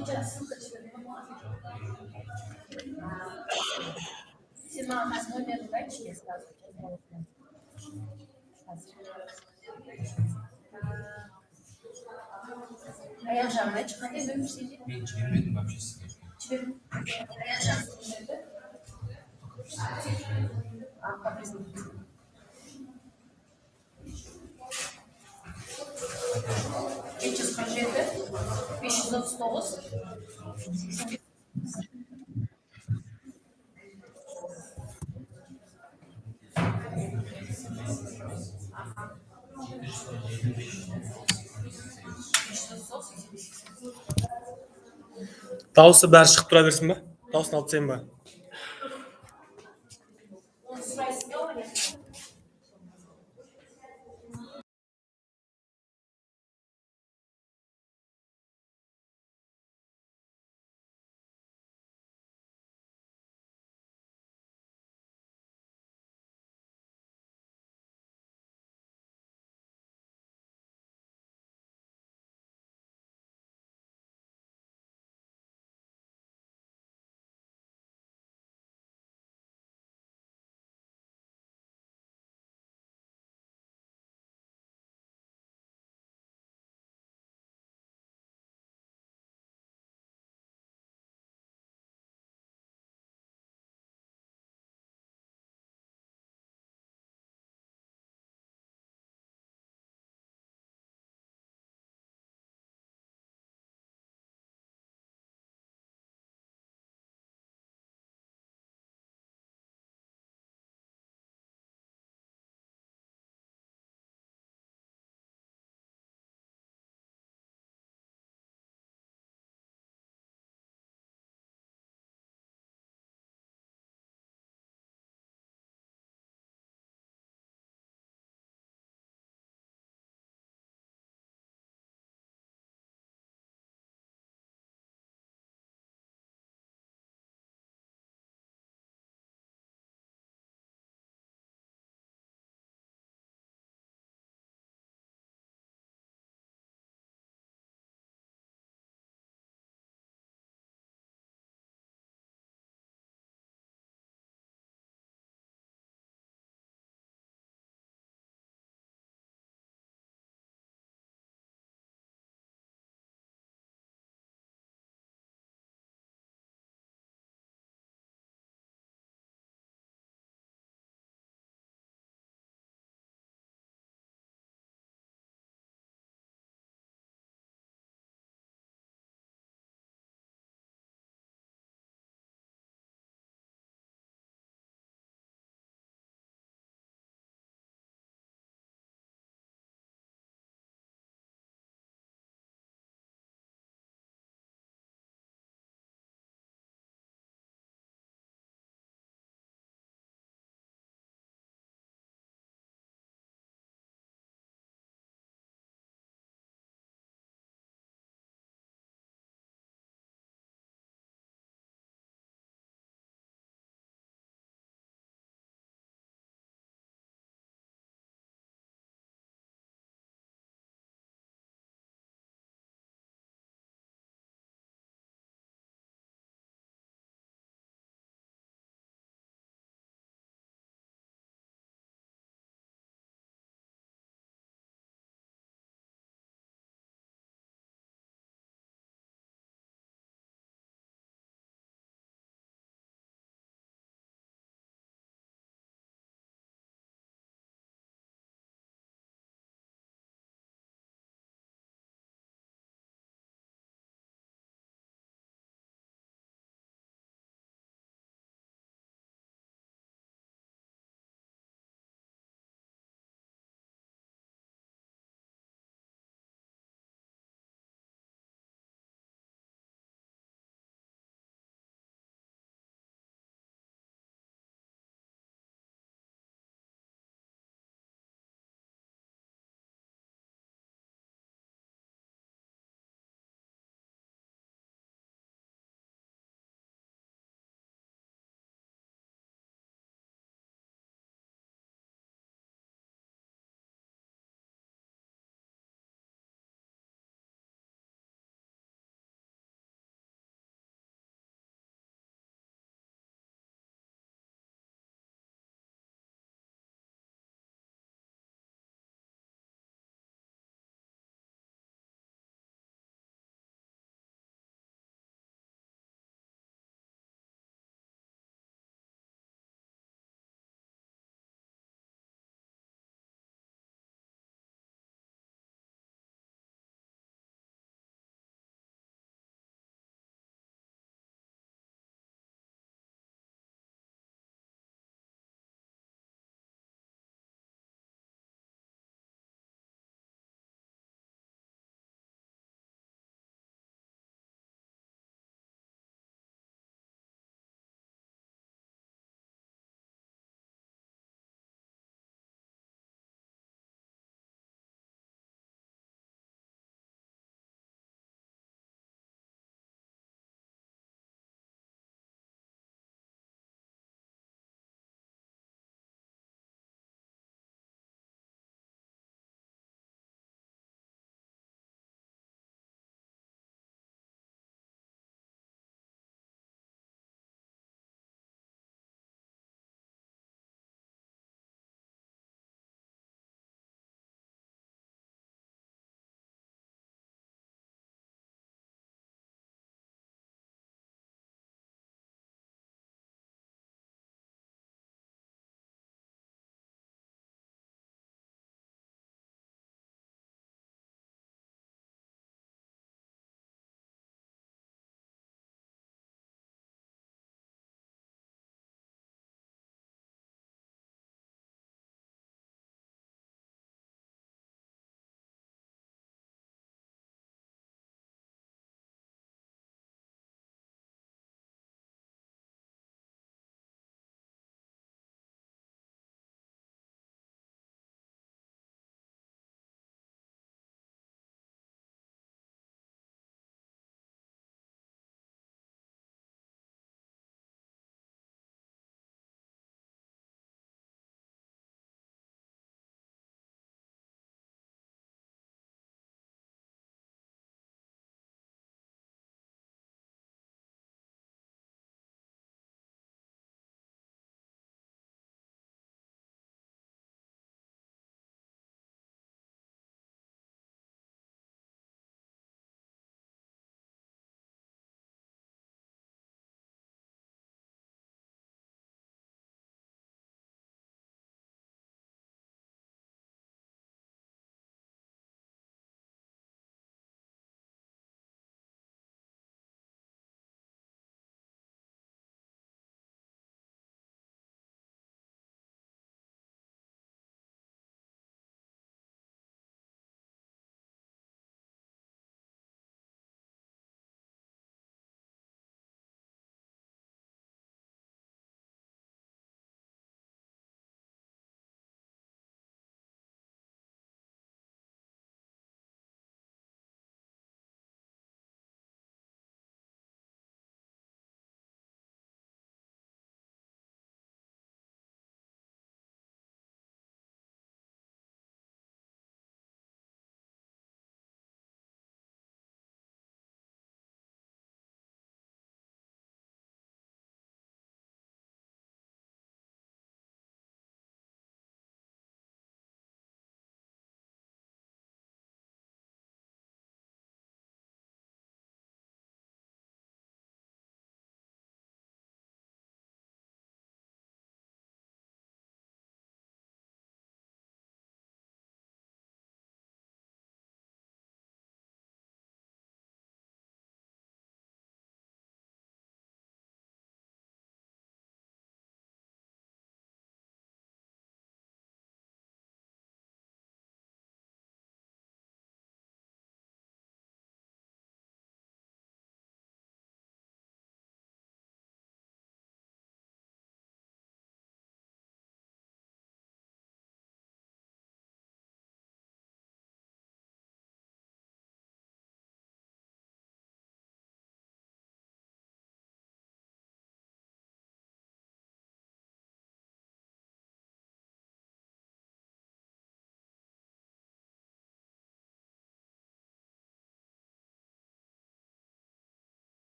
Сен маған қазір нөміріңді айтшы, мен сразу аяқ жағын айтшы, қандай нөмір сенде? Мен жібермедім вообще сізге. Жібердің? Аяқ жағын жіберді? По признаку. 547, 539. Дауысы бәрі шығып тұра берсін ба? Дауысын алып тастайын ба?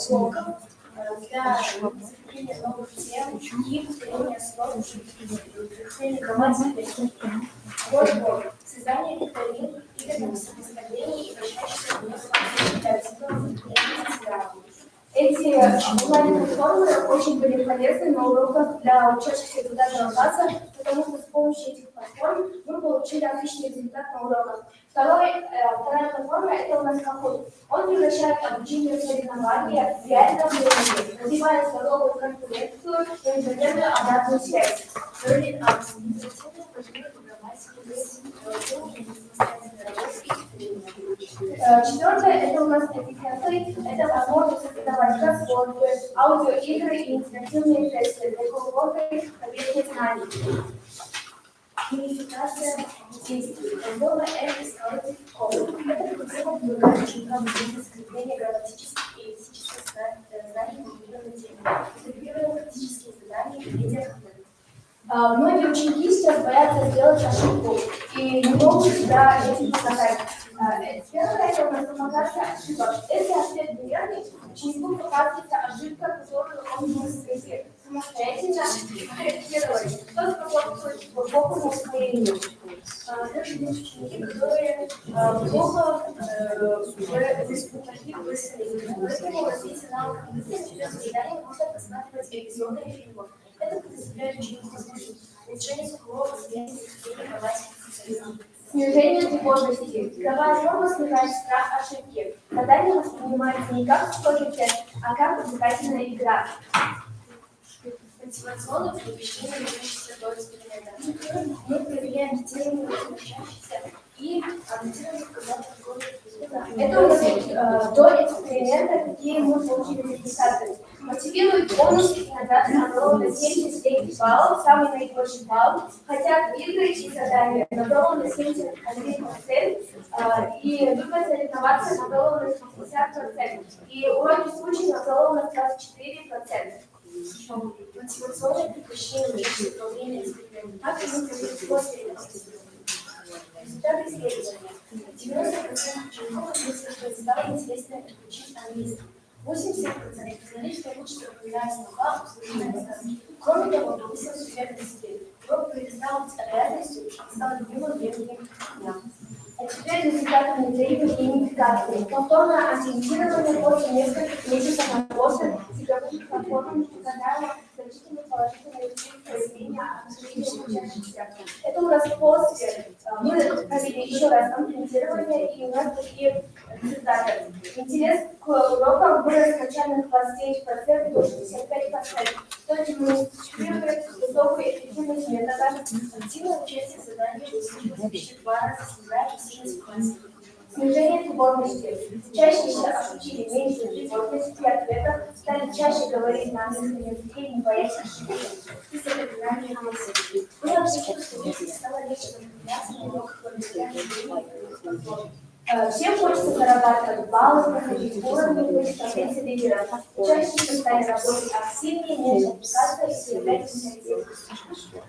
блоков для закрепления новых тем и повторения слов, закрепления грамматики. Вот, создание викторин, игр сопоставлений и вращающихся Эти онлайн-платформы очень были полезны на уроках для учащихся 9 класса, потому что с помощью этих платформ мы получили отличный результат на уроках. Вторая платформа – это у нас Kahoot. Он превращает обучение в соревнования в реальном времени, развивая здоровую конкуренцию и инженерную обратную связь. Четвертое – это у нас этикеты. Это возможность создавать кроссворды, аудиоигры и интерактивные тесты для глубокой проверки знаний. Унификация действий. Основа это escalated code. Это процесс помогает ученикам закрепления грамматических и лексических знаний в определенной теме. Интегрирование практических заданий и медиахобби. Многие ученики сейчас боятся сделать ошибку и не могут себя этим показать. Первое – это у нас пропаганда ошибок. Если ответ неверный, ученику показывается ошибка, которую он может найти самостоятельно корректировать, что способствует глубокому усвоению. Также есть ученики, которые плохо мыслили. Поэтому развитие навыков мысли через задание можно просматривать эпизоды фильмов. Это предоставляет ученику возможность улучшения слухового восприятия и информатики. Снижение тревожности. Игровая форма снижает страх ошибки. Задание воспринимается не как сложный тест, а как развлекательная игра. Мотивационное предупреждение учащихся до эксперимента. Мы проверяем детей, учащихся и анализируем показатели. Это у нас до эксперимента, какие мы получили результаты. Мотивирует бонусы и награды на 79 баллов, самый наибольший балл. Хотят игры и задания на 71%. И любят соревноваться на 60%. И уроки случая на 24%. Мотивационное прекращение управления экспериментом. Как мы провели после эксперимента? Результаты исследования. 90% учеников отметили, что стало интересно изучить английский. 80% признали, что лучше запоминать слова, услышанные сказки. Кроме того, повысилась уверенность в себе. Урок перестал быть реальностью и стал любимым временем дня. А теперь результаты внедрения и геймификации. Повторное ориентирование после нескольких месяцев работы с игровыми платформами показало значительно положительные проявления отношения учащихся. Это у нас после. Мы провели еще раз амплифицирование, и у нас такие результаты. Интерес к урокам вырос с начальных 29% до 65%. Что демонстрирует высокую эффективность метода. Активное участие в заданиях достиглось почти в 2 раза снижая пассивность в классе. Снижение тревожности. Учащиеся ощутили меньше тревожности ответов, стали чаще говорить на английском языке и не боясь ошибки. И запоминание мыслей. Было отмечено, что дети стало легче запоминаться на уроках благодаря. Всем хочется зарабатывать баллы, проходить уровни, становиться лидером. Учащиеся стали работать активнее, меньше аппликация и проявлять инициативу.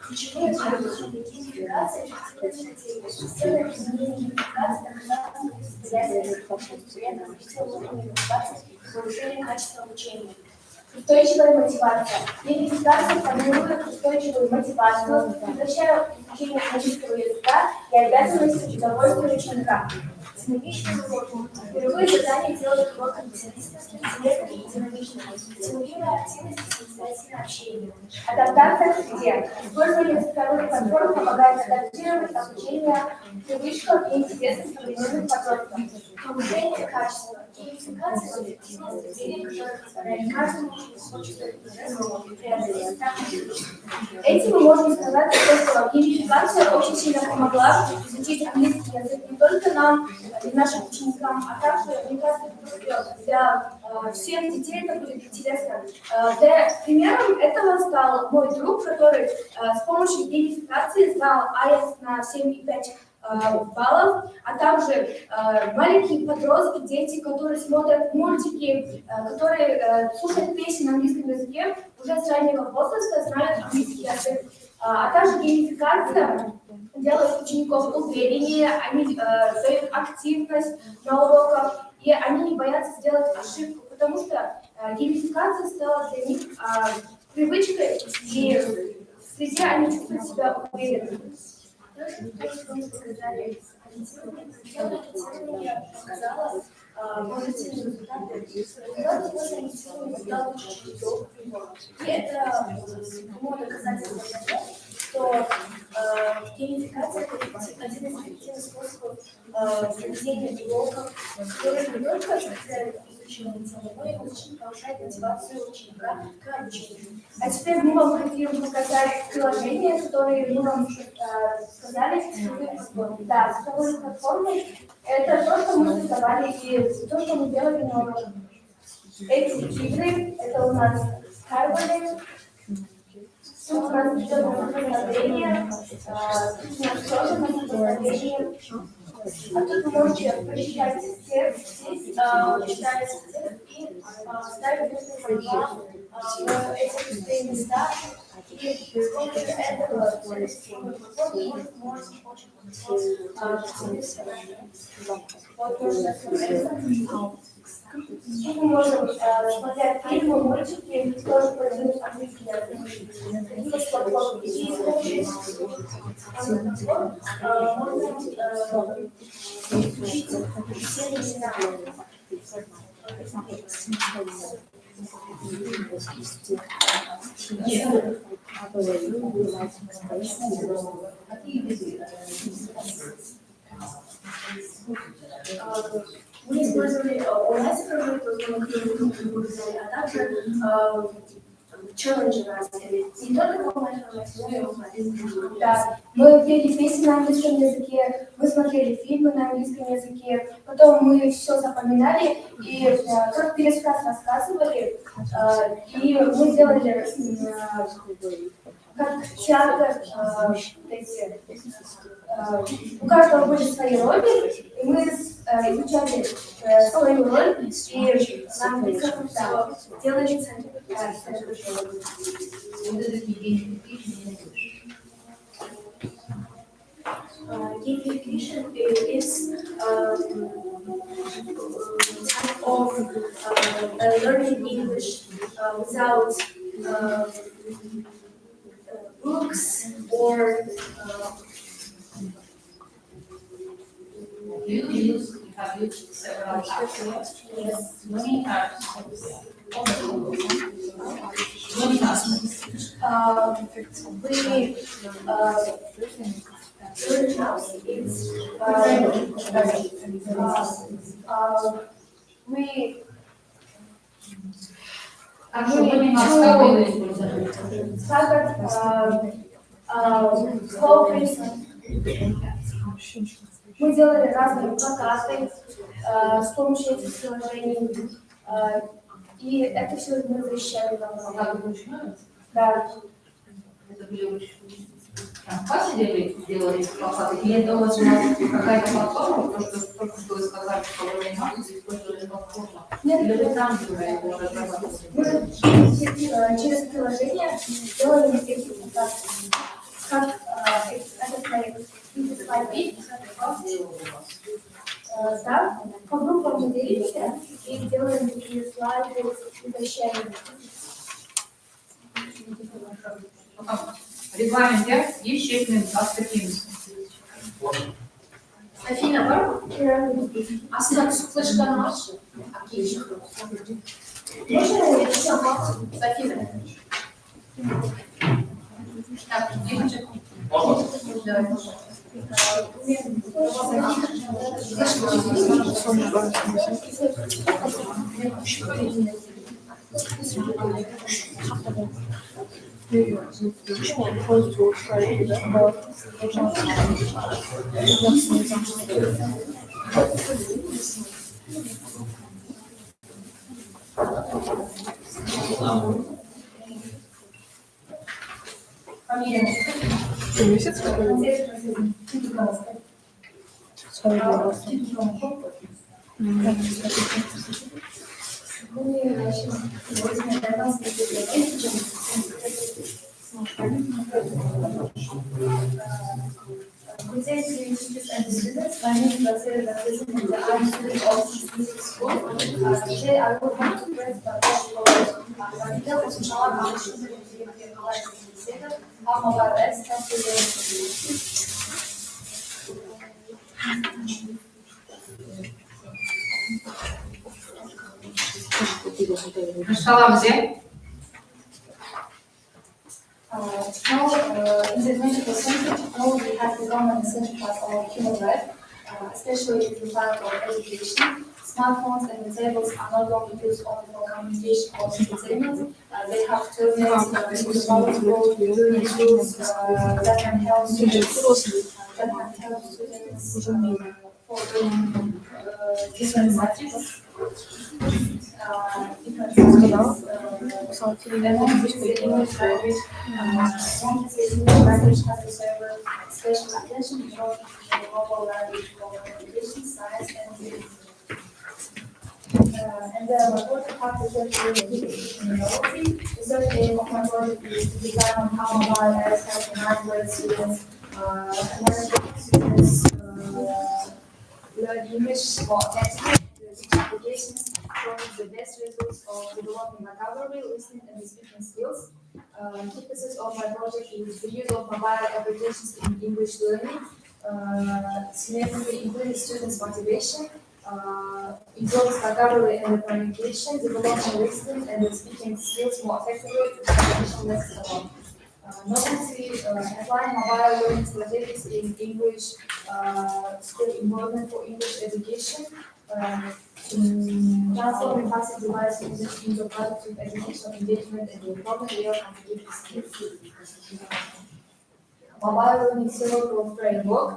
Ключевые навыки геймификация, эффективная стратегия, системное изменение геймификации доказательно состояние развития уровня мотивации и повышение качества обучения. Устойчивая мотивация. Геймификация формирует устойчивую мотивацию, превращая изучение английского языка и обязанности удовольствия ученика. Игровые задания делают урок специалистов интересным и динамичным. Стимулируя активность и самостоятельное общение. Адаптация к среде. Использование цифровых платформ помогает адаптировать обучение привычкам и интересам современных подростков. Повышение качества. Геймификация – эффективность зрения, которая позволяет каждому участию преодолеть страх. Этим мы можем сказать, что геймификация очень сильно помогла изучить английский язык не только нам, нашим ученикам, а также, мне кажется, для всех детей это будет интересно. Примером этого стал мой друг, который с помощью геймификации сдал IELTS на 7,5 баллов, а также маленькие подростки, дети, которые смотрят мультики, которые слушают песни на английском языке, уже с раннего возраста знают английский язык. А также геймификация делает учеников увереннее, они дают активность на уроках, и они не боятся сделать ошибку, потому что Геймификация стала для них привычкой, и в среде они чувствуют себя уверенно. То, что мы показали, ориентирование показало положительные результаты. Результаты после ориентирования стало лучше, чем до. И это доказательство того, что геймификация — это один из эффективных способов проведения уроков, который не только специально изучение темы, но и очень повышает мотивацию ученика к обучению. А теперь мы вам хотим показать приложение, которое мы вам сказали, да, цифровые платформы. Это то, что мы создавали, и то, что мы делали на уроках. Эти игры, это у нас Skyward, тут у нас постановление, тут у нас тоже постановление. А тут вы можете прочитать текст, читать текст и ставить нужные слова в эти пустые места. И с помощью этого можно очень вот можно смотреть. Тут мы можем смотреть фильмы, мультики, тоже пользуются английский язык. Такие платформы. И с помощью этих платформ можно учить все имена. Мы использовали онлайн-цифровые платформы, а также челленджи разные. Не только в онлайн-формате, но и в офлайн. Да. Мы пели песни на английском языке, мы смотрели фильмы на английском языке, потом мы все запоминали и как пересказ рассказывали, и мы делали как театр, у каждого были свои роли, и мы изучали свою роль, и нам все делали центр. Gamification is type of learning English without books or You have used several apps. Yes. Many apps. Many apps. Мы делали разные плакаты с помощью этих приложений, и это все мы защищали нам. Да. Как делали плакаты? Или это у вас была какая-то платформа, то, что только что вы сказали, что вы не можете использовать платформу? Или вы там уже разрабатывали? Мы через приложение делали эти плакаты. Как этот проект. Да, по группам мы делимся и делаем такие слайды и защищаем. Регламент 5 и 6 минут. Афина, var mı? Aslında kısıtlaşılan var. Можно я еще Афина. Так, девочек. Месяц какой-то? Teachers and students, my name is Basir, and I'm a student of this school. Today I will have to Комитет осушала Ағылшын тілінде қалай жүргізеді, how mobile apps can be used. Başlayalım bize. Now, in the 21st century, technology has become an essential part of human life, especially in the field of education. Smartphones and tablets are not only used only for communication or entertainment. They have turned into knowledgeable learning tools that can help students for learning different subjects. Different subjects. Among these, the English language has to serve special attention in order to the global language for communication, science, and business. And the important part is that innovative. The third aim of my project is to design on how mobile apps help migrate students, learn English more effectively. The applications promise the best results of developing vocabulary, listening, and speaking skills. Key pieces of my project is the use of mobile applications in English learning, significantly increase students' motivation, improves vocabulary and communication, developing listening and speaking skills more effectively with traditional lessons alone. Novelty, applying mobile learning strategies in English school environment for English education, transforming passive device usage into productive educational engagement and important real competitive skills. Mobile learning circle framework.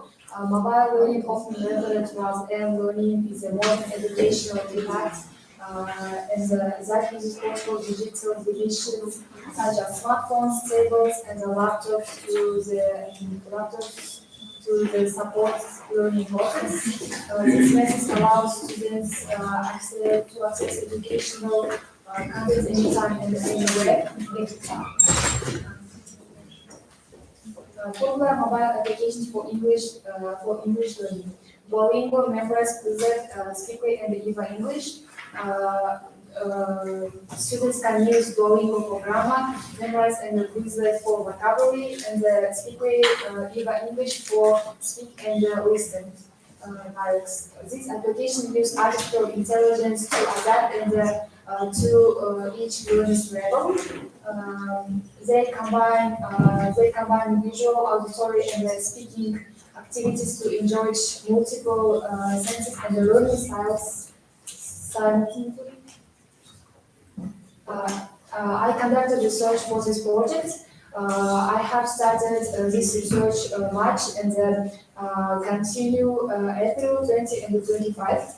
Mobile learning, often referred to as M-learning, is a modern educational device that uses multiple digital devices such as smartphones, tablets, and laptops to the support learning process. This method allows students to access educational content anytime and anywhere. Popular mobile applications for English learning. Duolingo, Memrise, Quizlet, Speakly, and Eva English. Students can use Duolingo for grammar, Memrise and Quizlet for vocabulary, and Speakly, Eva English for speak and listen. This application uses artificial intelligence to adapt and to each learner's level. They combine visual, auditory, and speaking activities to enjoy multiple senses and learning styles simultaneously. I conducted research for this project. I have started this research March and continue April 20 and 25.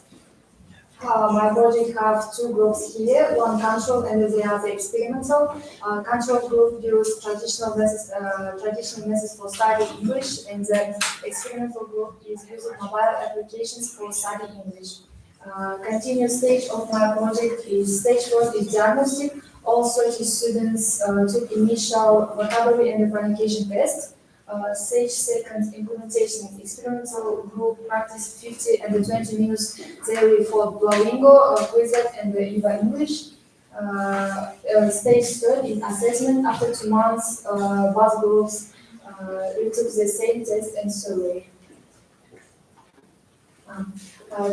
My project have two groups here, one control and the other experimental. Control group use traditional methods for studying English, and the experimental group is using mobile applications for studying English. Continuous stage of my project is stage 1 is diagnostic. All 30 students took initial vocabulary and communication test. Stage 2 implementation experimental group practice 50 and 20 minutes daily for Duolingo, Quizlet, and Eva English. Stage 3 is assessment. After 2 months, both groups retook the same test and survey.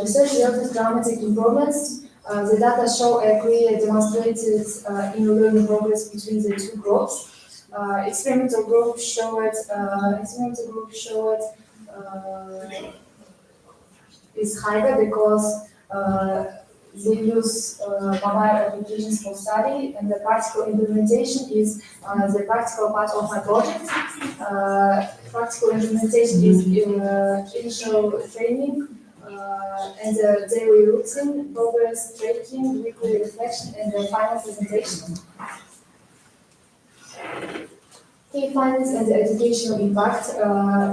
Research yielded dramatic improvements. The data show a clear demonstrated in learning progress between the two groups. Experimental group showed is higher because they use mobile applications for study, and the practical implementation is the practical part of my project. Practical implementation is initial training and the daily routine, progress tracking, weekly reflection, and the final presentation. Key findings and the educational impact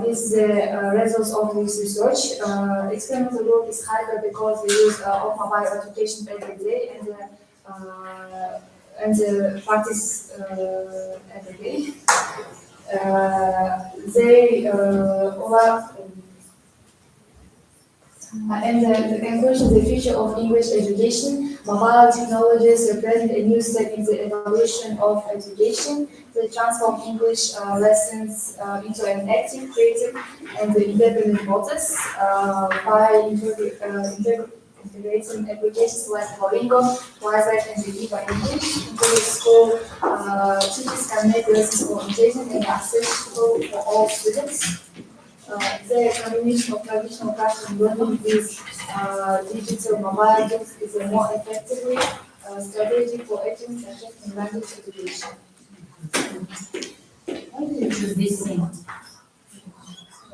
is the results of this research. Experimental group is higher because they use of mobile application every day and practice every day. And the conclusion, the future of English education, mobile technologies represent a new step in the evolution of education. They transform English lessons into an active, creative, and independent process by integrating applications like Duolingo, Wi-Fi, and the Viva English into the school. Teachers can make lessons more engaging and accessible for all students. The combination of traditional classroom learning with digital mobile tools is a more effectively strategy for achieving success in language education. Why do you choose this thing?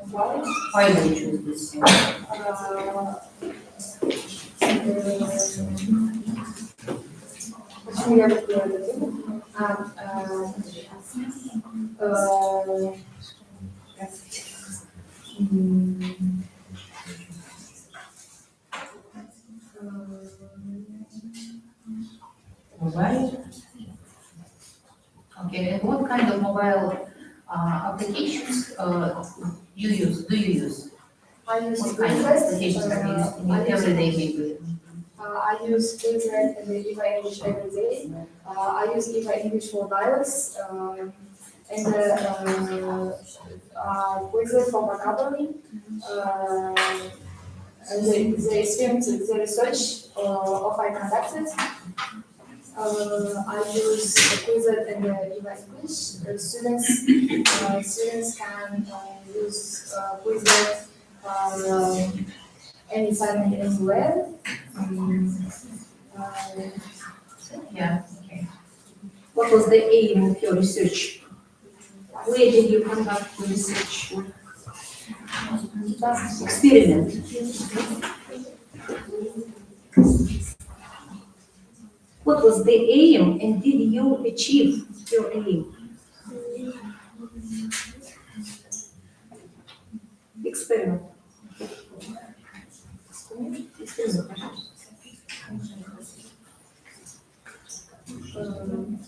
Why? Why do you choose this thing? Почему я выбрала эту тему? Mobile? Okay, and what kind of mobile applications you use? Do you use? I use What kind of applications do you use in your everyday behavior? I use Quizlet and the Viva English every day. I use Viva English for dialects and Quizlet for vocabulary. The experiment, the research of I conducted. I use Quizlet and the Viva English. Students can use Quizlet anytime and anywhere. Yeah, okay. What was the aim of your research? Where did you conduct the research? Experiment. What was the aim and did you achieve your aim? Experiment.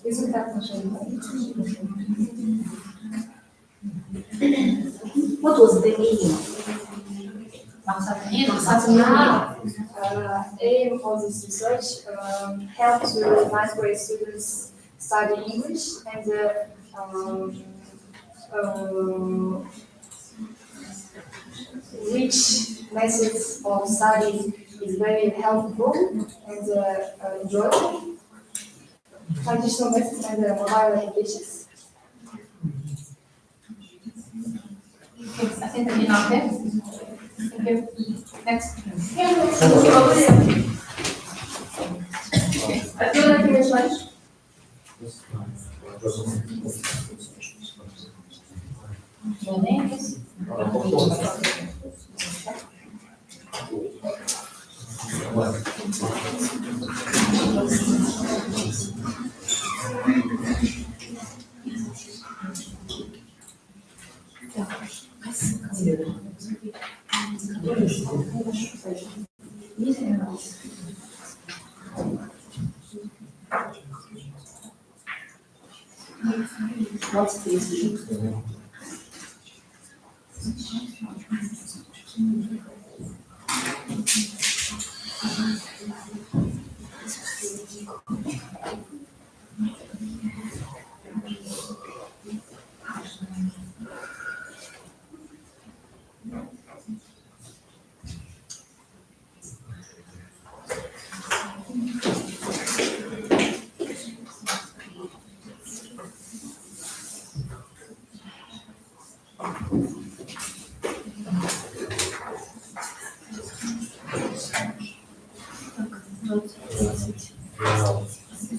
Результат нашего. What was the aim? Aim of this research help to ninth grade students study English and which methods of study is very helpful and enjoyable. Traditional methods and mobile applications. Okay, I think that's enough, okay? Thank you. Next. Отдел English lunch. Your name is? What's this?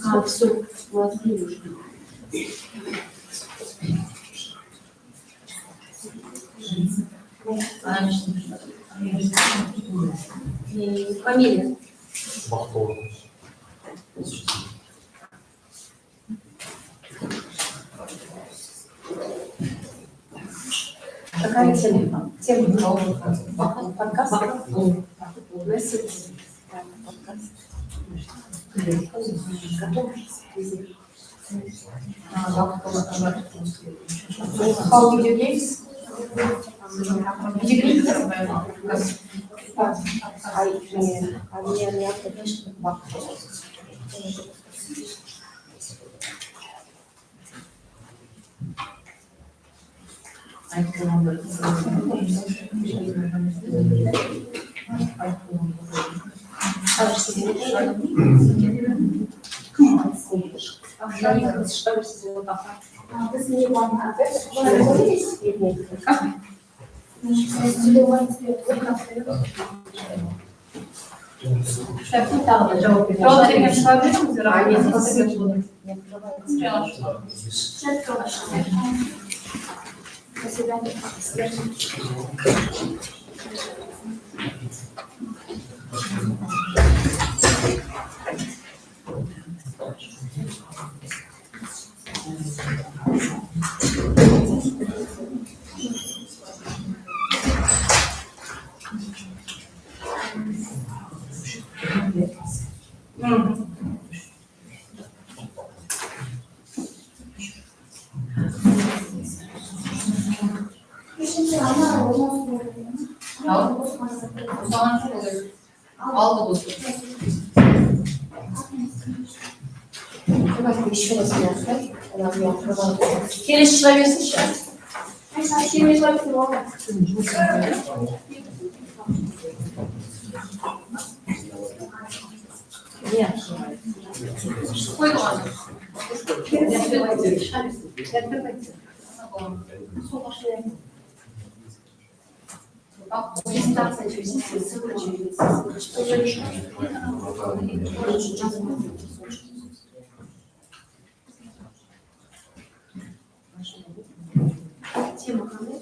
А, все, вот уже. Фамилия. Какая тема? Тема подкаста? How video games? Video games? Вы с ней вам договорились? До свидания. Давайте еще раз мясо. Через человек сейчас. Нет. Какой глаз? Презентация через ссылка через. Тема камер.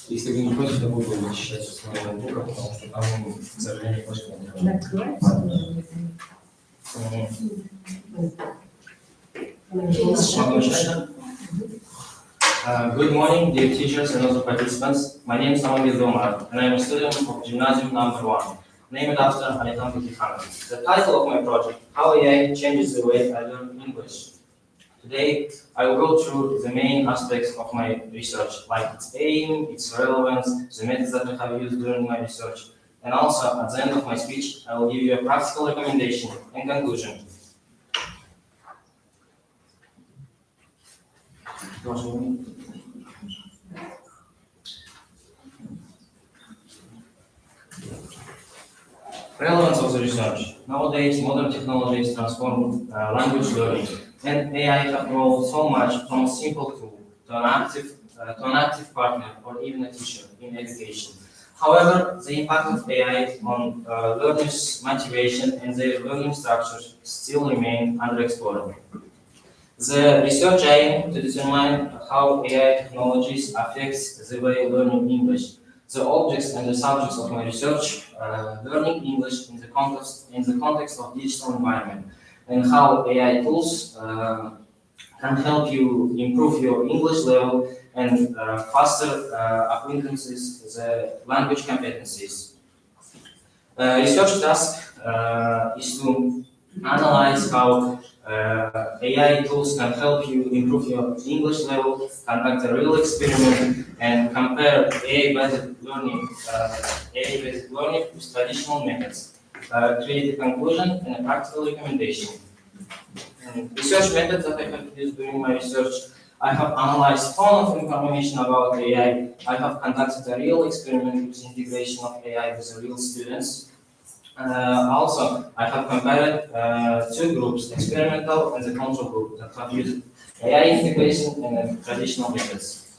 Если вы не против, я буду вычищать с моего ноутбука, потому что там, к сожалению, флешка не Good morning, dear teachers and other participants. My name is Samir Domar, and I am a student of Gymnasium number 1, named after Alexander Tikhanovich. The title of my project, How AI Changes the Way I Learn English. Today, I will go through the main aspects of my research, like its aim, its relevance, the methods that I have used during my research. And also, at the end of my speech, I will give you a practical recommendation and conclusion. Relevance of the research. Nowadays, modern technologies transform language learning, and AI have evolved so much from a simple tool to an active partner or even a teacher in education. However, the impact of AI on learners' motivation and their learning structures still remain underexplored. The research aimed to determine how AI technologies affects the way learning English. The objects and the subjects of my research, learning English in the context of digital environment, and how AI tools can help you improve your English level and faster acquaintances with the language competencies. Research task is to analyze how AI tools can help you improve your English level, conduct a real experiment, and compare AI-based learning with traditional methods. Create a conclusion and a practical recommendation. Research methods that I have used during my research: I have analyzed ton of information about AI. I have conducted a real experiment with integration of AI with real students. Also, I have compared two groups, experimental and the control group, that have used AI integration and traditional methods.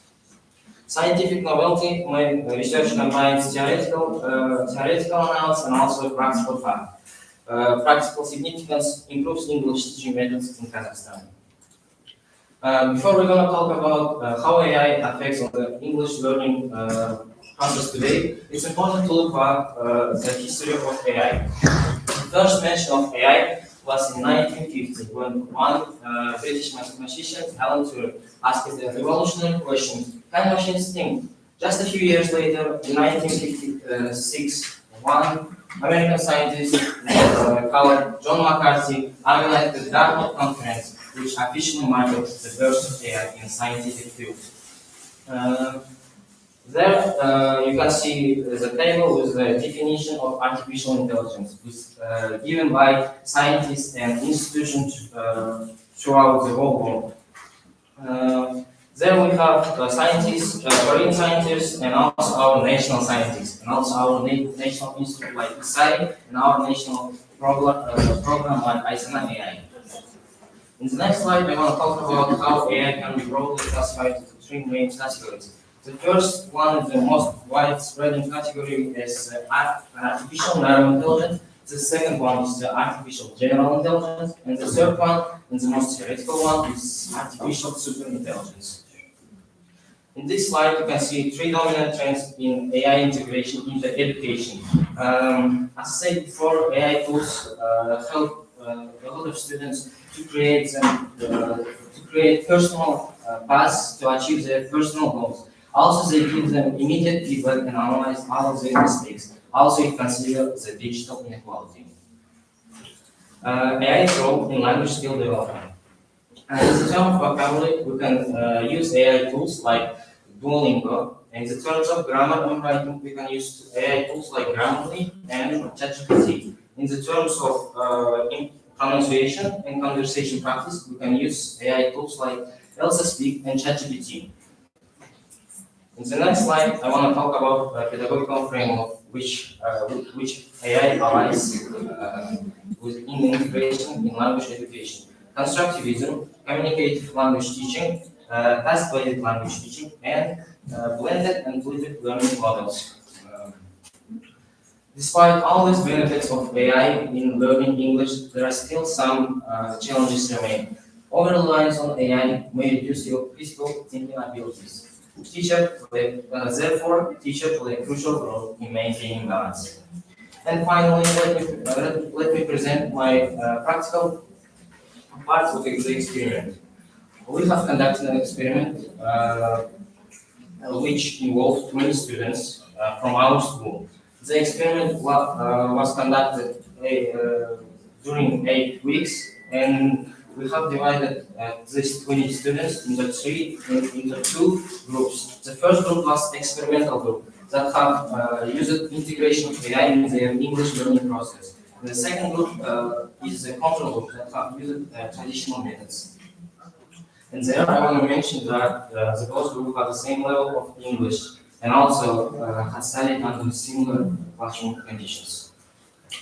Scientific novelty: my research combines theoretical analysis and also practical fact. Practical significance: improves English teaching methods in Kazakhstan. Before we're going to talk about how AI affects the English learning process today, it's important to look back the history of AI. The first mention of AI was in 1950 when one British mathematician, Alan Turing, asked the revolutionary question: can machines think? Just a few years later, in 1956, one American scientist called John McCarthy organized the Dartmouth Conference, which officially marked the birth of AI in the scientific field. There you can see the table with the definition of artificial intelligence, given by scientists and institutions throughout the whole world. There we have scientists, foreign scientists, and also our national scientists, and also our national institute like ISAI, and our national program like ISANA AI. In the next slide, I want to talk about how AI can be broadly classified into three main categories. The first one, the most widespread category, is artificial narrow intelligence. The second one is the artificial general intelligence, and the third one, and the most theoretical one, is artificial superintelligence. In this slide, you can see three dominant trends in AI integration into education. As I said before, AI tools help a lot of students to create personal paths to achieve their personal goals. Also, they give them immediate feedback and analyze all of their mistakes. Also, you consider the digital inequality. AI's role in language skill development. In the term of vocabulary, we can use AI tools like Duolingo. In the terms of grammar and writing, we can use AI tools like Grammarly and ChatGPT. In the terms of pronunciation and conversation practice, we can use AI tools like Elsa Speak and ChatGPT. In the next slide, I want to talk about a pedagogical framework which AI allies with integration in language education. Constructivism, communicative language teaching, task-based language teaching, and blended and fluid learning models. Despite all these benefits of AI in learning English, there are still some challenges remain. Over-reliance on AI may reduce your critical thinking abilities. Therefore, teachers play a crucial role in maintaining balance. And finally, let me present my practical part of the experiment. We have conducted an experiment which involved 20 students from our school. The experiment was conducted during 8 weeks, and we have divided these 20 students into two groups. The first group was experimental group that have used integration of AI in their English learning process. The second group is the control group that have used traditional methods. And there I want to mention that the both group have the same level of English and also has studied under similar classroom conditions.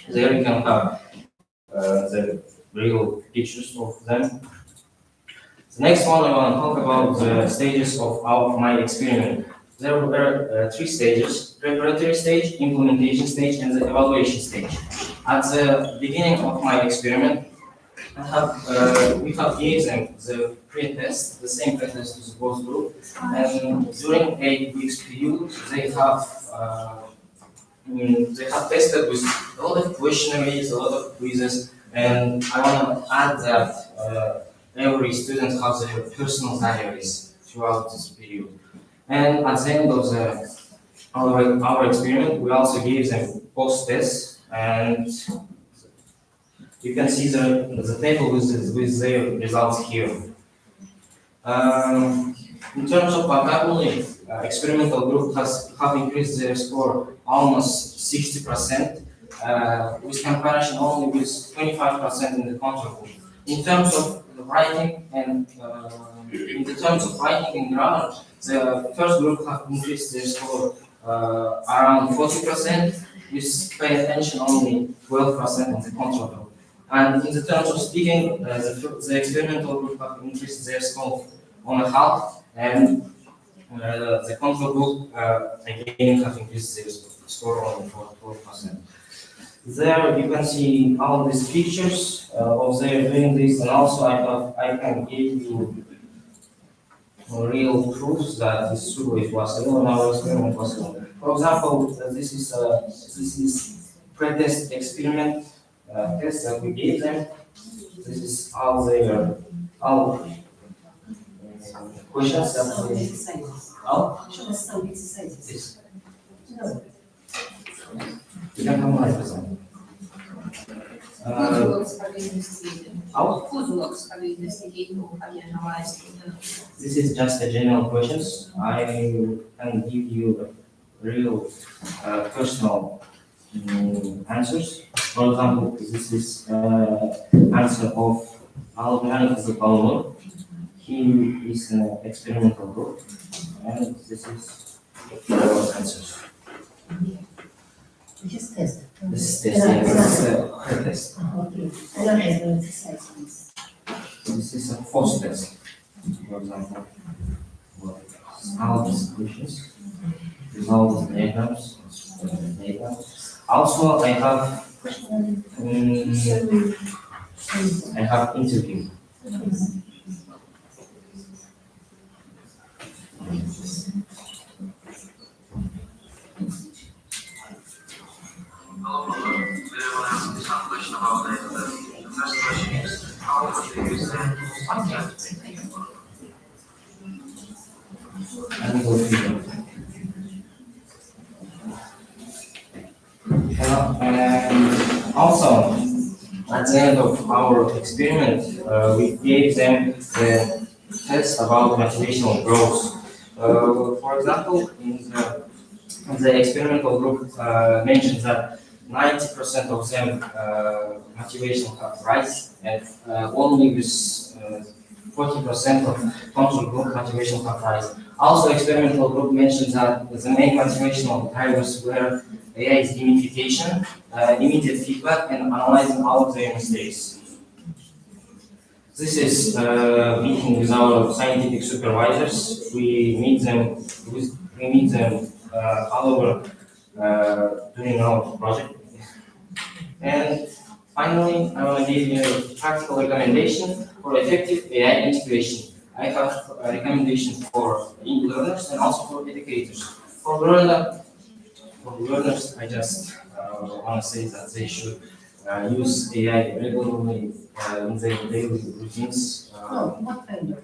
There you can have the real pictures of them. The next one I want to talk about the stages of my experiment. There were 3 stages: preparatory stage, implementation stage, and the evaluation stage. At the beginning of my experiment, We have gave them the pre-test, the same pre-test as both group, and during 8 weeks period, they have tested with a lot of questionnaires, a lot of quizzes, and I want to add that every student has their personal diaries throughout this period. And at the end of our experiment, we also gave them post-tests, and you can see the table with their results here. In terms of vocabulary, experimental group have increased their score almost 60%, with comparison only with 25% in the control group. In terms of writing and grammar, the first group have increased their score around 40%, with pay attention only 12% in the control group. And in the terms of speaking, the experimental group have increased their score on a half, and the control group again have increased their score only for 12%. There you can see all these pictures of their doing this, and also I can give you real proofs that it's true, it was real, and our experiment was real. For example, this is pre-test experiment test that we gave them. This is all questions that we this. You can come right present. This is just a general questions. I can give you real personal answers. For example, this is answer of Alban Zapalmo. He is an experimental group, and this is our answers. This is test. This is test. Yes, this is a test. This is a false test. For example, all these questions, resolve the diagrams, Also, I have interview. And also, at the end of our experiment, we gave them the test about motivational growth. For example, in the experimental group mentioned that 90% of them motivation have rise, and only with 40% of control group motivation have rise. Also, experimental group mentioned that the main motivational drivers were AI's gamification, immediate feedback, and analyzing all of their mistakes. This is meeting with our scientific supervisors. We meet them all over during our project. And finally, I want to give you a practical recommendation for effective AI integration. I have a recommendation for learners and also for educators. For learners, I just want to say that they should use AI regularly in their daily routines. What kind of?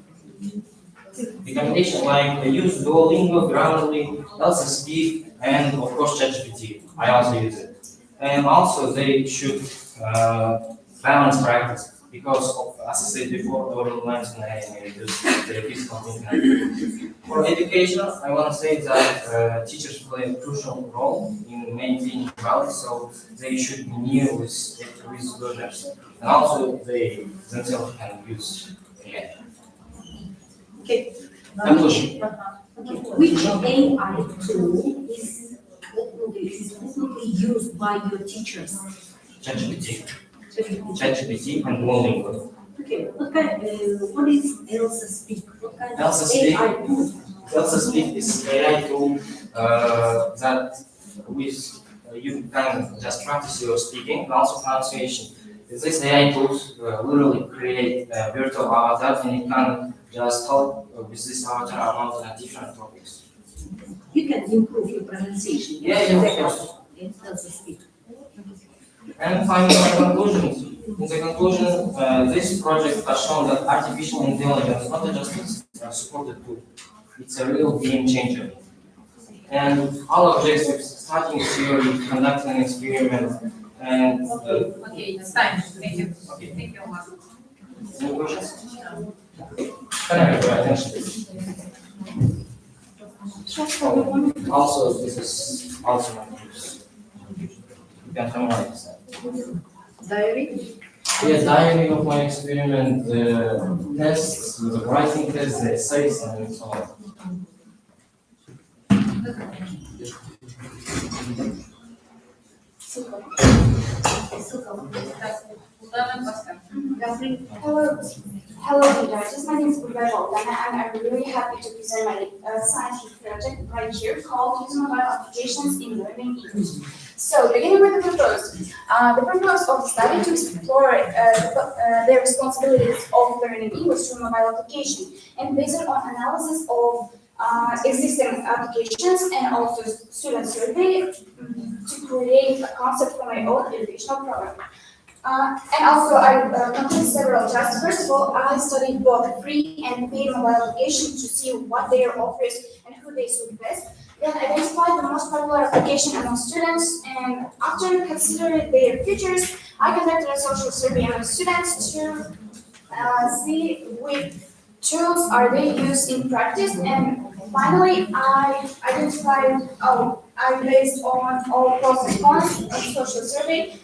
Recommendation like they use Duolingo, Grammarly, Elsa Speak, and of course ChatGPT. I also use it. And also they should balance practice because of, as I said before, oral learning and the physical thinking. For education, I want to say that teachers play a crucial role in maintaining quality, so they should be near with learners. And also they themselves can use AI. Okay. Conclusion. Okay. Which AI tool is frequently used by your teachers? ChatGPT and Duolingo. Okay. What is Elsa Speak? What kind Elsa of Speak. AI tool? Elsa Speak is AI tool that with you can just practice your speaking and also pronunciation. This AI tools literally create a virtual avatar and it can just talk with this avatar about different topics. You can improve your pronunciation. Yeah, of course. It doesn't speak. And finally, in the conclusion, this project has shown that artificial intelligence is not just a supported tool, it's a real game changer. And our objectives, starting theory, conducting an experiment, and Okay, it's time. Thank you. okay, Thank you, Omar. any questions? Can I have your attention, please? Also, this is also my news. You can summarize that. Diary? Yeah, diary of my experiment, the tests, the writing tests, the essays, and so on. Hello, hello, readers. My name is Bulgar and I'm really happy to present my scientific project right here called Using Mobile Applications in Learning English. So, beginning with the purpose. The purpose of the study to explore the responsibilities of learning English through mobile application and based on analysis of existing applications and also student survey to create a concept for my own educational program. And also, I completed several tasks. First of all, I studied both free and paid mobile applications to see what their offers and who they suit best. Then identified the most popular application among students, and after considering their features, I conducted a social survey among students to see which tools are they used in practice. And finally, I identified, I based on all pros and cons of social survey.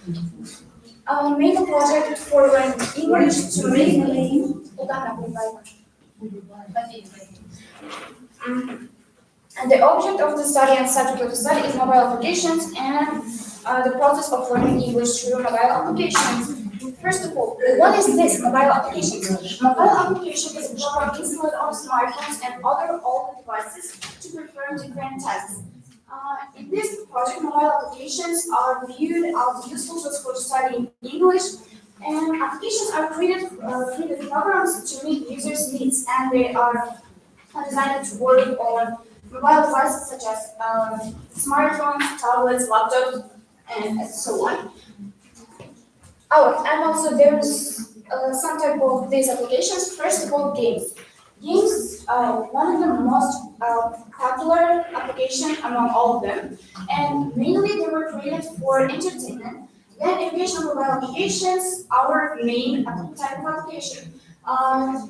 Make a project for learning English to make and the object of the study and subject of the study is mobile applications and the process of learning English through mobile applications. First of all, what is this mobile application? Mobile application is a program installed on smartphones and other older devices to perform different tasks. In this project, mobile applications are viewed as useful tools for studying English, and applications are created programs to meet users' needs, and they are designed to work on mobile devices such as smartphones, tablets, laptops, and so on. Oh, and also there's some type of these applications. First of all, games. Games are one of the most popular applications among all of them, and mainly they were created for entertainment. Then educational mobile applications, our main type of application.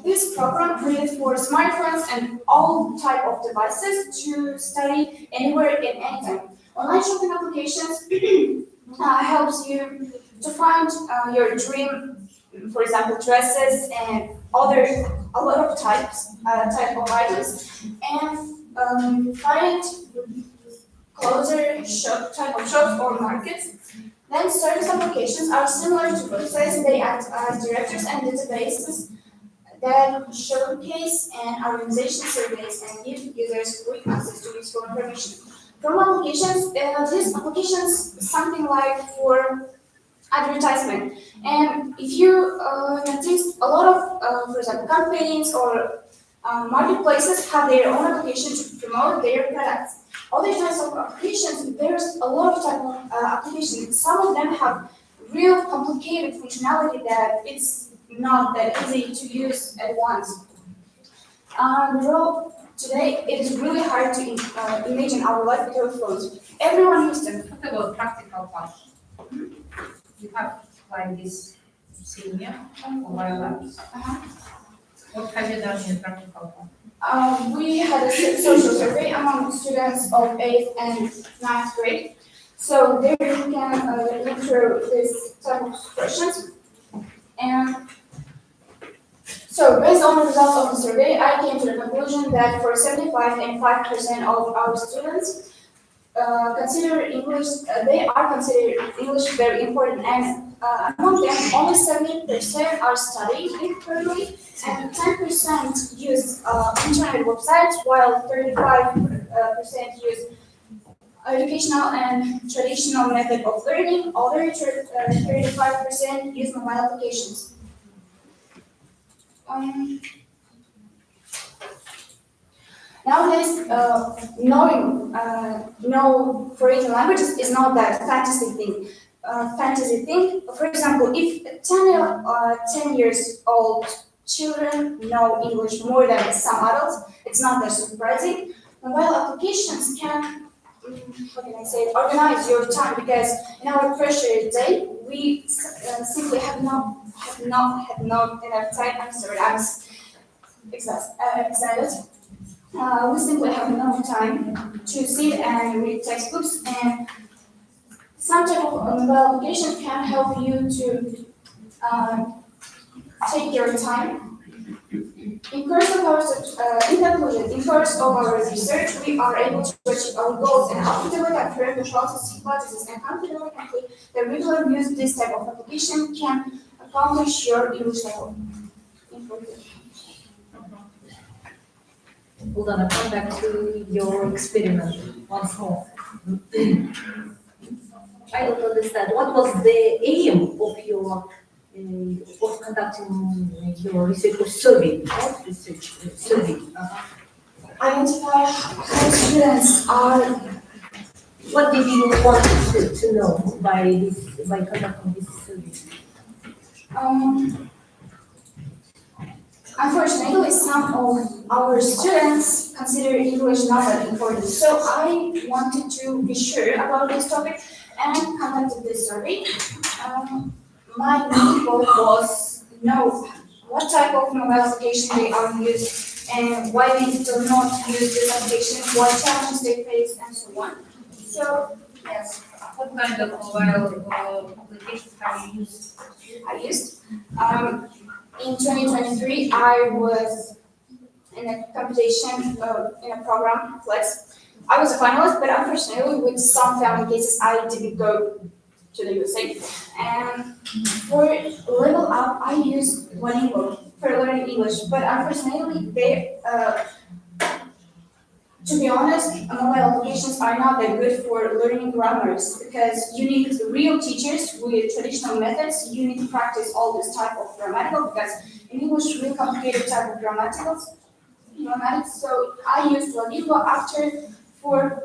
This program created for smartphones and all type of devices to study anywhere and anytime. Online shopping applications helps you to find your dream, for example, dresses and a lot of type of items, and find closer type of shops or markets. Then service applications are similar to websites. They act as directories and databases that showcase and organization surveys and give users quick access to useful information. From applications, these applications something like for advertisement. And if you notice, a lot of, for example, companies or marketplaces have their own application to promote their products. Other types of applications, there's a lot of type of applications. Some of them have real complicated functionality that it's not that easy to use at once. Today, it is really hard to imagine our life without phones. Everyone uses them. What about practical part? You have like this senior mobile apps. What have you done in practical part? We had a social survey among students of 8th and 9th grade. So there you can look through this type of questions. And so based on the results of the survey, I came to the conclusion that for 75% of our students consider English, they are considered English very important, and among them, only 70% are studying it currently, and 10% use internet websites, while 35% use educational and traditional method of learning. Other 35% use mobile applications. Nowadays, know foreign languages is not that fantasy thing. For example, if 10 years old children know English more than some adults, it's not that surprising. Mobile applications can, how can I say, it, organize your time because in our pressure day, we simply have not enough time. I'm sorry, I'm excited. We simply have enough time to sit and read textbooks, and some type of mobile application can help you to take your time. In course of our research, we are able to achieve our goals and confidently confirm the process, hypothesis, and confidently conclude that regular use of this type of application can accomplish your English level. Uldana, come back to your experiment once more. I don't understand. What was the aim of your of conducting your research or survey? Right? Research survey. Identify how students are. What did you want to know by conducting this survey? Unfortunately, some of our students consider English not that important. So I wanted to be sure about this topic and conducted this survey. My main goal was know what type of mobile application they are used and why they do not use this application, what challenges they face, and so on. So yes, What kind of mobile applications have you used? I used. In 2023, I was in a competition in a program, Flex. I was a finalist, but unfortunately, with some family cases, I didn't go to the USA. And for level up, I used Duolingo for learning English, but unfortunately, to be honest, mobile applications are not that good for learning grammars because you need real teachers with traditional methods. You need to practice all this type of grammatical because in English, really complicated type of grammatics. So I used Duolingo. After for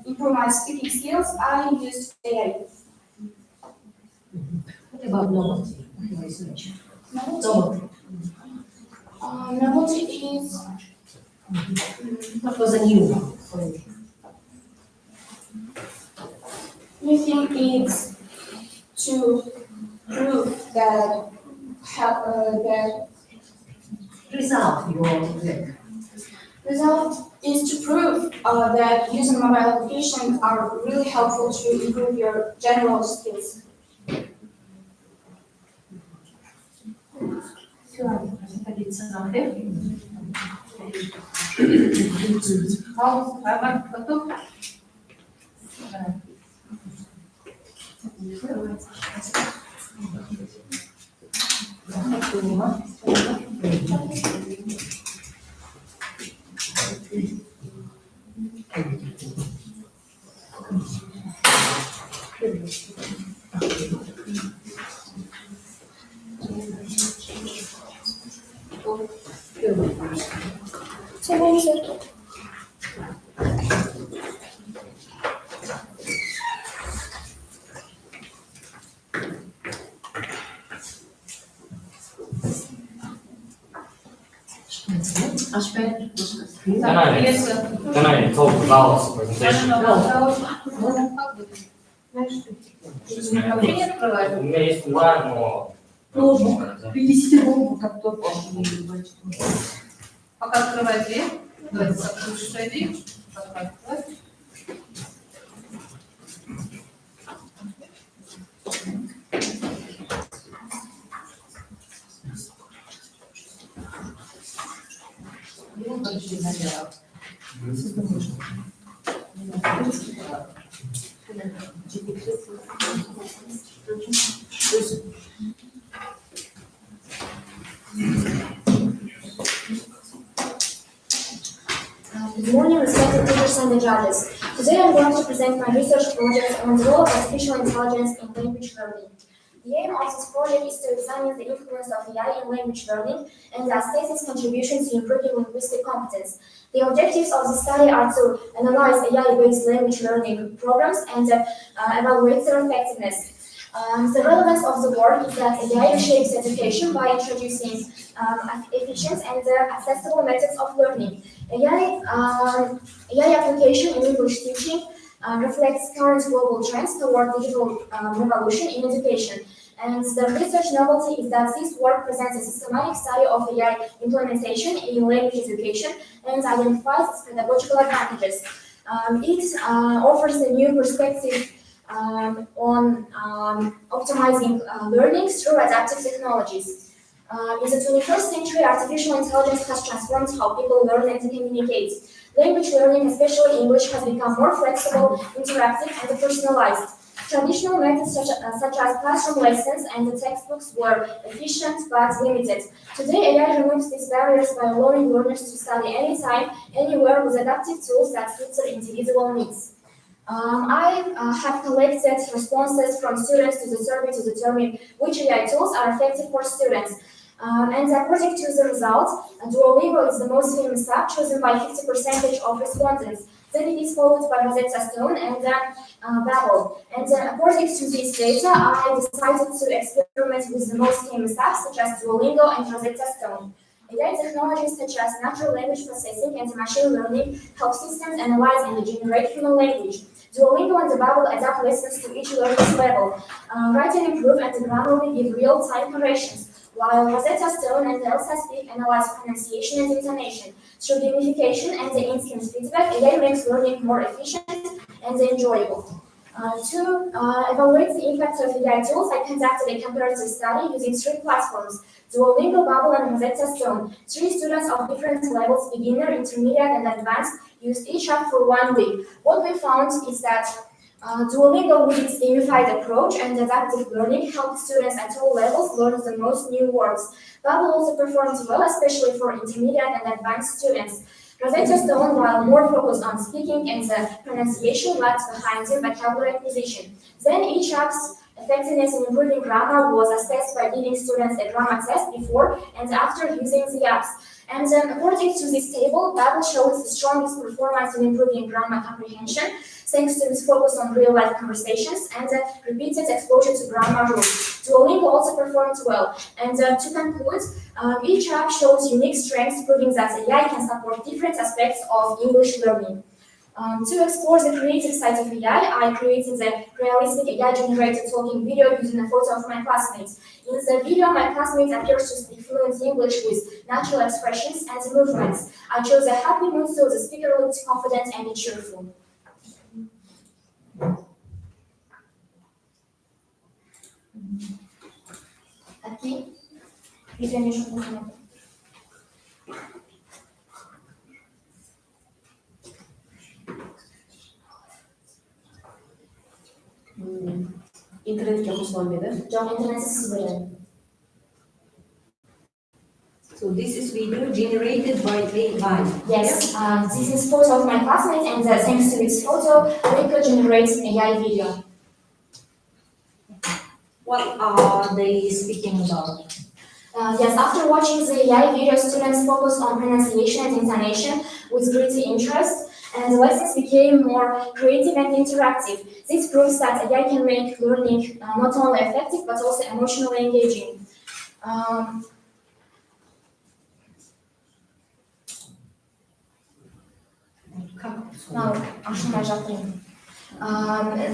improve my speaking skills, I used AI. What about novelty research? Novelty. Novelty is. What was a new one for you? You think it's to prove that that Result your work. result is to prove that using mobile applications are really helpful to improve your general skills. Готов? Can I talk about presentation? У меня есть два, но... Принесите ноутбук, как тот Пока открывай дверь, лучше зайди. Good morning, respected teachers and the judges. Today I'm going to present my research project on the role of artificial intelligence in language learning. The aim of this project is to examine the influence of AI in language learning and assess its contribution to improving linguistic competence. The objectives of the study are to analyze AI-based language learning programs and evaluate their effectiveness. The relevance of the work is that AI reshapes education by introducing efficient and accessible methods of learning. AI application in English teaching reflects current global trends toward digital revolution in education. And the research novelty is that this work presents a systematic study of AI implementation in language education and identifies its pedagogical advantages. It offers a new perspective on optimizing learning through adaptive technologies. In the 21st century, artificial intelligence has transformed how people learn and communicate. Language learning, especially English, has become more flexible, interactive, and personalized. Traditional methods such as classroom lessons and the textbooks were efficient but limited. Today, AI removes these barriers by allowing learners to study anytime, anywhere with adaptive tools that fit their individual needs. I have collected responses from students to the survey to determine which AI tools are effective for students. And according to the results, Duolingo is the most famous app chosen by 50% of respondents. Then it is followed by Rosetta Stone and Babbel. And according to this data, I decided to experiment with the most famous apps such as Duolingo and Rosetta Stone. AI technologies such as natural language processing and machine learning help systems analyze and generate human language. Duolingo and Babbel adapt lessons to each learner's level. Write and improve and Grammarly give real-time corrections, while Rosetta Stone and Elsa Speak analyze pronunciation and intonation. Through gamification and the instant feedback, AI makes learning more efficient and enjoyable. To evaluate the impact of AI tools, I conducted a comparative study using 3 platforms: Duolingo, Babbel, and Rosetta Stone. 3 students of different levels, beginner, intermediate, and advanced, used each app for 1 week. What we found is that Duolingo, with its gamified approach and adaptive learning, helped students at all levels learn the most new words. Babbel also performs well, especially for intermediate and advanced students. Rosetta Stone, while more focused on speaking and the pronunciation, lagged behind in vocabulary acquisition. Then each app's effectiveness in improving grammar was assessed by giving students a grammar test before and after using the apps. And according to this table, Babbel shows the strongest performance in improving grammar comprehension, thanks to its focus on real-life conversations and repeated exposure to grammar rules. Duolingo also performed well. And to conclude, each app shows unique strengths, proving that AI can support different aspects of English learning. To explore the creative side of AI, I created a realistic AI-generated talking video using a photo of my classmates. In the video, my classmate appears to speak fluent English with natural expressions and movements. I chose a happy mood so the speaker looked confident and cheerful. Aqui, vídeo é mesmo. İnternetке қосылған John internetsiz böyle. So this is video generated by AI. Yes, this is photo of my classmate, and thanks to its photo, we could generate AI video. What are they speaking about? Yes, after watching the AI video, students focused on pronunciation and intonation with great interest, and the lessons became more creative and interactive. This proves that AI can make learning not only effective, but also emotionally engaging.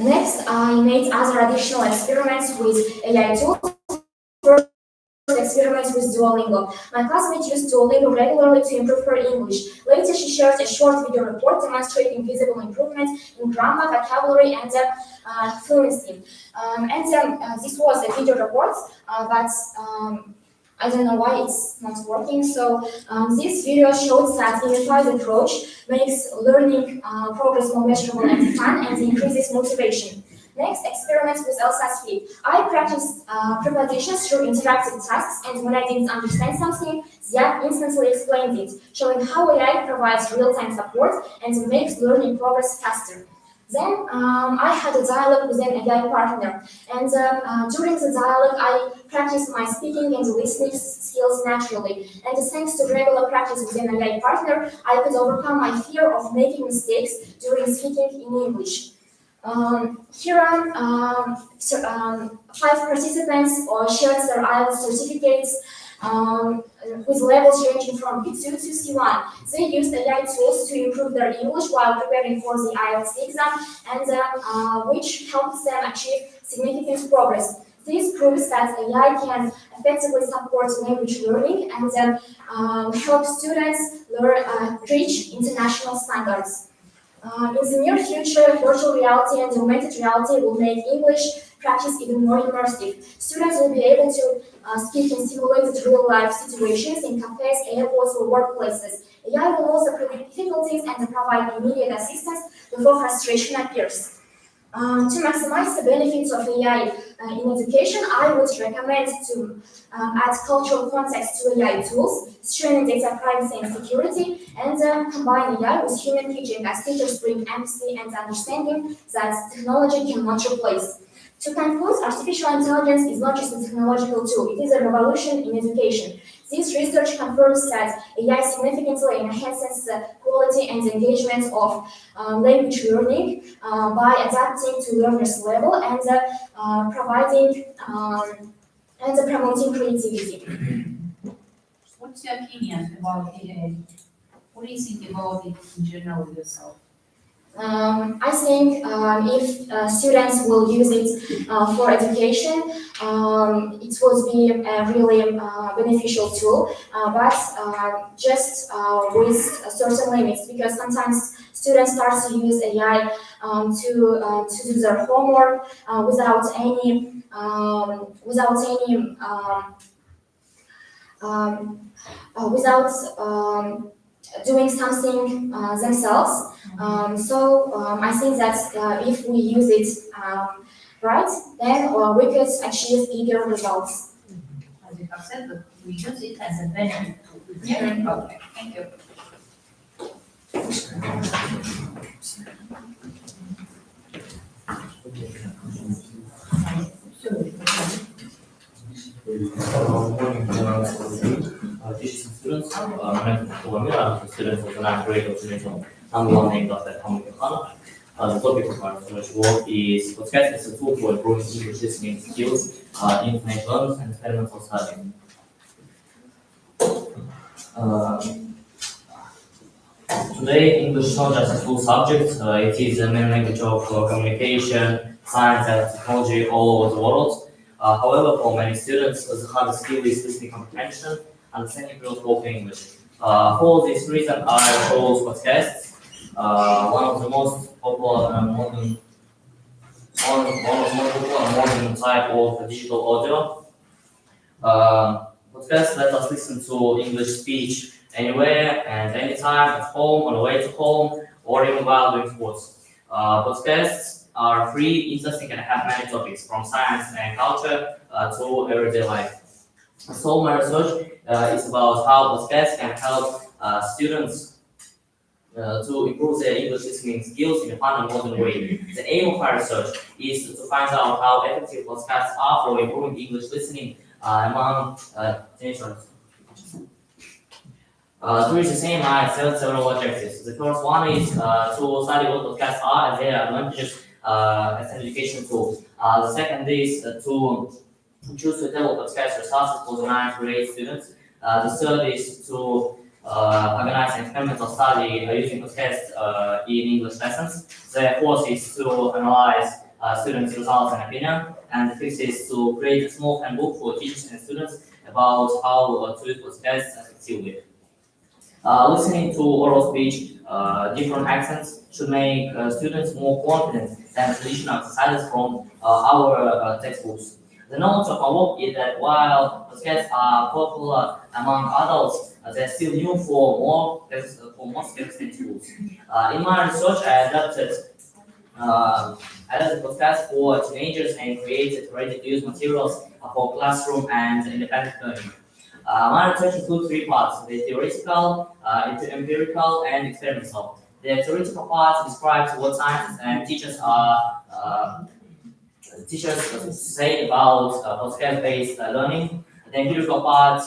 Next, I made other additional experiments with AI tools. First experiment with Duolingo. My classmate used Duolingo regularly to improve her English. Later, she shared a short video report demonstrating visible improvement in grammar, vocabulary, and fluency. This was a video report, but I don't know why it's not working. So this video shows that the unified approach makes learning progress more measurable and fun and increases motivation. Next, experiments with Elsa Speak. I practiced prepositions through interactive tasks, and when I didn't understand something, the app instantly explained it, showing how AI provides real-time support and makes learning progress faster. Then I had a dialogue with an AI partner, and during the dialogue, I practiced my speaking and listening skills naturally. And thanks to regular practice with an AI partner, I could overcome my fear of making mistakes during speaking in English. Here are 5 participants shared their IELTS certificates with levels ranging from B2 to C1. They used AI tools to improve their English while preparing for the IELTS exam, and which helps them achieve significant progress. This proves that AI can effectively support language learning and help students reach international standards. In the near future, virtual reality and augmented reality will make English practice even more immersive. Students will be able to speak in simulated real-life situations in cafes, airports, or workplaces. AI will also predict difficulties and provide immediate assistance before frustration appears. To maximize the benefits of AI in education, I would recommend to add cultural context to AI tools, strengthen data privacy and security, and combine AI with human teaching as teachers bring empathy and understanding that technology cannot replace. To conclude, artificial intelligence is not just a technological tool, it is a revolution in education. This research confirms that AI significantly enhances the quality and engagement of language learning by adapting to learners' level and providing and promoting creativity. What's your opinion about AI? What do you think about it in general yourself? I think if students will use it for education, it will be a really beneficial tool, but just with certain limits, because sometimes students start to use AI to do their homework without any doing something themselves. I think that if we use it right, then we could achieve bigger results. As you have said, that we use it as a benefit. Yeah. Okay, thank you. Teaching students, my name is Tuamira, students of the 9th grade of Tunisian, number 1 named after Hamid Khan. The topic of my research work is podcast as a tool for improving English listening skills in teenage learners and experimental study. Today, English is not just a full subject, it is the main language of communication, science, and technology all over the world. However, for many students, the hardest skill is listening comprehension and understanding real spoken English. For this reason, I chose podcasts, one of the most popular and modern type of digital audio. Podcasts let us listen to English speech anywhere and anytime, at home, on the way to home, or even while doing sports. Podcasts are free, interesting, and have many topics from science and culture to everyday life. So my research is about how podcasts can help students to improve their English listening skills in a fun and modern way. The aim of my research is to find out how effective podcasts are for improving English listening among teenagers. To reach the same, I set several objectives. The first one is to study what podcasts are and their advantages as an education tool. The second is to choose suitable podcast resources for the 9th grade students. The third is to organize an experimental study using podcasts in English lessons. The fourth is to analyze students' results and opinion. And the fifth is to create a small handbook for teachers and students about how to use podcasts effectively. Listening to oral speech, different accents should make students more confident than traditional exercises from our textbooks. The note of my work is that while podcasts are popular among adults, they're still new for most textbooks. In my research, I adapted podcasts for teenagers and created ready-to-use materials for classroom and independent learning. My research includes 3 parts: the theoretical, empirical, and experimental. The theoretical part describes what scientists and teachers say about podcast-based learning. The empirical part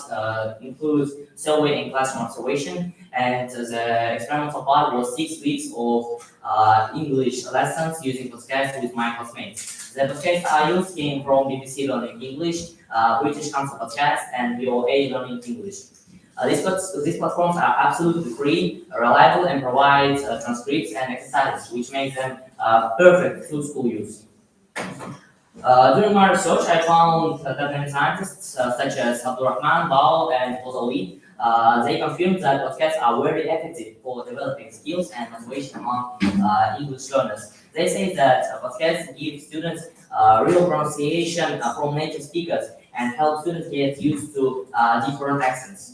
includes survey and classroom observation, and the experimental part was 6 weeks of English lessons using podcasts with my classmates. The podcasts I used came from BBC Learning English, British Council Podcast, and VOA Learning English. These platforms are absolutely free, reliable, and provide transcripts and exercises, which make them perfect for school use. During my research, I found that many scientists, such as Abdurrahman, Bao, and Fozali, they confirmed that podcasts are very effective for developing skills and motivation among English learners. They say that podcasts give students real pronunciation from native speakers and help students get used to different accents.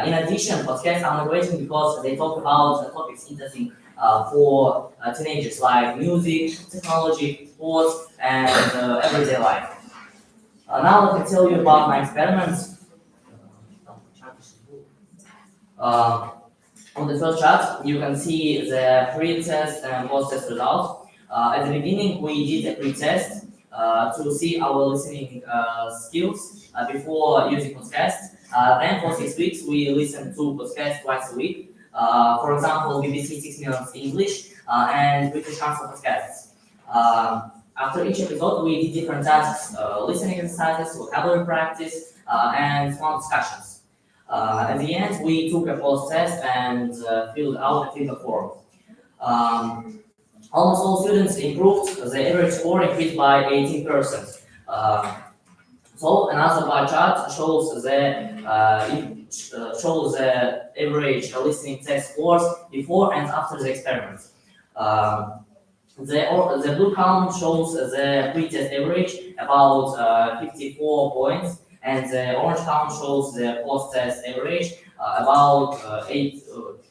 In addition, podcasts are motivating because they talk about topics interesting for teenagers like music, technology, sports, and everyday life. Now let me tell you about my experiments. On the first chart, you can see the pre-test and post-test results. At the beginning, we did a pre-test to see our listening skills before using podcasts. Then for 6 weeks, we listened to podcasts twice a week. For example, BBC 6 Minutes English and British Council podcasts. After each episode, we did different tasks, listening exercises, vocabulary practice, and small discussions. At the end, we took a post-test and filled out a feedback form. Almost all students improved. The average score increased by 18%. So another bar chart shows the average listening test scores before and after the experiment. The blue column shows the pre-test average, about 54 points, and the orange column shows the post-test average, about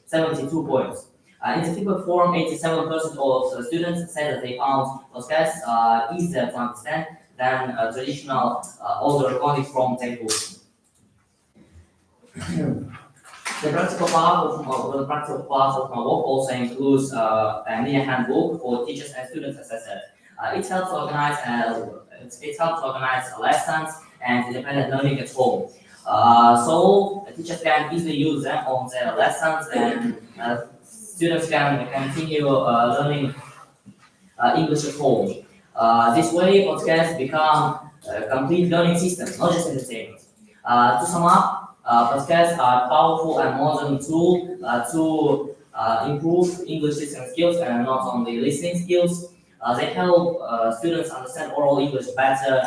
72 points. In the feedback form, 87% of the students said that they found podcasts easier to understand than traditional audio recordings from textbooks. The practical part of my work also includes a mini handbook for teachers and students, as I said. It helps organize lessons and independent learning at home. So teachers can easily use them on their lessons, and students can continue learning English at home. This way, podcasts become complete learning systems, not just entertainment. To sum up, podcasts are a powerful and modern tool to improve English listening skills and not only listening skills. They help students understand oral English better,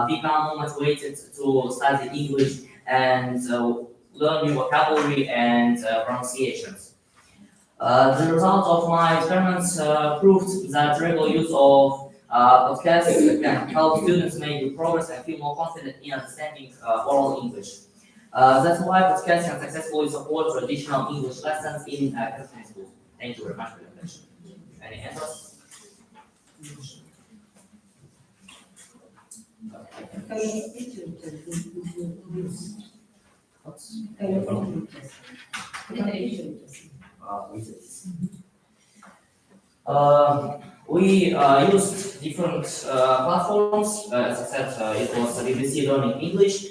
become more motivated to study English, and learn new vocabulary and pronunciations. The results of my experiments proved that regular use of podcasts can help students make good progress and feel more confident in understanding oral English. That's why podcasts can successfully support traditional English lessons in Catholic schools. Thank you very much for your attention. Any answers? We used different platforms. As I said, it was BBC Learning English,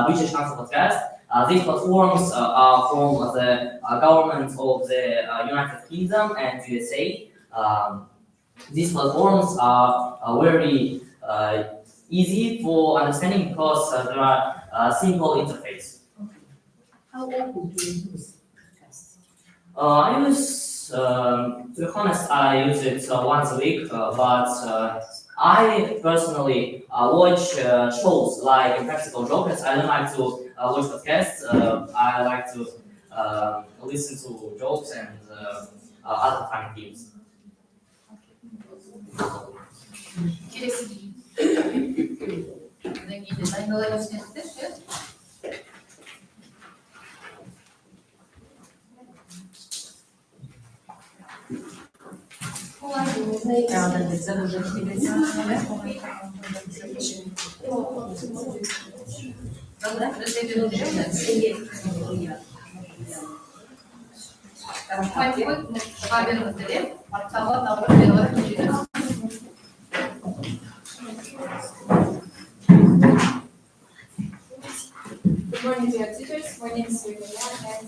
British Council Podcast. These platforms are from the government of the United Kingdom and USA. These platforms are very easy for understanding because there are simple interface. How often do you use podcasts? I use, to be honest, I use it once a week, but I personally watch shows like Impractical Jokers. I don't like to watch podcasts. I like to listen to jokes and other funny things. Haberiniz Martaba davranış olarak geçeceğiz. Good morning, dear teachers. My name is Virginia, and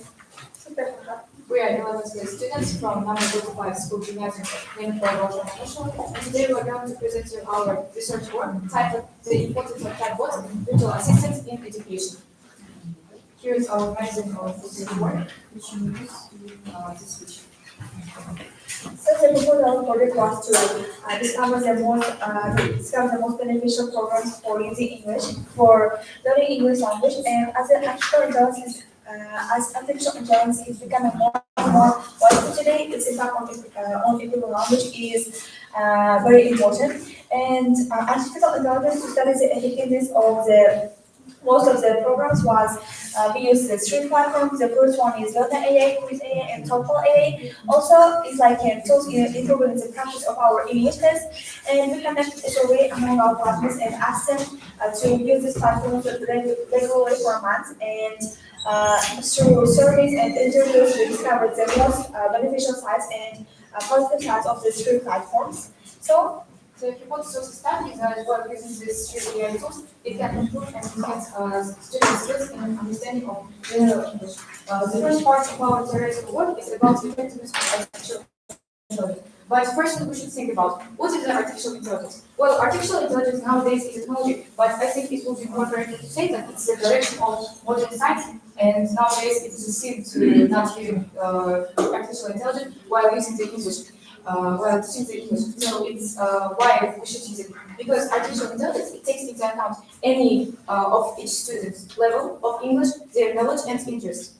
we are 11th grade students from number 45 school gymnasium named for Ағылшын. And today we are going to present you our research work titled "The Importance of Chatbots Virtual Assistants in Education." Here is our magazine of this work, which you use to switch. So the proposal for the class to discover the most beneficial programs for using English for learning English language, and as artificial intelligence is becoming more and more widespread today, its impact on people language is very important. And artificial intelligence studies the effectiveness of the most of the programs was we use the three platforms. The first one is Learner AI, Quiz AI, and TOEFL AI. Also, it's like tools improving the practice of our English test. And we conduct a survey among our partners and ask them to use this platform regularly for a month. And through surveys and interviews, we discovered the most beneficial sides and positive sides of the three platforms. So, the hypothesis of the study is that while using these three AI tools, it can improve and enhance students' skills and understanding of general English. The first part of our theoretical work is about the effectiveness of artificial intelligence. But first, we should think about what is artificial intelligence? Well, artificial intelligence nowadays is a technology, but I think it would be more correct to say that it's the direction of modern science. And nowadays, it is seen to not using artificial intelligence while using the English. While teaching the English, so it's why we should use it, because artificial intelligence it takes into account any of each student's level of English, their knowledge and interest.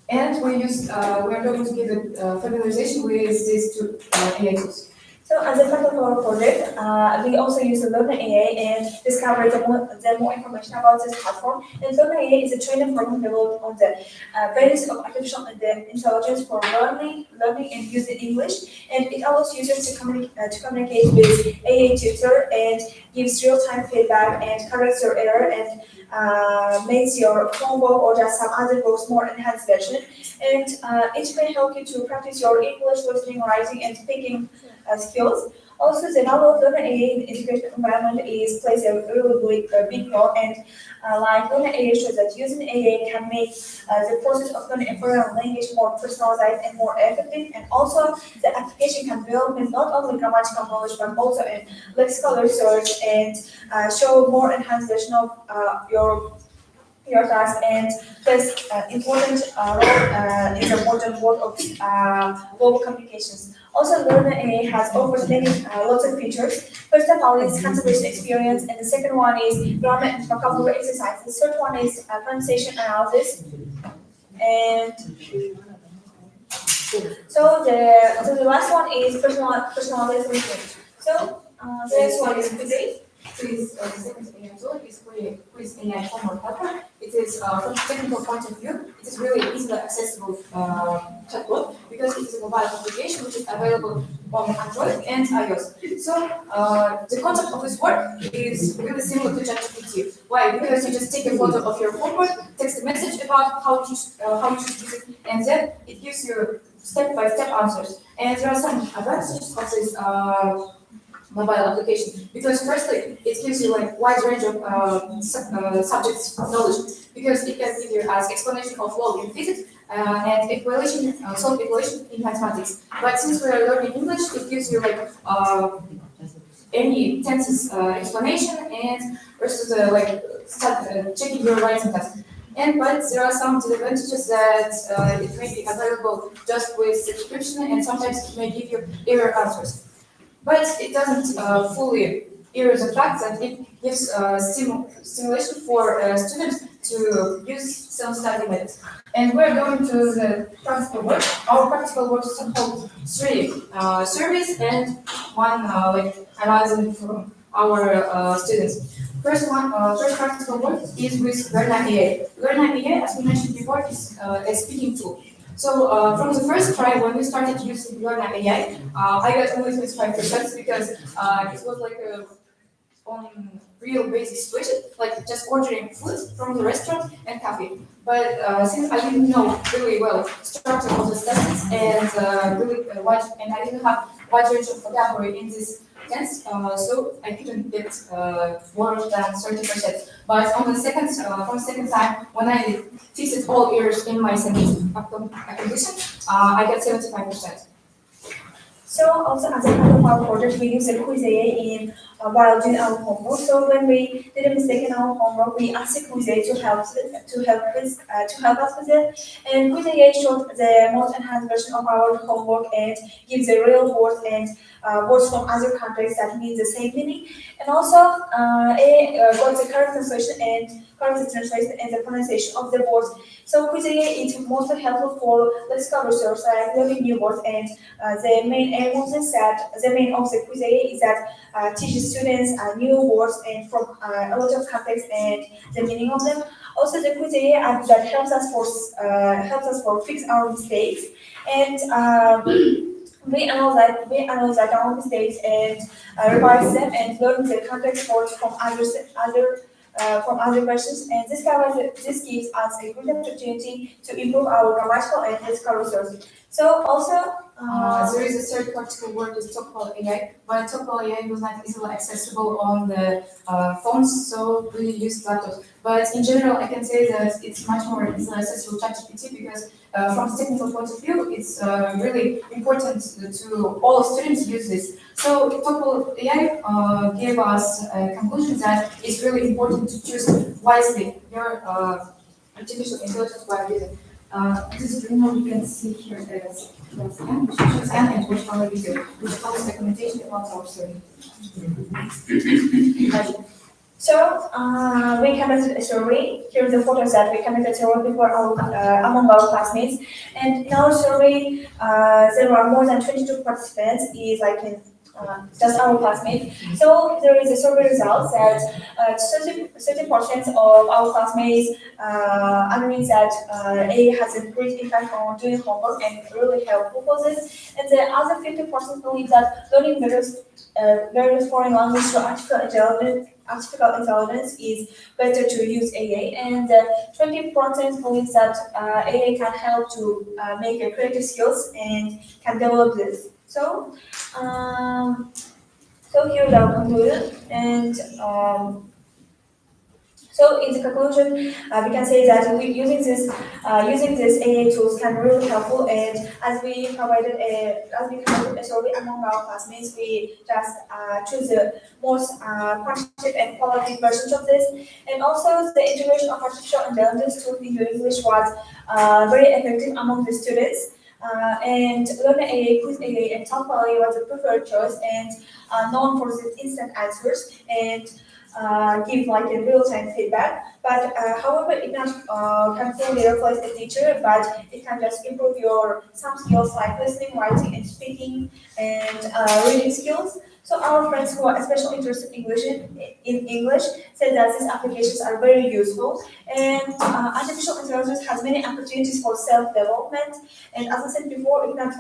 And we are going to give it familiarization with these two AI tools. So as a part of our project, we also use the Learner AI and discover the more information about this platform. And Learner AI is a training program developed on the basis of artificial intelligence for learning and using English. And it allows users to communicate with AI tutor and gives real-time feedback and corrects your error and makes your homework or just some other books more enhanced version. And it may help you to practice your English listening, writing, and speaking skills. Also, the knowledge of Learner AI in education environment plays a really big role, and like Learner AI shows that using AI can make the process of learning a foreign language more personalized and more effective. And also, the application can develop not only grammatical knowledge but also in lexical research and show more enhanced version of your task and plays important role in the modern world of global communications. Also, Learner AI has offers many lots of features. First of all is conservation experience, and the second one is grammar and vocabulary exercise. The third one is pronunciation analysis, and so the last one is personalized listening. So the next one is today. Quiz, the second AI tool is Quiz AI homework helper. It is, from a technical point of view, it is really easily accessible chatbot because it is a mobile application which is available on Android and iOS. So the concept of this work is really similar to ChatGPT. Why? Because you just take a photo of your homework, text a message about how you should use it, and then it gives you step-by-step answers. And there are some advantages of this mobile application because firstly it gives you like wide range of subjects knowledge because it can give you as explanation of law in physics and equation solve equation in mathematics. But since we are learning English, it gives you like any tenses explanation and versus checking your writing test. But there are some disadvantages that it may be available just with subscription and sometimes it may give you error answers. But it doesn't fully erase the fact that it gives stimulation for students to use self-study methods. And we're going to the practical work. Our practical work holds three surveys and one analyzing from our students. First practical work is with Learner AI. Learner AI, as we mentioned before, is a speaking tool. So from the first try, when we started using Learner AI, I got only 25% because it was like on real basic situation, like just ordering food from the restaurant and coffee. But since I didn't know really well structure of the sentence and and I didn't have wide range of vocabulary in this tense, so I couldn't get more than 30%. But on the second time, when I fixed all errors in my sentence acquisition, I got 75%. So also as a part of our project, we use a quiz AI in while doing our homework. So when we did a mistake in our homework, we asked the quiz AI to help us with it. And quiz AI showed the most enhanced version of our homework and gives the real words and words from other countries that mean the same meaning. And also AI got the correct translation and the pronunciation of the words. So quiz AI is mostly helpful for discovery research, like learning new words, and the main aim of the quiz AI is that teaches students new words and from a lot of context and the meaning of them. Also, the quiz AI app that helps us for fix our mistakes, and we analyze our mistakes and revise them and learn the context words from other versions, and this gives us a good opportunity to improve our grammatical and lexical resources. So also, There is a third particular word is Topol AI, but Topol AI was not easily accessible on the phones, so we used laptops. But in general, I can say that it's much more easily accessible to ChatGPT because from the technical point of view, it's really important to all students use this. So Topol AI gave us a conclusion that it's really important to choose wisely your artificial intelligence while using. This is we can see here as and which our video, which follows documentation about our study. So we conducted a survey. Here are the photos that we conducted a survey before among our classmates. And in our survey, there were more than 22 participants. Is like in just our classmates. So there is a survey results that 30% of our classmates agrees that A has a great impact on doing homework and really helpful for this. And the other 50% believe that learning various foreign languages through artificial intelligence is better to use AA, and 20% believes that AA can help to make creative skills and can develop this. So, here's our conclusion, and so in the conclusion, we can say that using this AA tools can really helpful. And as we provided a survey among our classmates, we just choose the most quantitative and qualitative versions of this. And also the integration of artificial intelligence tools into English was very effective among the students. And Learn AA, Quiz AA, and Talk AA was the preferred choice and known for its instant answers and give like a real-time feedback. But however, it not can fully replace the teacher, but it can just improve your some skills like listening, writing, and speaking, and reading skills. So our friends who are especially interested in English said that these applications are very useful. And artificial intelligence has many opportunities for self-development. And as I said before, it not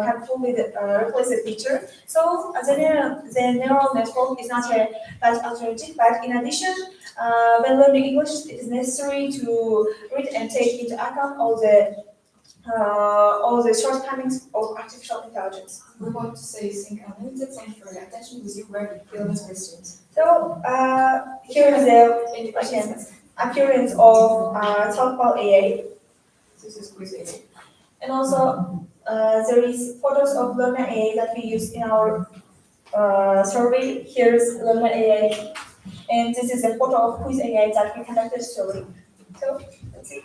can fully replace the teacher. So the neural network is not a bad alternative. But in addition, when learning English, it is necessary to read and take into account all the shortcomings of artificial intelligence. We want to say unlimited. Thank you for your attention. With you, very relevant questions. So here is the appearance of Talkball AA. This is quiz AI. And also there is photos of Learner AA that we use in our survey. Here's Learner AA. And this is a photo of Quiz AI that we conducted survey. So that's it.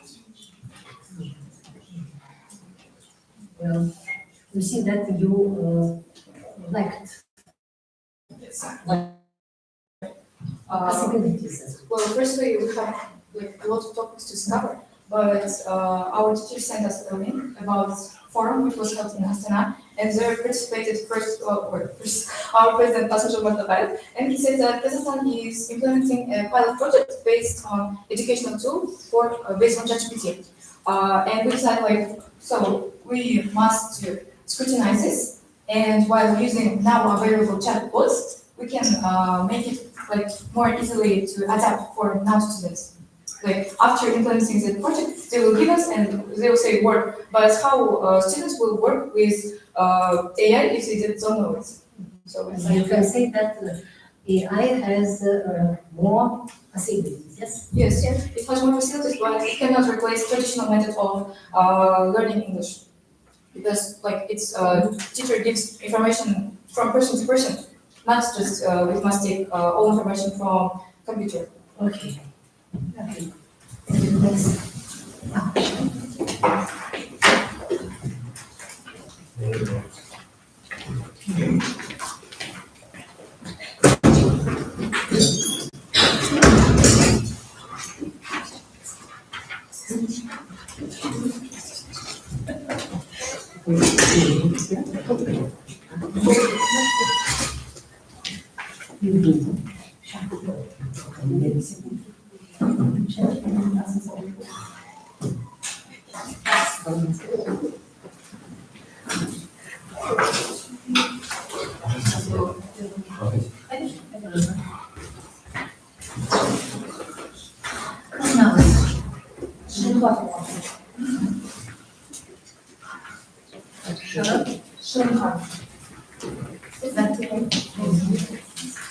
Well, we see that you liked possibilities. Well, firstly, we have like a lot of topics to discover, but our teacher sent us a link about forum which was held in Astana, and there participated first our president Pastor Martabayev, and he said that Kazakhstan is implementing a pilot project based on educational tool based on ChatGPT, and we decided like so we must scrutinize this, and while using now available chatbots, we can make it like more easily to adapt for non-students. Like after implementing the project, they will give us and they will say work, but how students will work with AI if they don't know it. So it's So you like, can say that AI has more facilities, yes? yes, it has more facilities, but it cannot replace traditional method of learning English. Because like it's teacher gives information from person to person, not just we must take all information from computer. Okay. Okay. Next.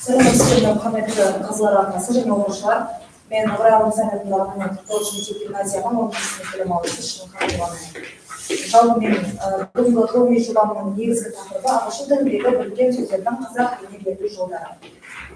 Сәлеметсіздер, құрметті қызылар атасы және оқушылар. Мен Ағылшын санатындағы Ағылшын мектеп гимназияның 10 сынып білім алушы Шын Қабыловамын. Жалпы мен бүгінгі ғылыми жобамның негізгі тақырыбы ағылшын тіліндегі біріккен сөздердің қазақ тіліне беру жолдары.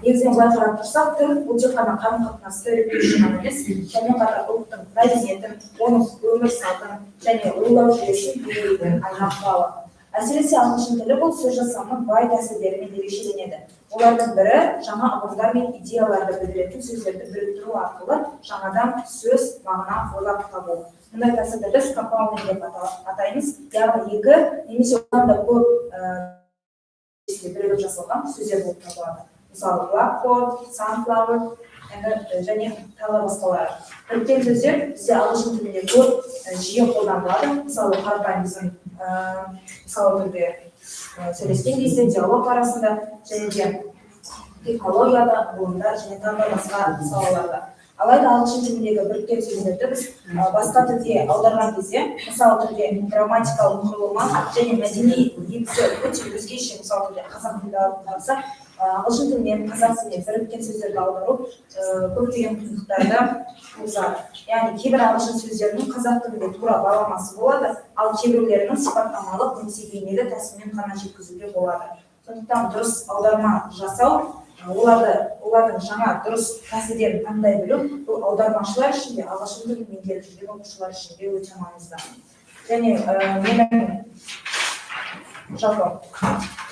Негізінен былай қарап тұрсақ, тіл бұл тек қана қарым-қатынасты реттеу үшін ғана емес, сонымен қатар ұлттың мәдениетін, оның өмір салтын және ойлау жүйесін бейнелейтін айғақ құралы. Әсіресе ағылшын тілі бұл сөз жасамның бай тәсілдерімен ерекшеленеді. Олардың бірі жаңа ұғымдар мен идеяларды білдіретін сөздерді біріктіру арқылы жаңадан сөз мағына ойлап табу. Мұндай тәсілді біз компаундинг деп атаймыз, яғни екі немесе одан да көп бірігіп жасалған сөздер болып табылады. Мысалы, blackboard, sunflower және тағы басқалары. Біріккен сөздер бізде ағылшын тілінде көп жиі қолданылады. Мысалы, қарапайым біздің мысалы түрде сөйлескен кезде диалог арасында және де технологияда, ғылымда және тағы басқа салаларда. Алайда ағылшын тіліндегі біріккен сөздерді біз басқа тілге аударған кезде, мысалы түрде грамматикалық құрылымы және мәдени негізі өте өзгеше, мысалы түрде қазақ тілінде алынса, ағылшын тілінен қазақ тіліне біріккен сөздерді аудару көптеген қиындықтарды туғызады. Яғни кейбір ағылшын сөздерінің қазақ тілінде тура баламасы болады, ал кейбіреулерінің сипаттамалық немесе бейнелі тәсілмен ғана жеткізуге болады. Сондықтан дұрыс аударма жасау, олардың жаңа дұрыс тәсілдерін таңдай білу, бұл аудармашылар үшін де ағылшын тілін меңгеріп жүрген оқушылар үшін де өте маңызды. Және менің жалпы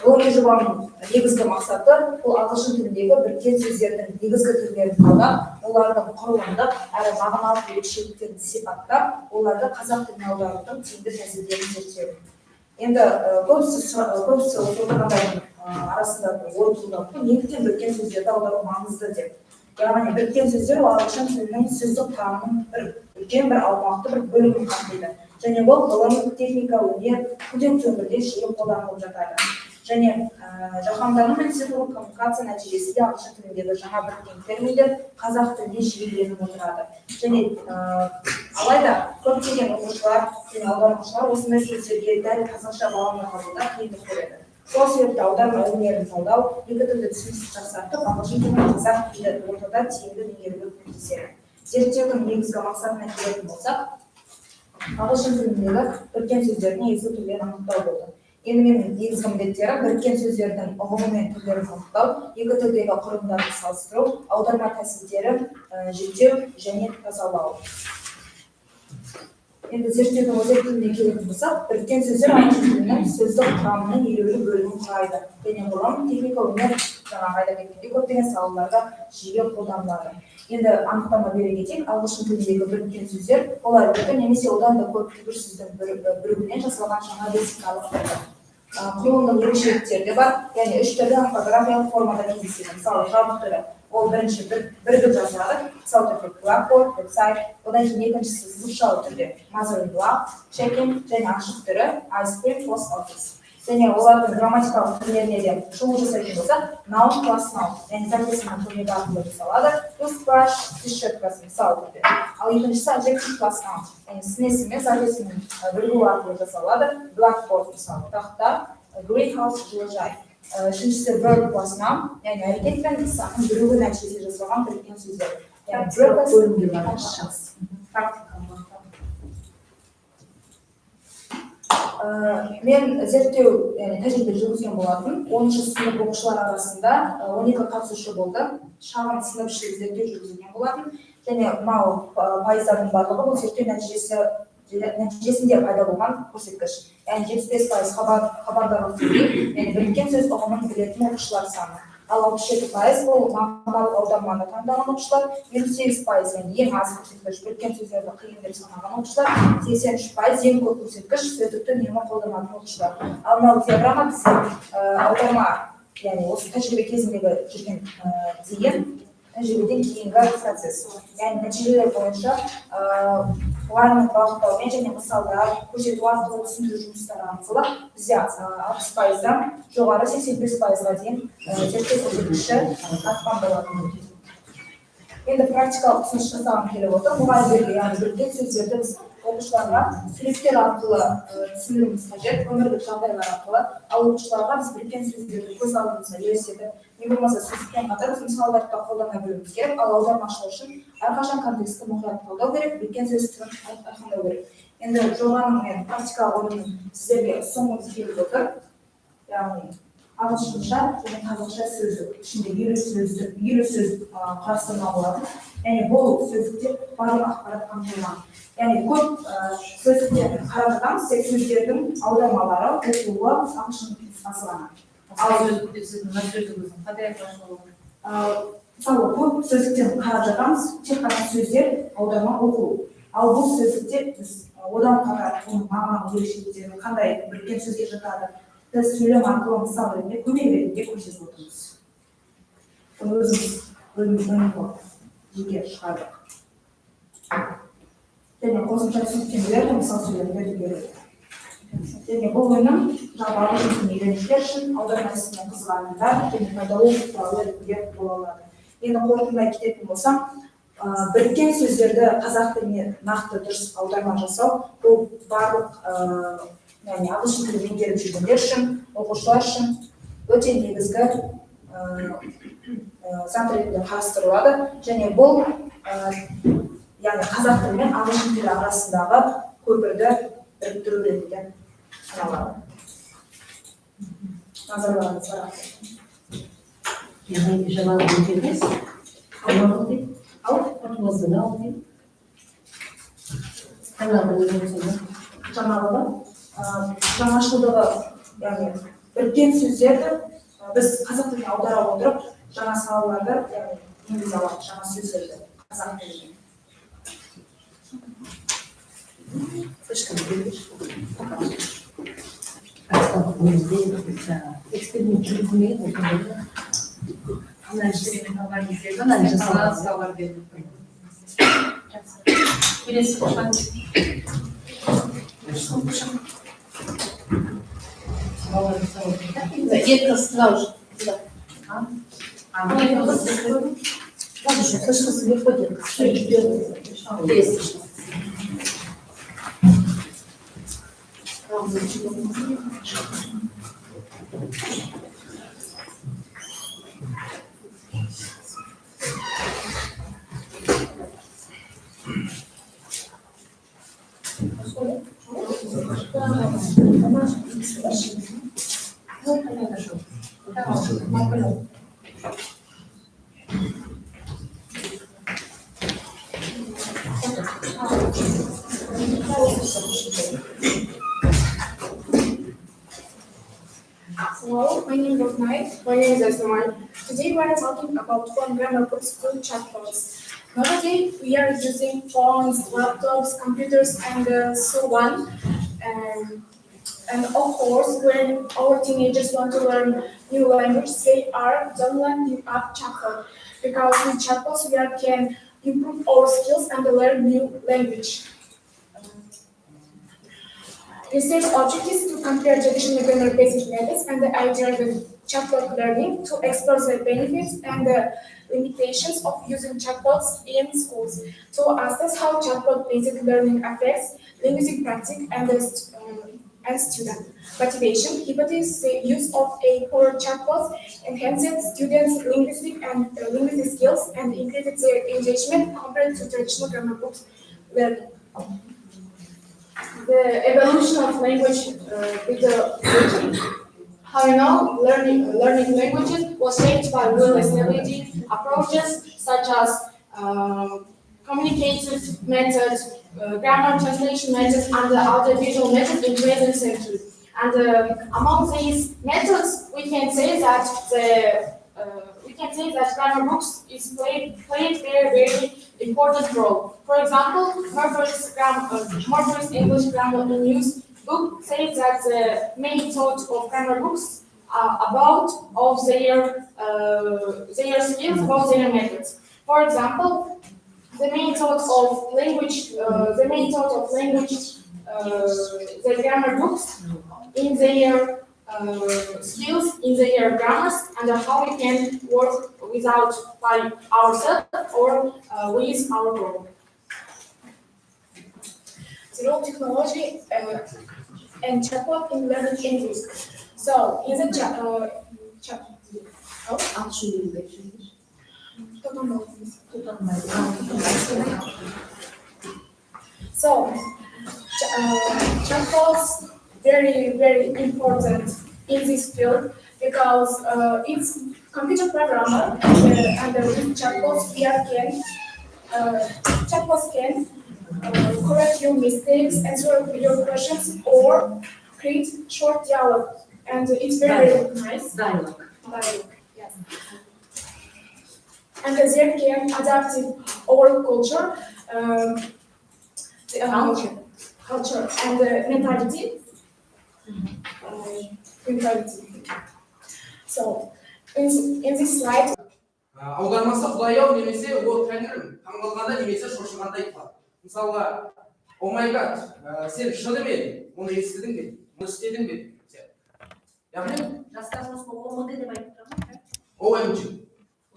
ғылыми жобамның негізгі мақсаты бұл ағылшын тіліндегі біріккен сөздердің негізгі түрлерін талдап, олардың құрылымдық әрі мағыналық ерекшеліктерін сипаттап, оларды қазақ тіліне аударудың тиімді тәсілдерін зерттеу. Енді көбісі оқырмандардың арасында ой туындап, неліктен біріккен сөздерді аудару маңызды деп. Яғни біріккен сөздер ағылшын тілінің сөздік құрамының үлкен бір аумақты бір бөлігін қамтиды. Және бұл ғылым, техника, өнер, күнделікті өмірде жиі қолданылып жатады. Және жаһандану мен цифрлық коммуникация нәтижесінде ағылшын тіліндегі жаңа біріккен терминдер қазақ тіліне жиі еніп отырады. Және алайда көптеген оқушылар және аудармашылар осындай сөздерге дәл қазақша баламды қабылдап қиындық көреді. Сол себепті аударма өнерін талдау, екі тілді түсіністік жақсартып, ағылшын тілін қазақ тілі ортада тиімді меңгеруге көмектеседі. Зерттеудің негізгі мақсатына келетін болсақ, ағылшын тіліндегі біріккен сөздердің негізгі түрлерін анықтау болды. Енді менің негізгі міндеттерім біріккен сөздердің ұғымы мен түрлерін анықтау, екі тілдегі құрылымдарды салыстыру, аударма тәсілдерін жіктеу және тазалау. Енді зерттеудің өзек тіліне келетін болсақ, біріккен сөздер ағылшын тілінің сөздік құрамының елеулі бөлігін құрайды. Және ғылым, техника, өнер, жаңағы айта кеткендей көптеген салаларда жиі қолданылады. Енді анықтама бере кетейік, ағылшын тіліндегі біріккен сөздер олар екі немесе одан да көп кейбір сөздің бірігінен жасалған жаңа лексикалық түрі. Құрылымдық ерекшеліктері де бар, яғни үш түрде орфографиялық формада кездеседі. Мысалы, жабық түрі ол бірінші бірігіп жазылады, мысалы түрде blackboard, website, одан кейін екіншісі сызықшалы түрде mother in law, check-in және ашық түрі ice cream, post office. және олардың грамматикалық түрлеріне де шолу жасайтын болсақ, noun plus noun, яғни тіркесінің көмегі арқылы жасалады. Toothbrush, щеткасы, мысалы түрде. Ал екіншісі adjective plus noun, яғни сінесімен сәжесінің бірігу арқылы жасалады. Blackboard, мысалы, тақта, greenhouse, жылыжай. Үшіншісі verb plus noun, яғни әрекет пен ісінің бірігу нәтижесінде жасалған біріккен сөздер. Яғни бөлімде бар шанс. Мен зерттеу тәжірибе жүргізген болатын. 10-шы сынып оқушылар арасында 12 қатысушы болды. Шағын сынып ішілік зерттеу жүргізген болатын. Және мынау пайыздардың барлығы бұл зерттеу нәтижесінде пайда болған көрсеткіш. Яғни 75% хабардарлық деңгей, яғни біріккен сөз ұғымын білетін оқушылар саны. Ал 67% бұл мағыналық аударманы таңдаған оқушылар, 28% яғни ең аз көрсеткіш біріккен сөздерді қиын деп санаған оқушылар, 83% ең көп көрсеткіш сөздікті үнемі қолданатын оқушылар. Ал мынау диаграмма бізде аударма, яғни осы тәжірибе кезіндегі жүрген дейін тәжірибеден кейінгі процесс. Яғни нәтижелер бойынша уайымның бағыттаумен және мысалдар көрсету арқылы түсіндіру жұмыстары арқылы бізде 60%-дан жоғары 85%-ға дейін зерттеу көрсеткіші артқан болатын. Енді практикалық ұсыныс жасағым келіп отыр. Мұғалімдерге, яғни біріккен сөздерді біз оқушыларға суреттер арқылы түсіндіруіміз қажет, өмірлік жағдайлар арқылы. Ал оқушыларға біз біріккен сөздерді көз алдымызға елестетіп, не болмаса сөздікпен қатар біз мысалдарды да қолдана білуіміз керек. Ал аудармашылық үшін әрқашан контекстті мұқият талдау керек, біріккен сөз түрін айқындау керек. Енді жобаның мен практикалық орнын сіздерге ұсынғым келіп отыр. Яғни ағылшынша және қазақша сөздік ішінде 50 сөз қарастырма болады. Яғни бұл сөздікте барлық ақпарат қамтылған. Яғни көп сөздіктерді қарап жатамыз, тек сөздердің аудармалары, оқылуы ағылшын нұсқасы ғана. Мысалы, көп сөздіктерді қарап жатамыз, тек қана сөздер, аударма, оқылу. Ал бұл сөздікте біз одан қатар оның мағыналық ерекшеліктерін қандай біріккен сөзге жатады, біз сөйлем арқылы мысал ретінде көмек ретінде көрсетіп отырмыз. Өзіміз жеке шығардық. Және қосымша түсініктемелер мысал сөйлемдер береді. Және бұл өнім жалпы ағылшын үйренушілер үшін аударма ісімен қызығатындар және пайдалы ретінде бола алады. Енді қорытындылай кететін болсам, біріккен сөздерді қазақ тіліне нақты дұрыс аударма жасау, бұл барлық яғни ағылшын тілін меңгеріп жүргендер үшін, оқушылар үшін өте негізгі заң ретінде қарастырылады. Және бұл яғни қазақ тілі мен ағылшын тілі арасындағы көпірді біріктіру ретінде саналады. Назарларыңызға рахмет. Яғни жаңалық өтеміз, жаңалық дейді, ал қорытындысы да ол дейді. Жаңалығы, жаңашылдығы, яғни біріккен сөздерді біз қазақ тіліне аудара отырып, жаңа салаларды, яғни енгізе аламыз, жаңа сөздерді қазақ тіліне. Эксперимент жүргізілмеген осындай анализ жасалады. Келесі қошан. Детка сразу же. Слышно, легко делать. Все идет. Есть. Hello, my name is Night. My name is Asman. Today we are talking about phone grammar books to chatbots. Nowadays we are using phones, laptops, computers, and so on. And of course, when our teenagers want to learn new language, they are downloading app chatbot because with chatbots we can improve our skills and learn new language. Research object is to compare traditional grammar basic methods and the AI-driven chatbot learning to explore the benefits and the limitations of using chatbots in schools, to assess how chatbot-based learning affects linguistic practice and student motivation. Hypothesis: the use of a poor chatbot enhances students' linguistic skills and increases their engagement compared to traditional grammar books learning. The evolution of language with the teaching. How you know, learning languages was shaped by well-established approaches such as communicative methods, grammar translation methods, and the audiovisual methods in 20th century. And among these methods, we can say that grammar books is played very important role. For example, Murphy's English Grammar in Use book says that the main thought of grammar books are about of their skills, about their methods. For example, the main thought of language, the grammar books in their skills, in their grammars, and how we can work by ourselves or with our group. The role of technology and chatbot in learning English. So, in the So, chatbots very important in this field because it's computer programmer and with chatbots can correct your mistakes, answer your questions, or create short dialogue, and it's very nice. Dialogue. Yes. And they can adapt our culture, culture and mentality. So, in this slide. Аудармасы Құдай-ау немесе о Тәңірім таңғалғанда немесе шошығанда айтылады. Мысалға, о май гад, сен шынымен оны естідің бе, оны істедің бе? Яғни Жастарымыз ОМД деп айтып тұрмын. OMG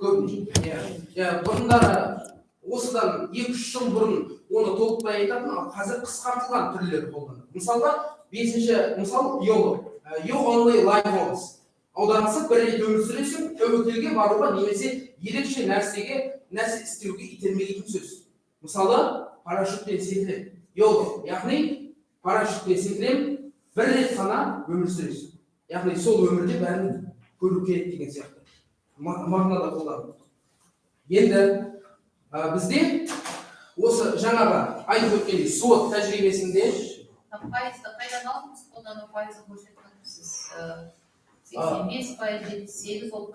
көбіне. Бұрындары осыдан 2-3 жыл бұрын оны толықтай айтатын, ал қазір қысқартылған түрлері қолданады. Мысалға, 5-ші мысал YOLO. You only live once. Аудармасы бір рет өмір сүресің, тәуекелге баруға немесе ерекше нәрсе істеуге итермелейтін сөз. Мысалы, парашютпен секірем. YOLO, яғни парашютпен секірем, бір рет қана өмір сүресің. Яғни сол өмірде бәрін көру керек деген сияқты. Мағынада қолданылады. Енді бізде осы жаңағы айтып өткендей сот тәжірибесінде Қайдан алдыңыз қолдану пайызы көрсеткенсіз? 85 пайыз, 8 ол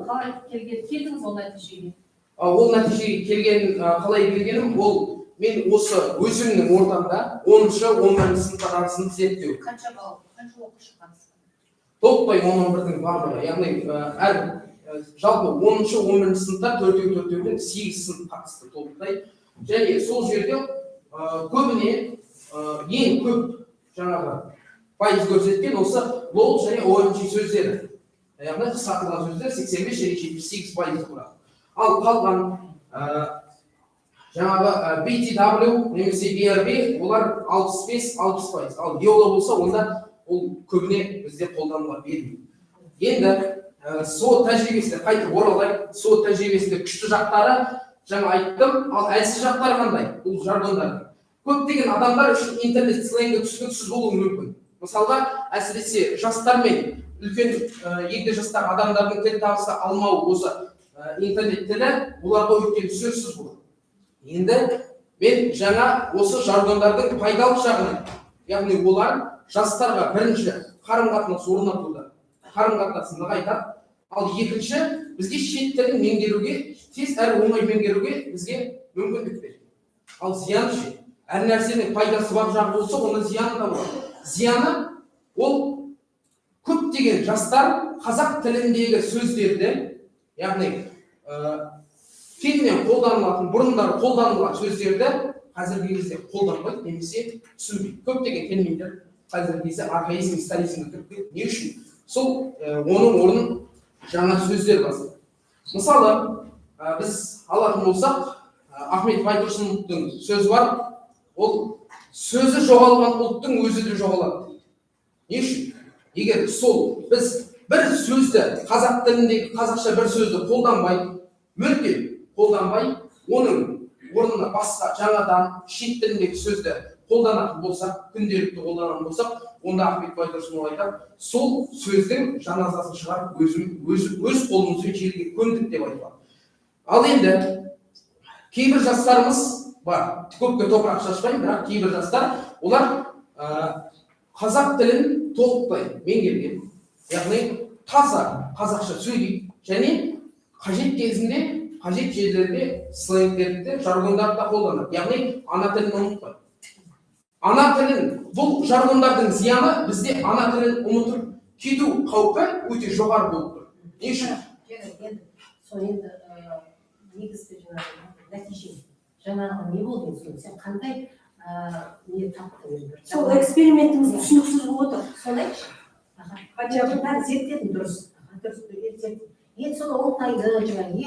қалай келдіңіз ол нәтижеге? Ол нәтижеге келген қалай келгенім, ол мен осы өзімнің ортамда 10-11 сыныптар арасында зерттеу. Қанша оқып шыққансыз? Толықтай 10-11-дің барлығы, яғни жалпы 10-11 сыныптар 4-4-4-ден 8 сынып қатысты толықтай. Және сол жерде көбіне ең көп жаңағы пайыз көрсеткен осы LOL және OMG сөздері. Яғни қысқартылған сөздер 85 және 78 пайыз құрады. Ал қалған жаңағы BTW немесе BRB олар 65-60 пайыз. Ал YOLO болса онда ол көбіне бізде қолдануға бермейді. Енді сот тәжірибесіне қайтып оралайық. Сот тәжірибесінде күшті жақтары жаңа айттым, ал әлсіз жақтары қандай? Бұл жаргондар. Көптеген адамдар үшін интернет сленгі түсініксіз болуы мүмкін. Мысалға, әсіресе жастар мен үлкен егде жастағы адамдардың тіл табыса алмауы осы интернет тілі оларға өткен сөзсіз болады. Енді мен жаңа осы жаргондардың пайдалы жағын, яғни олар жастарға бірінші қарым-қатынас орнатуда, қарым-қатынасын нығайтады. Ал екінші, бізге шет тілін меңгеруге, тез әрі оңай меңгеруге бізге мүмкіндік береді. Ал зияны ше? Әр нәрсенің пайдасы бар жағы болса, оның зияны да болады. Зияны ол көптеген жастар қазақ тіліндегі сөздерді, яғни кеңінен қолданылатын, бұрындары қолданылған сөздерді қазіргі кезде қолданбайды немесе түсінбейді. Көптеген терминдер қазіргі кезде архаизм, историзмге кіріп кетті. Не үшін? Сол оның орнын жаңа сөздер басты. Мысалы, біз алатын болсақ, Ахмет Байтұрсыновтың сөзі бар, ол сөзі жоғалған ұлттың өзі де жоғалады. Не үшін? Егер сол біз бір сөзді, қазақ тіліндегі қазақша бір сөзді қолданбай, мүлдем қолданбай, оның орнына басқа жаңадан шет тіліндегі сөзді қолданатын болсақ, күнделікті қолданатын болсақ, онда Ахмет Байтұрсынов айтады, сол сөздің жаназасын шығарып өз қолымызбен жерге көмдік деп айтылады. Ал енді кейбір жастарымыз бар, көпке топырақ шашпаймын, бірақ кейбір жастар, олар қазақ тілін толықтай меңгерген, яғни таза қазақша сөйлейді және қажет кезінде, қажет жерлерде сленгтерді, жаргондарды да қолданады. Яғни ана тілін ұмытпайды. Ана тілін, бұл жаргондардың зияны бізде ана тілін ұмытып кету қаупі өте жоғары болып тұр. Не үшін? Сол енді негізгі жаңағы нәтиже. Жаңағы не болды енді сен қандай не таптың? Сол экспериментіміз түсініксіз болып отыр. Соны айтшы. Хотя бәрі зерттедім дұрыс. Енді соны оңтайды жаңағы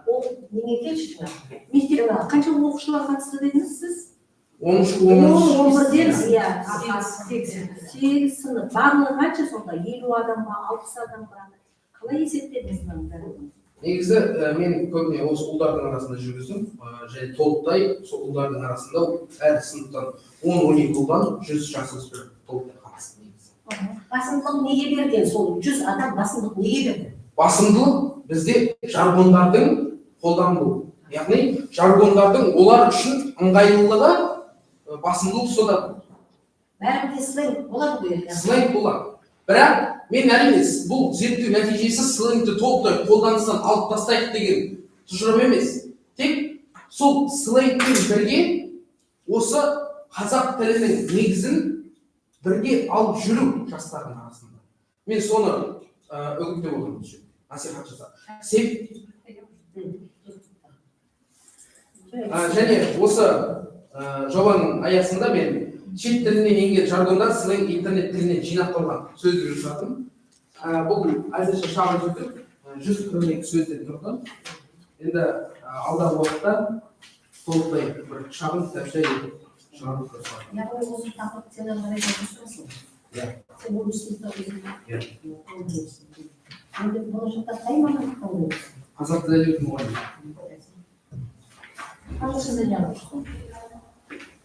ол неге келші жаңағы. Мектепте қанша оқушылар қатысты дедіңіз сіз? 11-ден, иә, 8 сынып. Барлығы қанша сонда? 50 адам ба, 60 адам ба? Қалай есептедіңіз мынаны? Негізі мен көбіне осы ұлдардың арасында жүргіздім, және толықтай сол ұлдардың арасында әр сыныптан 10-12 ұлдан 100 жасөспірім толықтай қатысты негізі. Басымдылық неге берген? Сол 100 адам басымдылық неге берді? Басымдылық бізде жаргондардың қолданылуы. Яғни жаргондардың олар үшін ыңғайлылығы басымдылық сода. Бәрінде сленг болады ғой. Сленг болады. Бірақ мен әрине бұл зерттеу нәтижесі сленгті толықтай қолданыстан алып тастайық деген тұжырым емес. Тек сол сленгпен бірге осы қазақ тілінің негізін бірге алып жүру жастардың арасында. Мен соны үгіттеп отырмын. Насихат жасап. Және осы жобаның аясында мен шет тілінен енген жаргондар сленг интернет тілінен жинақталған сөздер жасадым. Бұл әзірше шағын сөздер, 142 сөзден тұрды. Енді алдағы уақытта толықтай бір шағын кітапша етіп шығарып тұрсам. Яғни осы тақырып сен қарай жазасың? Иә. Сен оны сыныпта өзің? Иә. Енді болашақта қай мамандыққа ойлайсың? Қазақ тілі әдебиеті мұғалімі. Ағылшын тілін алып.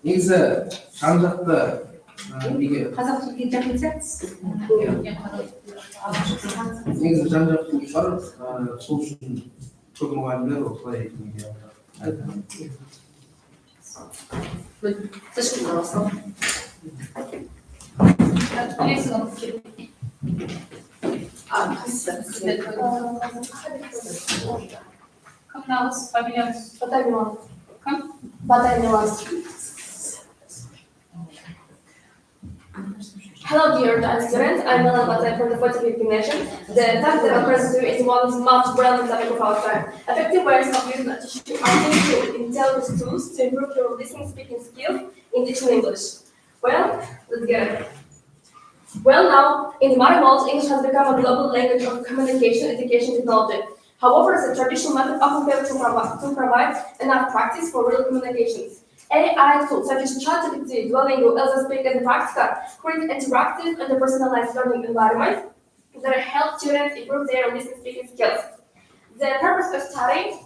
Негізі жан-жақты неге Қазақ тілге жақын сияқтысыз? негізі жан-жақты шығар, сол үшін көп мұғалімдер осылай айтады. Слишком мало. Как на вас фамилия? Батальон. Как? Батальон. Hello dear students, I'm Milan Batai from the 45th Gymnasium. The topic that I'm presenting is one of the most relevant topics of our time. Effective ways of using artificial intelligence tools to improve your listening speaking skills in digital English. Well, let's get it. Well, now, in the modern world, English has become a global language of communication, education, technology. However, the traditional method often fails to provide enough practice for real communications. AI tools such as ChatGPT, Duolingo, Elsa Speak, and Practica create interactive and personalized learning environments that help students improve their listening speaking skills. The purpose of study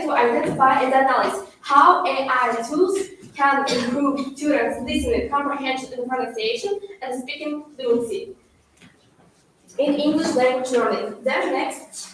to identify and analyze how AI tools can improve students' listening, comprehension, and pronunciation, and speaking fluency in English language learning. Then next.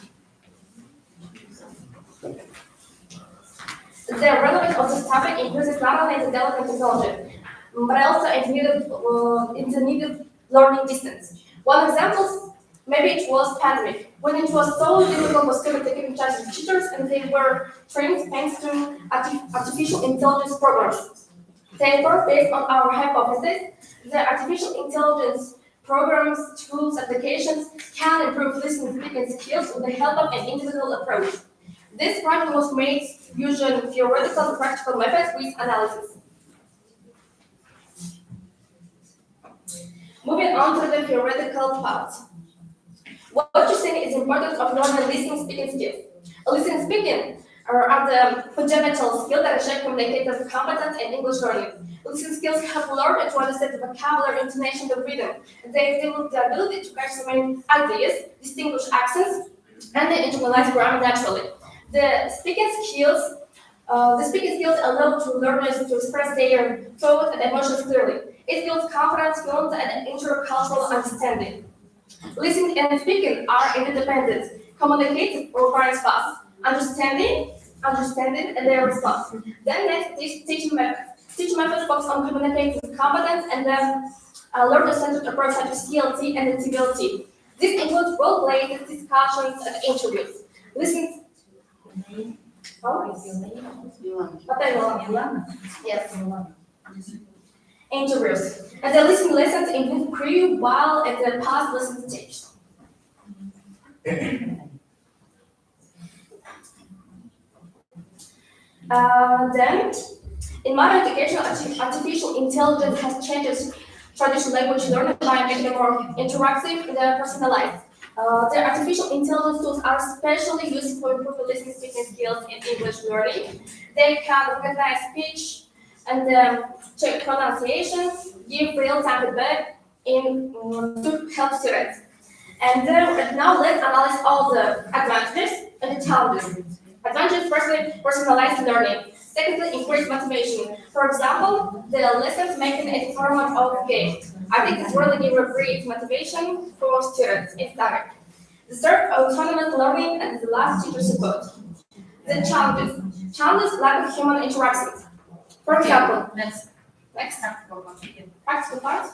The relevance of this topic increases not only in the development technology, but also in the needed learning distance. One example, maybe it was pandemic, when it was so difficult for students to keep in touch with teachers and they were trained thanks to artificial intelligence programs. Therefore, based on our hypothesis, the artificial intelligence programs, tools, applications can improve listening speaking skills with the help of an individual approach. This project was made using theoretical and practical methods with analysis. Moving on to the theoretical part. What you think is important of learning listening speaking skills? Listening speaking are the fundamental skills that shape communicators' competence in English learning. Listening skills help learn to understand the vocabulary, intonation, the rhythm. They develop the ability to catch the main ideas, distinguish accents, and they internalize grammar naturally. The speaking skills allow to learners to express their thoughts and emotions clearly. It builds confidence, fluency, and intercultural understanding. Listening and speaking are interdependent. Communicating requires fast understanding, and their response. Then next, teaching methods. Teaching methods focus on communicating competence and then learner-centered approach such as CLT and TBLT. This includes role plays, discussions, and interviews. Listening. Yes. Interviews. And the listening lessons include pre, while, and the past listening stage. Then, in modern education, artificial intelligence has changed traditional language learning by making it more interactive and personalized. The artificial intelligence tools are especially used for improving listening speaking skills in English learning. They can recognize speech and check pronunciation, give real-time feedback to help students. And now let's analyze all the advantages and the challenges. Advantages: firstly, personalized learning. Secondly, increased motivation. For example, the lessons making a format of game. I think this really gives a great motivation for students in study. The third, autonomous learning, and the last, teacher support. The challenges. Challenges: lack of human interactions. For example, next practical part.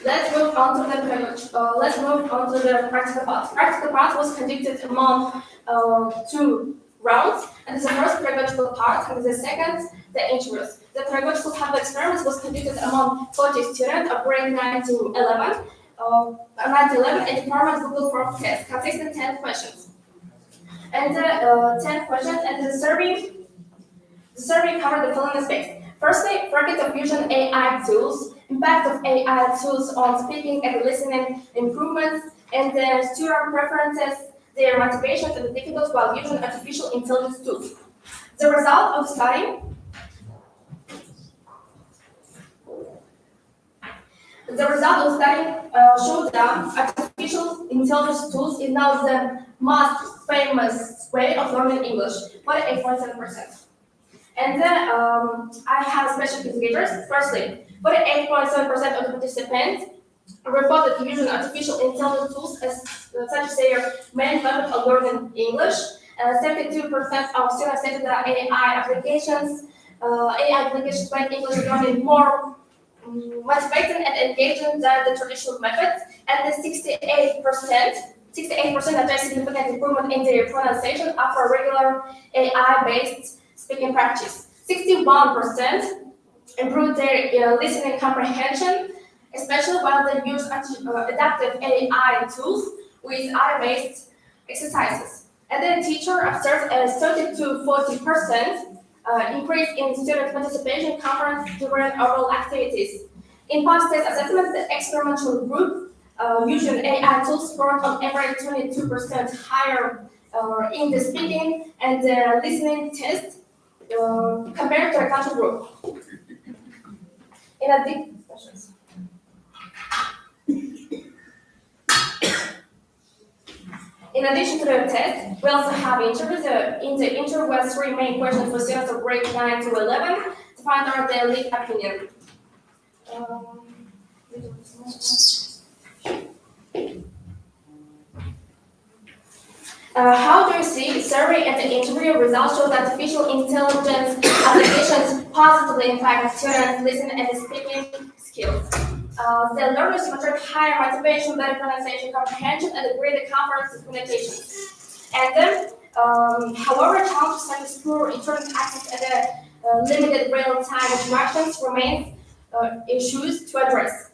Let's move on to the practical part. Practical part was conducted among 2 rounds, and the first pedagogical part, and the second, the interviews. The pedagogical part of the experiment was conducted among 40 students of grade 9 to 11, and the format Google Form test, consisting of 10 questions. And 10 questions, and the survey covered the following aspects. Firstly, practice of using AI tools, impact of AI tools on speaking and listening improvements, and the student preferences, their motivations, and the difficulties while using artificial intelligence tools. The result of the study. Showed that artificial intelligence tools is now the most famous way of learning English, 48.7%. And then I have special indicators. Firstly, 48.7% of the participants reported using artificial intelligence tools as such as their main method of learning English. 32% of students said that AI applications make English learning more motivating and engaging than the traditional methods. And the 68% addressed significant improvement in their pronunciation after regular AI-based speaking practice. 61% improved their listening comprehension, especially while they use adaptive AI tools with AI-based exercises. And then teacher observed a 30 to 40% increase in student participation conference during oral activities. In post-test assessments, the experimental group using AI tools scored on average 22% higher in the speaking and the listening test compared to the control group. In addition to the test, we also have interviews. In the interview, we have 3 main questions for students of grade 9 to 11 to find out their lead opinion. How do you see the survey and the interview results show that artificial intelligence applications positively impact students' listening and speaking skills? The learners demonstrate higher motivation, better pronunciation, comprehension, and greater confidence in communication. And then, however, challenges such as poor internet access and limited real-time interactions remain issues to address.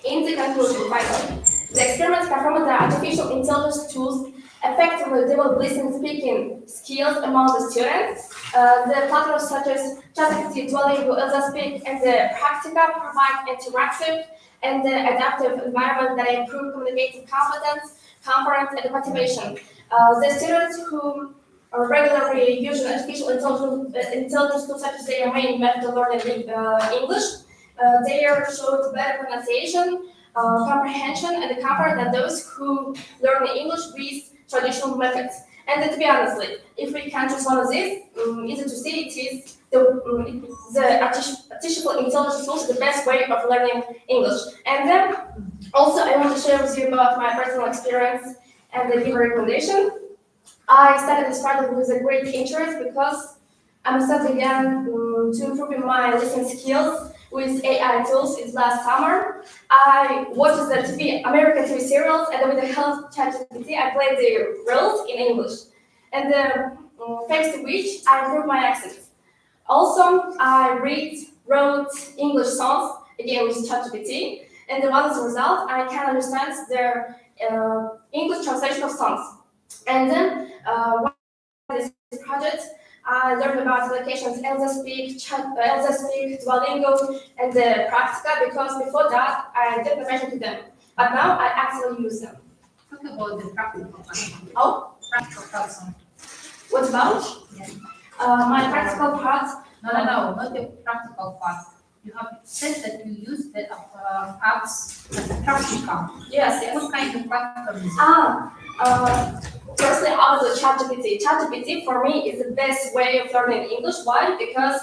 In the conclusion, finally, the experiments confirmed that artificial intelligence tools effectively develop listening speaking skills among the students. The platforms such as ChatGPT, Duolingo, Speak, and the Practica provide interactive and adaptive environment that improve communicating competence, conference, and motivation. The students who are regularly using artificial intelligence tools such as their main method of learning English, they showed better pronunciation, comprehension, and comfort than those who learn English with traditional methods. And to be honest, if we can choose one of these, easy to see it is the artificial intelligence tools the best way of learning English. And then also I want to share with you about my personal experience and give a recommendation. I started this project with a great interest because I myself began to improve my listening skills with AI tools in last summer. I watched the American TV serials, and with the help of ChatGPT, I played the roles in English. And thanks to which I improved my accent. Also, I wrote English songs, again with ChatGPT, and as a result, I can understand their English translation of songs. And then, this project, I learned about applications Speak, Duolingo, and the Practica because before that I didn't mention to them, but now I actually use them. Talk about the practical part. Oh, Practical parts. what about? Yeah. My practical part? No, not the practical part. You have said that you use the apps as a practical. Yes. What kind of platform is it? Firstly, I was a ChatGPT. ChatGPT for me is the best way of learning English. Why? Because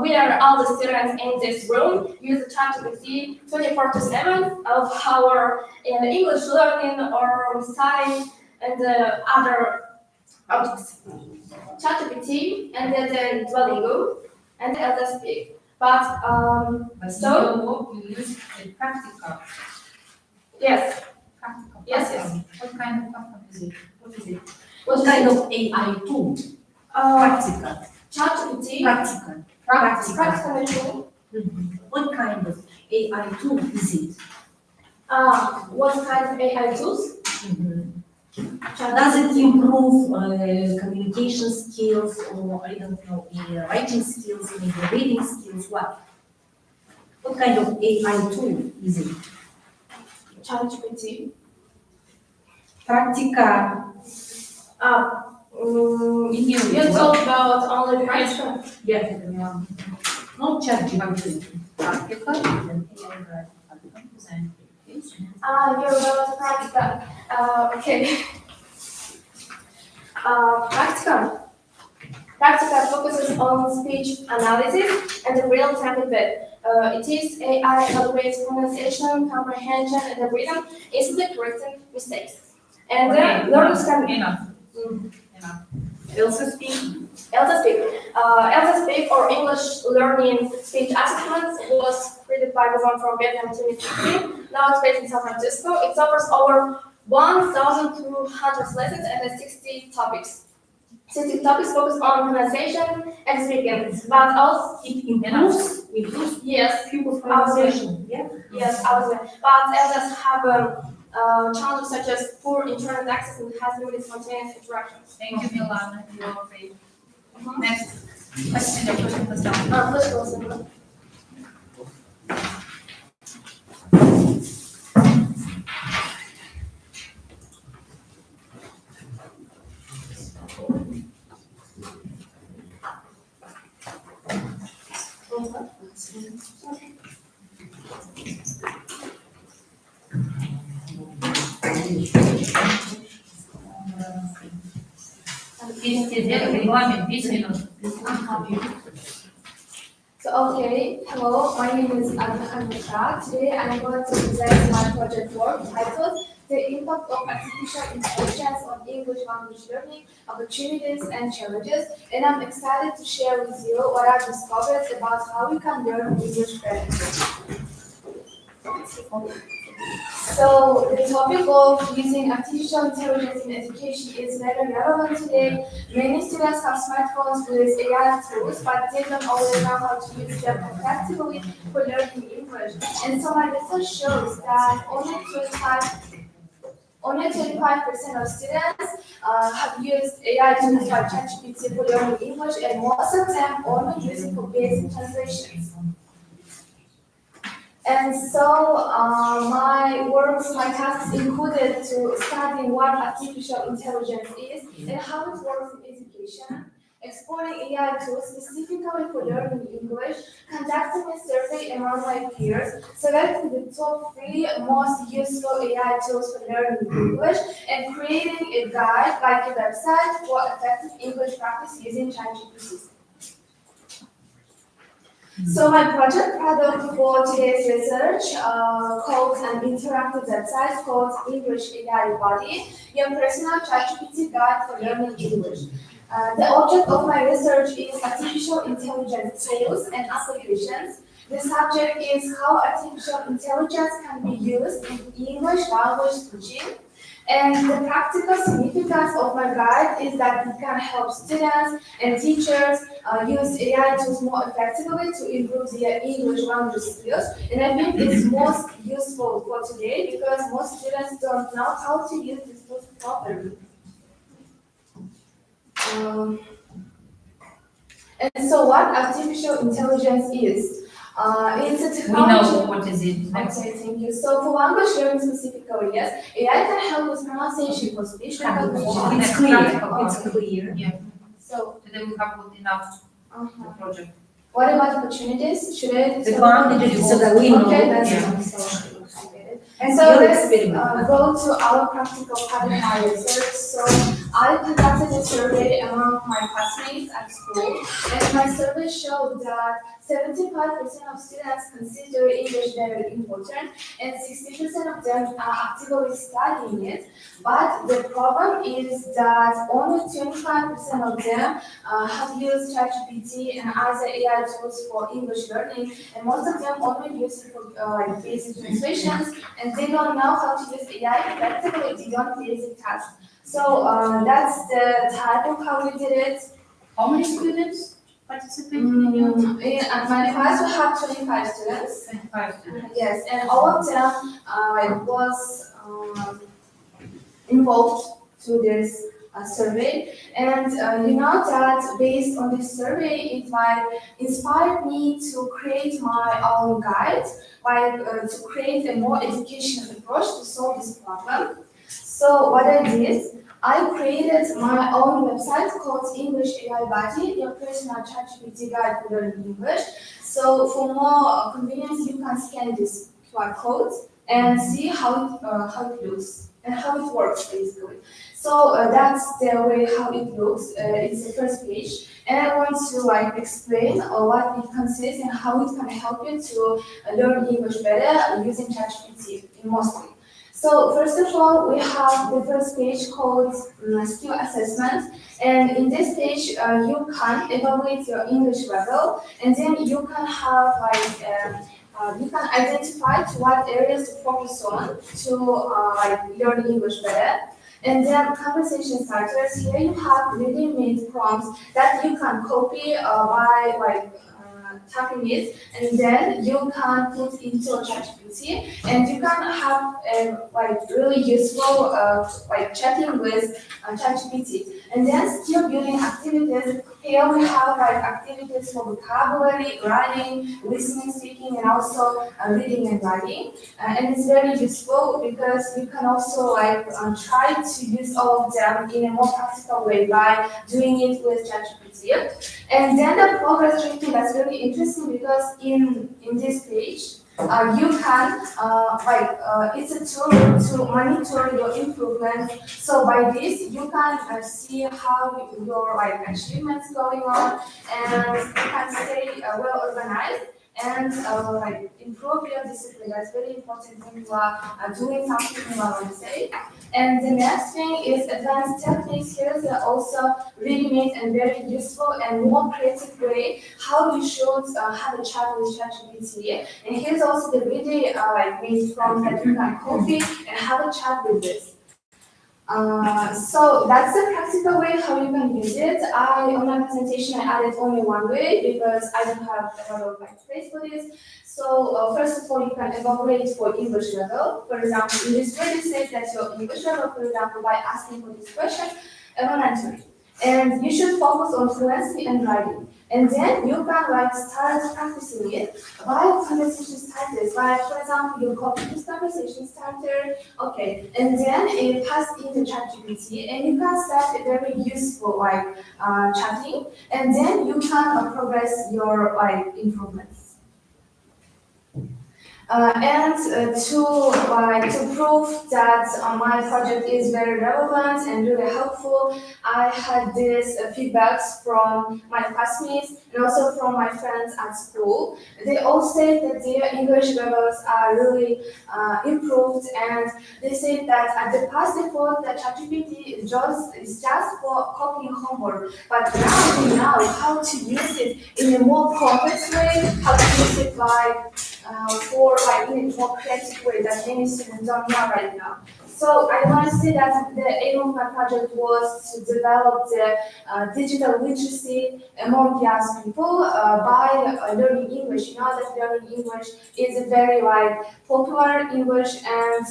we are all the students in this room use ChatGPT 24/7 of our English learning or study and other objects. ChatGPT and then Duolingo and Speak. But you use the practical. Yes. Practical. Yes. What kind of platform is it? What is it? What kind of AI tool? Practical. ChatGPT. Practical. Practical. What kind of AI tool is it? What kind of AI tools? Does it improve communication skills or I don't know, writing skills, maybe reading skills? What kind of AI tool is it? ChatGPT. Practica. You talk about only practical. Yeah. Not ChatGPT. Practical and AI design application. You're about practical. Okay. Practical focuses on speech analysis and real-time feedback. It is AI evaluates pronunciation, comprehension, and rhythm, instantly correcting mistakes. And learners can Enough. Also speak. Elsa Speak or English Learning Speech Assessment was created by the one from Vietnam in 2016. Now it's based in San Francisco. It offers over 1,200 lessons and 60 topics. 60 topics focus on pronunciation and speaking, but also It improves yes, pupils' pronunciation. Yeah. yes, but Elsa's have challenges such as poor internet access and has limited spontaneous interactions. Thank you, Milana. You are great. Next question, the question was down. Please go ahead. Регламент 10 минут. So, okay, hello, my name is Anna. Today I'm going to present my project work titled The Impact of Artificial Intelligence on English Language Learning, Opportunities and Challenges, and I'm excited to share with you what I've discovered about how we can learn English better. So the topic of using artificial intelligence in education is very relevant today. Many students have smartphones with AI tools, but they don't always know how to use them effectively for learning English. And so my research shows that only 25% of students have used AI tools like ChatGPT for learning English, and most of them only use it for basic translations. And so my tasks included to study what artificial intelligence is and how it works in education, exploring AI tools specifically for learning English, conducting a survey among my peers, selecting the top 3 most useful AI tools for learning English, and creating a guide like a website for effective English practice using ChatGPT. So my project product for today's research called an interactive website called English AI Body, your personal ChatGPT guide for learning English. The object of my research is artificial intelligence tools and applications. The subject is how artificial intelligence can be used in English language teaching. And the practical significance of my guide is that it can help students and teachers use AI tools more effectively to improve their English language skills. And I think it's most useful for today because most students don't know how to use these tools properly. And so what artificial intelligence is? It's a We technology. know what is it. Next. Okay, thank you. So for language learning specifically, yes, AI can help with pronunciation for speech recognition. It's clear. It's clear. Yeah. So, Today we have put enough project. what about opportunities? Should I? The advantages so that we know. Okay, that's Yeah. And And so your let's experiment. go to our practical part of my research. So I conducted a survey among my classmates at school, and my survey showed that 75% of students consider English very important, and 60% of them are actively studying it. But the problem is that only 25% of them have used ChatGPT and other AI tools for English learning, and most of them only use it for like basic translations, and they don't know how to use AI effectively beyond basic tasks. So that's the type of how we did it. How many students participated in your? At my class, we have 25 students. 25 students. Yes, and all of them was involved to this survey. And you know that based on this survey, it might inspire me to create my own guide, to create a more educational approach to solve this problem. So what I did, I created my own website called English AI Buddy, your personal ChatGPT guide for learning English. So for more convenience, you can scan this QR code and see how it looks and how it works basically. So that's the way how it looks. It's the first page, and I want to explain what it consists and how it can help you to learn English better using ChatGPT mostly. So first of all, we have the first page called skill assessment, and in this page you can evaluate your English level, and then you can have you can identify to what areas to focus on to learn English better. And then conversation starters, here you have ready-made prompts that you can copy by typing it, and then you can put into ChatGPT, and you can have really useful chatting with ChatGPT. And then skill building activities. Here we have activities for vocabulary, writing, listening, speaking, and also reading and writing. And it's very useful because you can also try to use all of them in a more practical way by doing it with ChatGPT. And then the progress tracking, that's very interesting because in this page, you can, it's a tool to monitor your improvement. So by this, you can see how your achievements going on, and you can stay well organized. and like improve your discipline. That's very important when you are doing something you want to say. And the next thing is advanced techniques. Here are also really made and very useful and more creative way how you should have a chat with ChatGPT. And here's also the video like made from that you can copy and have a chat with this. So that's the practical way how you can use it. On my presentation, I added only one way because I don't have a lot of like space for this. So first of all, you can evaluate for English level. For example, in this way, it says that your English level, for example, by asking for this question, elementary. And you should focus on fluency and writing. And then you can like start practicing it by conversation starters. By, for example, you copy this conversation starter, okay, and then it pass into ChatGPT, and you can start a very useful like chatting, and then you can progress your like improvements. To prove that my project is very relevant and really helpful, I had these feedbacks from my classmates and also from my friends at school. They all say that their English levels are really improved, and they say that at the past they thought that ChatGPT is just for copying homework, but now they know how to use it in a more complex way, how to use it like for like in a more creative way that many students don't know right now. So I want to say that the aim of my project was to develop the digital literacy among young people by learning English. You know that learning English is a very like popular English, and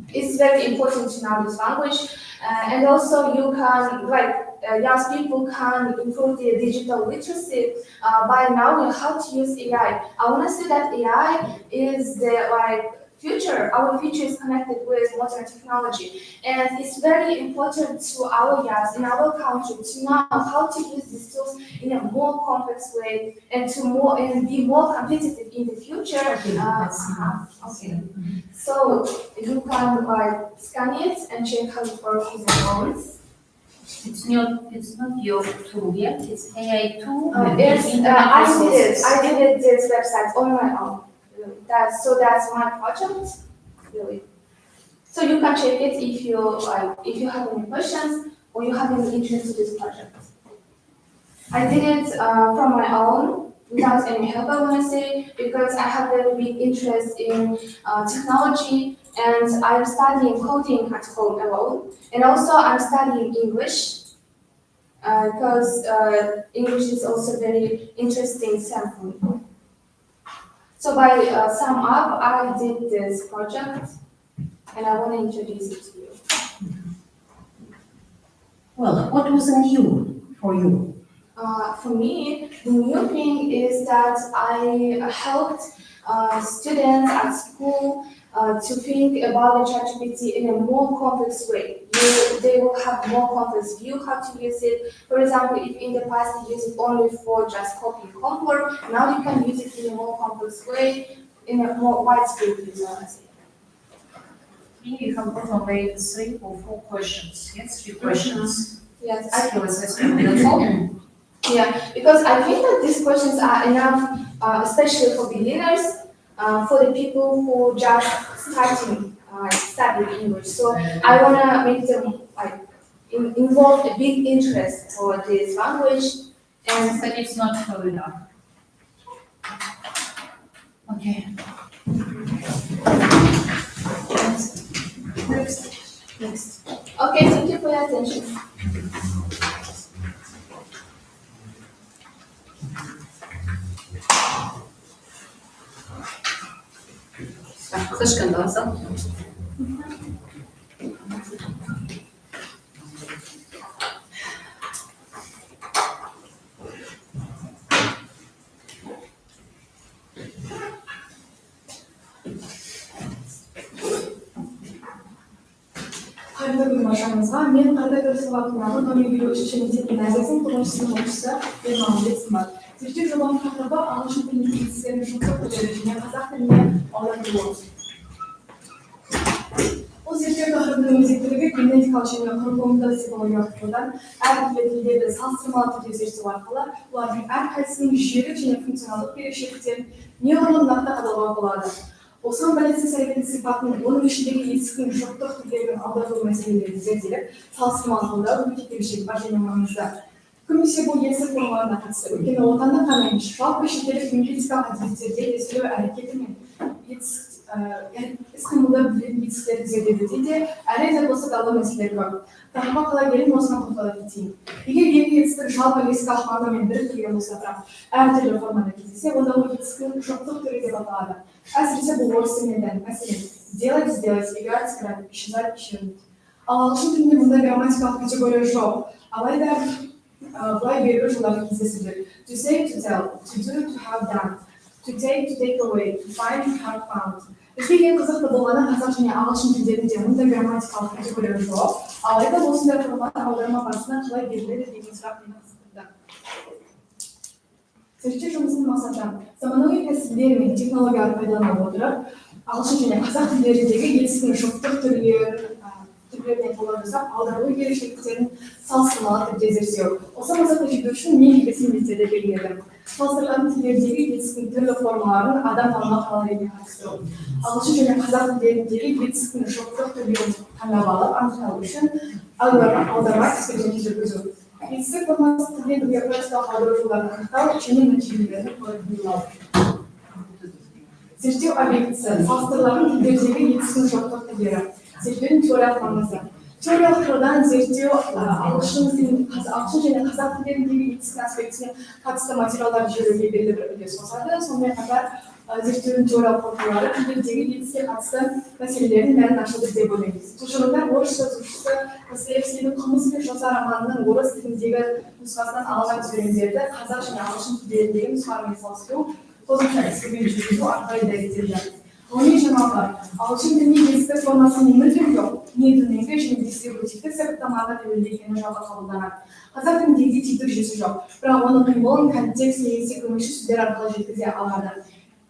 it's very important to know this language. And also you can like young people can improve their digital literacy by knowing how to use AI. I want to say that AI is the like future. Our future is connected with modern technology, and it's very important to our youth in our country to know how to use these tools in a more complex way and to be more competitive in the future. Okay. So you can like scan it and check how it works with your phones. It's not your tool yet. It's AI tool. I did this website on my own. That's my project, really. So you can check it if you have any questions or you have any interest in this project. I did it from my own without any help, I want to say, because I have a very big interest in technology, and I'm studying coding at home alone, and also I'm studying English because English is also very interesting for me. So by sum up, I did this project, and I want to introduce it to you. Well, what was new for you? For me, the new thing is that I helped students at school to think about the ChatGPT in a more complex way. They will have more complex view how to use it. For example, if in the past you use it only for just copying homework, now you can use it in a more complex way, in a more widespread utility. You have probably 3 or 4 questions. Yes, 3 questions. Yes, That's all. Yeah, because I think that these questions are enough, especially for beginners, for the people who just starting studying English. So I wanna make them like involve a big interest for this language, and But it's not full enough. Okay. next. Okay, thank you for your attention. Kışkındasın. Қайырлы күн баршаңызға. Мен қандай бір сабағындағы номер елу үшінші мектеп гимназиясының 9-шы сынып оқушысы Ерман бар. Зерттеу жобаның тақырыбы ағылшын тілінің принциптерін жұмсақ көтеру және қазақ тіліне аударту. Бұл зерттеу тақырыбының өзектілігі генетикалық және құрылымдық психологиялық тұрғыдан әртүрлі тілдерді салыстырмалы түрде зерттеу арқылы олардың әрқайсысының жүйелік және функционалдық ерекшеліктерін неғұрлым нақты қадағалауға болады. Осыған байланысты сәйкес сипатын, оның ішіндегі етістіктің жұрттық түрлерінің аударылу мәселелерін зерттеліп, салыстырмалы талдау өте ерекшелігі бар және маңызды. Көбінесе бұл етістік формаларына қатысты, өйткені отандық қана емес, жалпы шетелдік лингвистикалық әдебиеттерде естілу әрекеті мен іс-қимылды білетін етістіктерді зерттеуде де әлі де болса даулы мәселелер бар. Тақырыпқа қалай келемін, осыған тоқтала кетейін. Егер екі етістік жалпы лексикалық мағынамен біріктірілген болса, бірақ әртүрлі формада кездессе, онда ол етістіктің жұрттық түрі деп аталады. Әсіресе бұл орыс тіліне тән. Мәселен, сделать, сделать, играть, играть, исчезать, исчезнуть. Ал ағылшын тілінде мұндай грамматикалық категория жоқ. Алайда былай белгілі жолдары кездеседі. To say, to tell, to do, to have done, to take away, to find, to have found. Бізге ең қызықты болғаны қазақ және ағылшын тілдерінде мұндай грамматикалық категория жоқ. Алайда осындай формат аударма барысында қалай беріледі деген сұрақ мені қызықтырды. Зерттеу жұмысының мақсаты заманауи тәсілдер мен технологияларды пайдалана отырып, ағылшын және қазақ тілдеріндегі етістіктің жұрттық түрлеріне талдау жасап, аударылу ерекшеліктерін салыстырмалы түрде зерттеу. Осы мақсатқа жету үшін негізгі міндеттері белгіленді. Салыстырылатын тілдердегі етістіктің түрлі формаларын адам танымға қалайына қатыстыру. Ағылшын және қазақ тілдеріндегі етістіктің жұрттық түрлерін таңдап алып, анықтау үшін аударма эксперимент жүргізу. Етістік формасы тілден бірге практикалық аудару жолдарын анықтау және нәтижелерін қорытындылау. Зерттеу объектісі салыстырылатын тілдердегі етістіктің жұрттық түрлері. Зерттеудің теориялық маңызы. Теориялық тұрғыдан зерттеу ағылшын және қазақ тілдеріндегі етістік аспектісіне қатысты материалдар жүйелеуге белгілі бір үлес қосады. Сонымен қатар зерттеудің теориялық қорытындылары тілдердегі етістікке қатысты мәселелердің мәнін ашады деп ойлаймыз. Тұжырымдар орыс жазушысы Достоевскийдің «Қылмыс пен жаза» романының орыс тіліндегі нұсқасынан алынған сөйлемдерді қазақ және ағылшын тілдеріндегі нұсқамен салыстыру, қосымша эксперимент жүргізу арқылы дәлелденді. Ғылыми жаңалықтар. Ағылшын тілінде етістік формасы не мүлдем жоқ, не төменгі және дистрибутивтік сипаттамаға тәуелді екені жалпы қабылданады. Қазақ тіліндегі типтік жүйесі жоқ, бірақ оның қимылын контекст немесе көмекші сөздер арқылы жеткізе алады.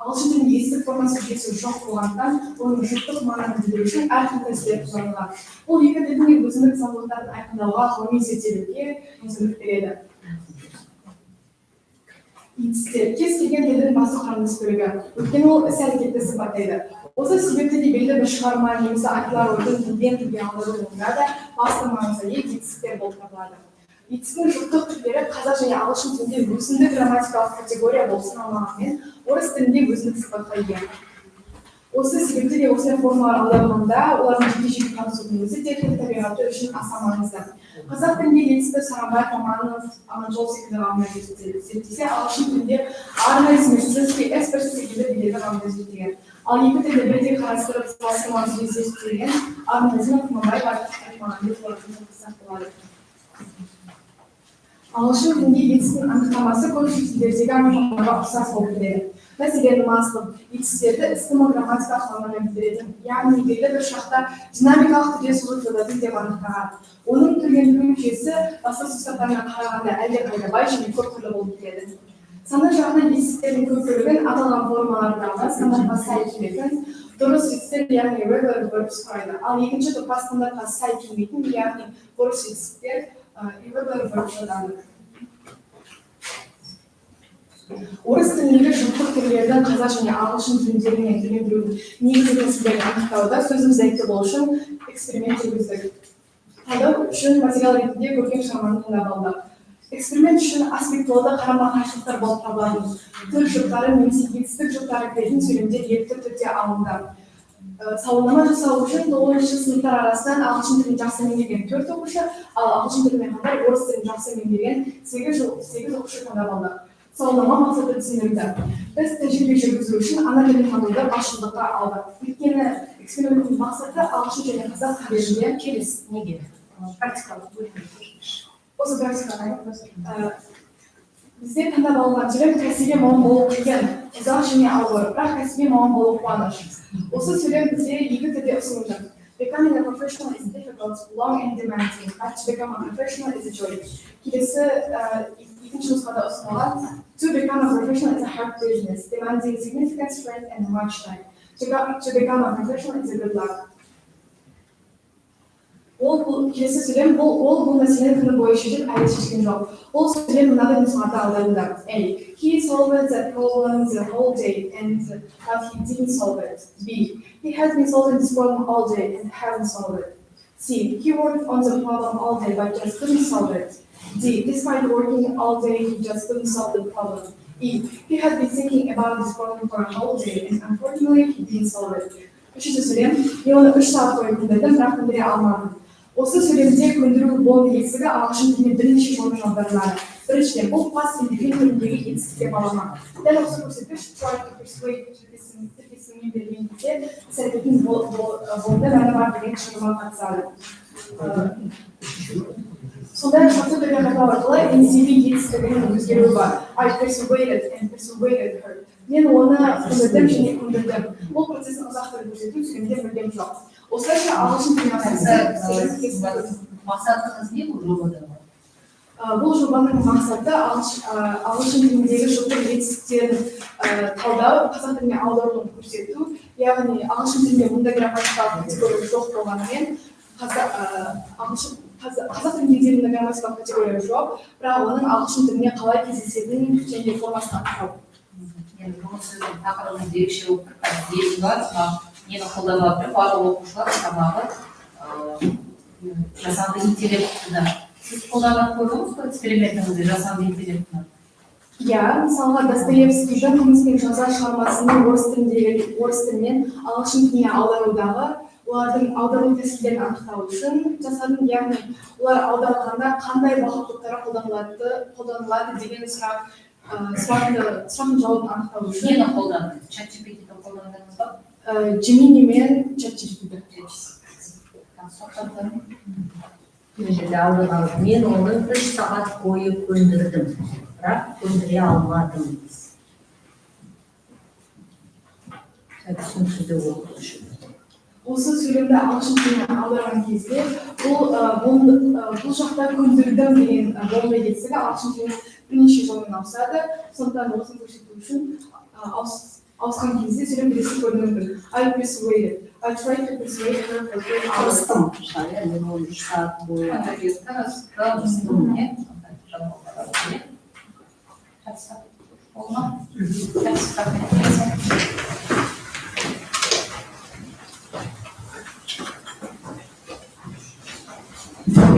Ағылшын тілінде етістік формасы жүйесі жоқ болғандықтан, оның жұрттық мағынаны білдіру үшін әртүрлі тәсілдер қолданылған. Бұл екі тілдің өзіндік заңдылықтарын айқындауға, ғылыми зерттеуге мүмкіндік береді. Етістер кез келген тілдің басты құрамдас бөлігі, өйткені ол іс-әрекетті сипаттайды. Осы себепті де белгілі бір шығарма немесе айтылар ойдың тілден тілге аударылуында да басты маңызды етістіктер болып табылады. Етістіктің жұрттық түрлері қазақ және ағылшын тілінде өзіндік грамматикалық категория болып саналмағанымен, орыс тілінде өзіндік сипатқа ие. Осы себепті де осындай формалар аударылғанда олардың жеке-жеке қатысудың өзі де тіл табиғаты үшін аса маңызды. Қазақ тілінде етістік Сағынбаев романының Аманжол секілді ғалымдар зерттесе, ағылшын тілінде арнайы смысловский эксперт секілді белгілі ғалымдар зерттеген. Ал екі тілді бірдей қарастырып салыстырмалы түрде зерттелген Арнайзен Құманбаев ағылшын тілінде етістіктің анықтамасы көпшілік тілдердегі анықтамаға ұқсас болып келеді. Мәселен, маслов етістіктерді іс-қимыл грамматикалық мағынаны білдіретін, яғни белгілі бір шақта динамикалық түрде созылып жататын деп анықтаған. Оның түрленуі жүйесі басқа сипаттарына қарағанда әлдеқайда бай және көп түрлі болып келеді. Саны жағынан етістіктердің көп бөлігін аталған формалардағы стандартқа сай келетін дұрыс етістіктер, яғни regular verbs құрайды. Ал екінші топқа стандартқа сай келмейтін, яғни бұрыс етістіктер irregular verbs жатады. Орыс тіліндегі жұрттық түрлердің қазақ және ағылшын тілдеріне түрлендірудің негізгі тәсілдерін анықтауда сөзіміз дәйекті болу үшін эксперимент жүргіздік. Талдау үшін материал ретінде көркем шығарманы таңдап алдық. Эксперимент үшін аспектуалды қарама-қайшылықтар болып табылады. Тіл жұптары немесе етістік жұптары кіретін сөйлемдер ерікті түрде алынды. Сауалнама жасау үшін 9-шы сыныптар арасынан ағылшын тілін жақсы меңгерген 4 оқушы, ал ағылшын тілімен қатар орыс тілін жақсы меңгерген 8 оқушы таңдап алдық. Сауалнама мақсаты түсіндірді. Біз тәжірибе жүргізу үшін ана тілін тануды басшылыққа алдық. Өйткені эксперименттің мақсаты ағылшын және қазақ тілдерінде келіс неге? Практикалық. Осы практикаға бізде таңдап алынған сөйлем кәсіби маман болу қиын, ұзақ және ауыр, бірақ кәсіби маман болу қуаныш. Осы сөйлем бізде екі түрде ұсынылды. Becoming a professional is difficult, long and demanding, but to become a professional is a joy. Келесі екінші нұсқада ұсынылған To become a professional is a hard business, demanding significant strength and much time. To become a professional is a good luck. Ол келесі сөйлем бұл мәселені күні бойы шешіп әлі шешкен жоқ. Ол сөйлем мынадай нұсқада аударылды. A. He solved the problem the whole day but he didn't solve it. B. He has been solving this problem all day and hasn't solved it. C. He worked on the problem all day but just couldn't solve it. D. Despite working all day, he just couldn't solve the problem. E. He had been thinking about this problem for a whole day and unfortunately he didn't solve it. Үшінші сөйлем, мен оны 3 сағат бойы көндірдім, бірақ көндіре алмадым. Осы сөйлемде көндіру болу етістігі ағылшын тіліне бірнеше жолмен аударылады. Біріншіден, бұл past indefinite түріндегі етістік деп аталады. Дәл осы көрсеткіш try to persuade тіркесімен берген кезде іс-әрекеттің болуында мәні бар деген шығарма қатысады. Сондай шарты берген қайталау арқылы NCV етістігінің өзгеруі бар. I persuaded and persuaded her. Мен оны көндірдім және көндірдім. Бұл процестің ұзақтығын көрсету сөйлемде мүлдем жоқ. Осылайша ағылшын тіліне Мақсатыңыз не бұл жобада? Бұл жобаның мақсаты ағылшын тіліндегі жұптық жетістіктерін талдау, қазақ тіліне аударылуын көрсету, яғни ағылшын тілінде мұндай грамматикалық категория жоқ болғанымен қазақ тілінде мұндай грамматикалық категория жоқ, бірақ оның ағылшын тіліне қалай кездесетінін және формасын анықтау. Енді бұл сөздің тақырыбының ерекше белгі бар, нені қолданылады деп барлық оқушылар тамағы жасанды интеллектіні. Сіз қолданып көрдіңіз бе экспериментіңізде жасанды интеллектіні? Иә, мысалға Достоевскийдің қылмыс пен жаза шығармасының орыс тілінен ағылшын тіліне аударудағы олардың аудару тәсілдерін анықтау үшін жасадым, яғни олар аударылғанда қандай бағыт топтары қолданылады деген сұрақтың жауабын анықтау үшін. Нені қолдандыңыз? ChatGPT-ді қолдандыңыз ба? Gemini мен ChatGPT-ді. Мен оны 3 сағат бойы көндірдім, бірақ көндіре алмадым. Түсініксізді оқу үшін. Осы сөйлемді ағылшын тіліне аударған кезде бұл жақта көндірдім деген болмай кетсігі ағылшын тіліне бірнеше жолмен ауысады. Сондықтан осыны көрсету үшін ауысқан кезде сөйлем біресі көрінуі мүмкін. I persuaded. I tried to persuade her for 3 hours. Мен оны 3 сағат бойы.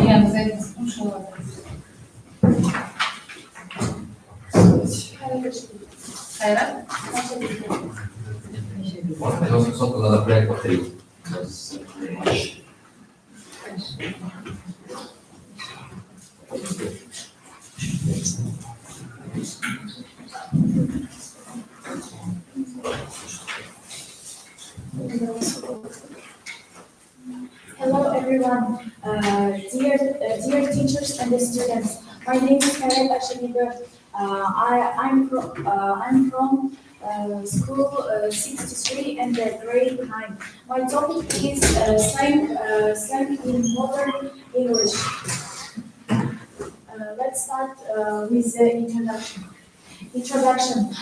Я за это слушала. Хайрат? Можно сотку надо брать по 3. Hello everyone, dear teachers and the students. My name is Karen Asheniber. I'm from school 63 and grade 9. My topic is slang in modern English. Let's start with the introduction.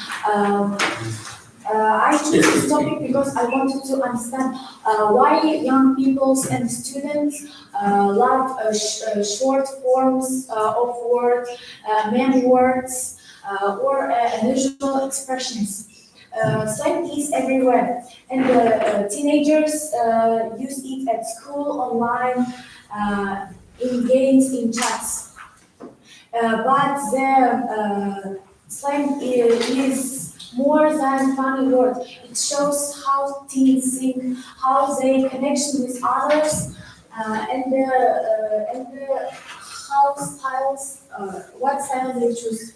I chose this topic because I wanted to understand why young people and students love short forms of words, many words, or unusual expressions. Slang is everywhere, and teenagers use it at school, online, in games, in chats. But the slang is more than funny words. It shows how teens think, how they connection with others, and how styles, what style they choose.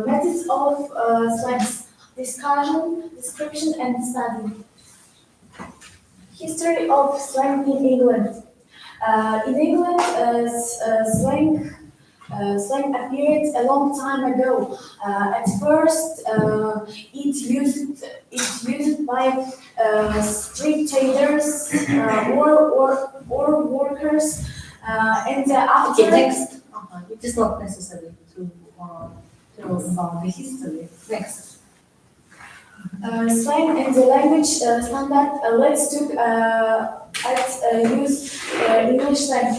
Methods of slangs: discussion, description, and study. History of slang in England. In England, slang appeared a long time ago. At first, it's used by street traders or workers, and after. Okay, next. It is not necessary to tell about the history. Next. Slang and the language standard. Let's look at use English slang.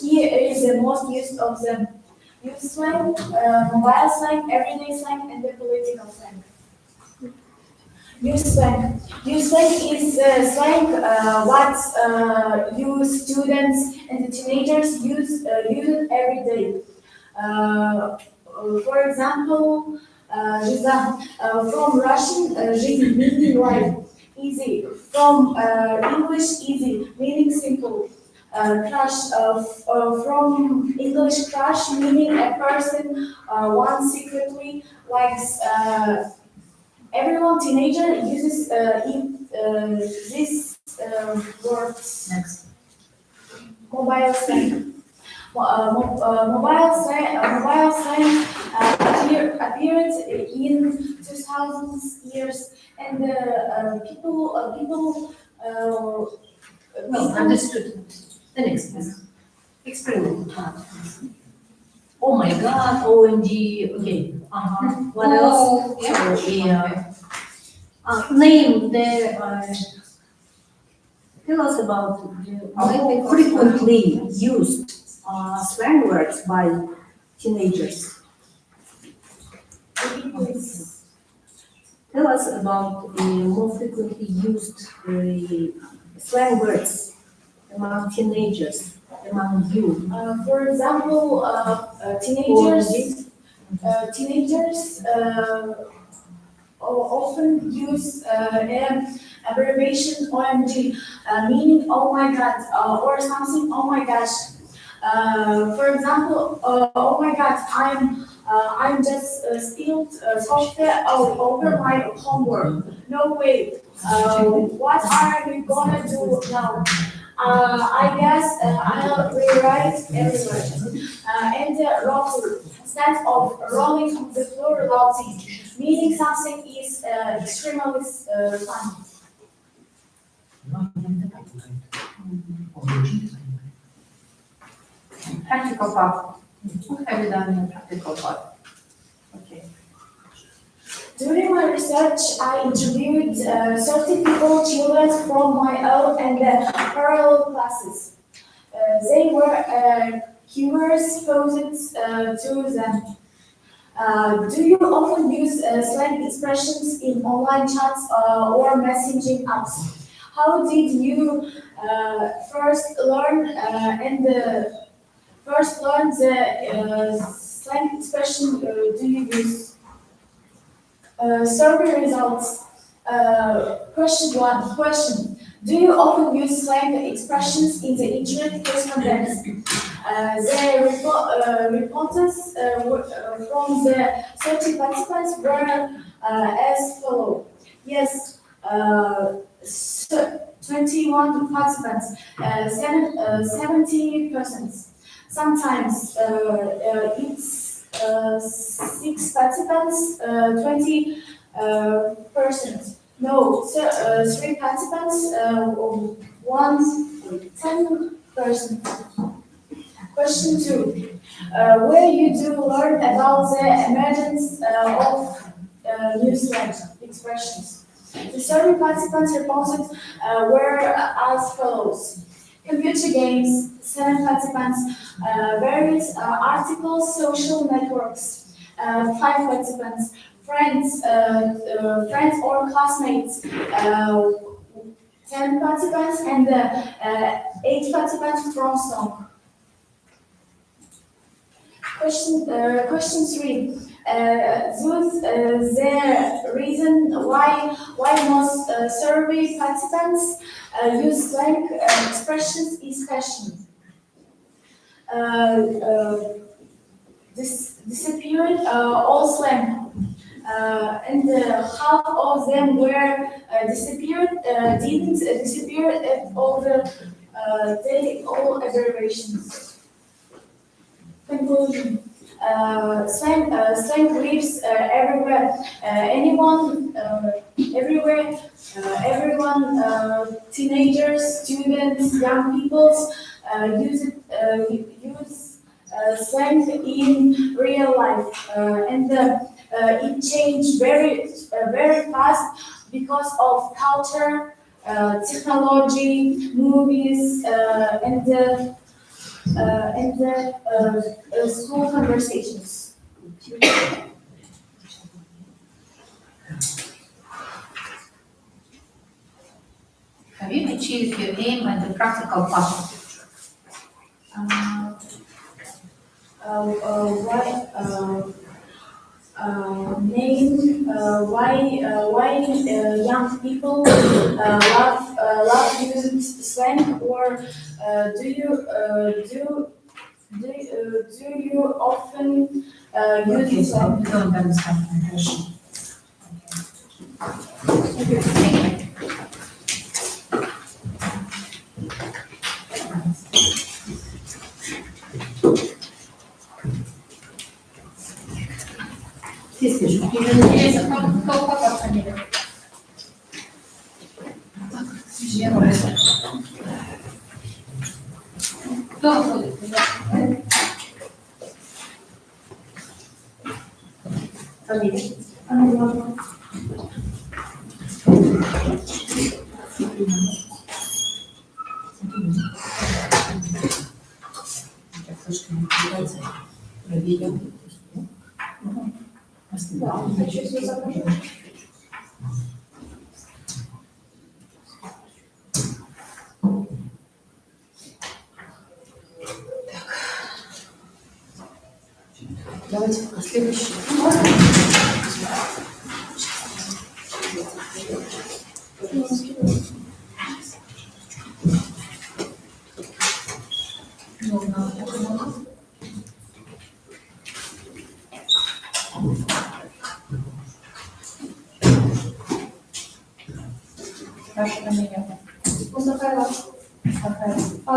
Here is the most used of them. Use slang, mobile slang, everyday slang, and the political slang. Use slang. Use slang is slang what you students and the teenagers use it every day. For example, from Russian, жизнь, meaning life, easy. From English, easy, meaning simple. Crush, from English, crush, meaning a person one secretly likes. Everyone teenager uses this words. Next. Mobile slang. Mobile slang appeared in 2000 years, and people. No, understood. The next one. Experiment. Oh my God, OMG, okay. What else? Yeah. Name the, tell us about the frequently used slang words by teenagers. Tell us about the more frequently used slang words among teenagers, among you. For example, teenagers often use an abbreviation OMG, meaning oh my god, or something oh my gosh. For example, oh my god, I'm just spilled software all over my homework. No way. What are you gonna do now? I guess I'll rewrite everywhere. And roll, instead of rolling on the floor loudly, meaning something is extremely funny. Practical part. What have you done in practical part? Okay. During my research, I interviewed 30 people, children from my own and parallel classes. They were curious, posed to them. Do you often use slang expressions in online chats or messaging apps? How did you first learn the slang expression do you use? Survey results. Question 1. Question. Do you often use slang expressions in the internet correspondence? The responses from the 30 participants were as follows. Yes, 21 participants, 70%. Sometimes it's 6 participants, 20%. No, 3 participants, 10%. Question 2. Where you do learn about the emergence of new slang expressions. The survey participants responded were as follows. Computer games, 7 participants, various articles, social networks, 5 participants, friends or classmates, 10 participants, and 8 participants from song. Question 3. The reason why most survey participants use slang expressions is fashion. Disappeared all slang, and half of them were disappeared. Didn't disappear at all all abbreviations. Conclusion. Slang lives everywhere. Everyone, teenagers, students, young people use slang in real life. And it changed very fast because of culture, technology, movies, and the school conversations. Have you achieved your aim and the practical part? Why young people love using slang, or do you often use slang? We don't understand the question. Thank you. Давайте пока следующий.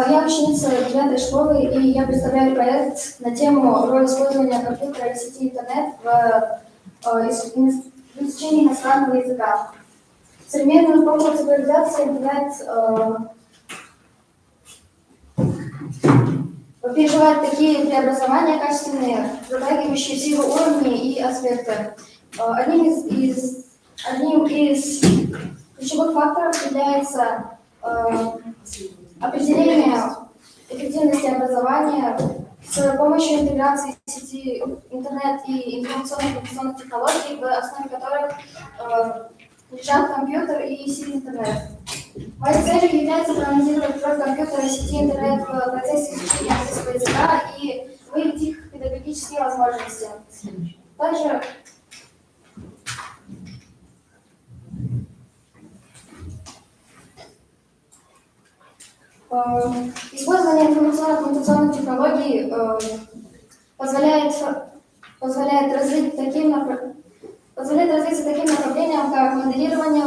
Я ученица 9 школы, и я представляю проект на тему роль использования компьютера и сети интернет в изучении иностранного языка. В современной эпоху цифровизации интернет переживает такие преобразования качественные, затрагивающие все его уровни и аспекты. Одним из ключевых факторов является определение эффективности образования с помощью интеграции сети интернет и информационно-коммуникационных технологий, в основе которых лежат компьютер и сеть интернет. Моей целью является проанализировать роль компьютера и сети интернет в процессе изучения английского языка и выявить их педагогические возможности. Также использование информационно-коммуникационных технологий позволяет развиться таким направлениям, как моделирование,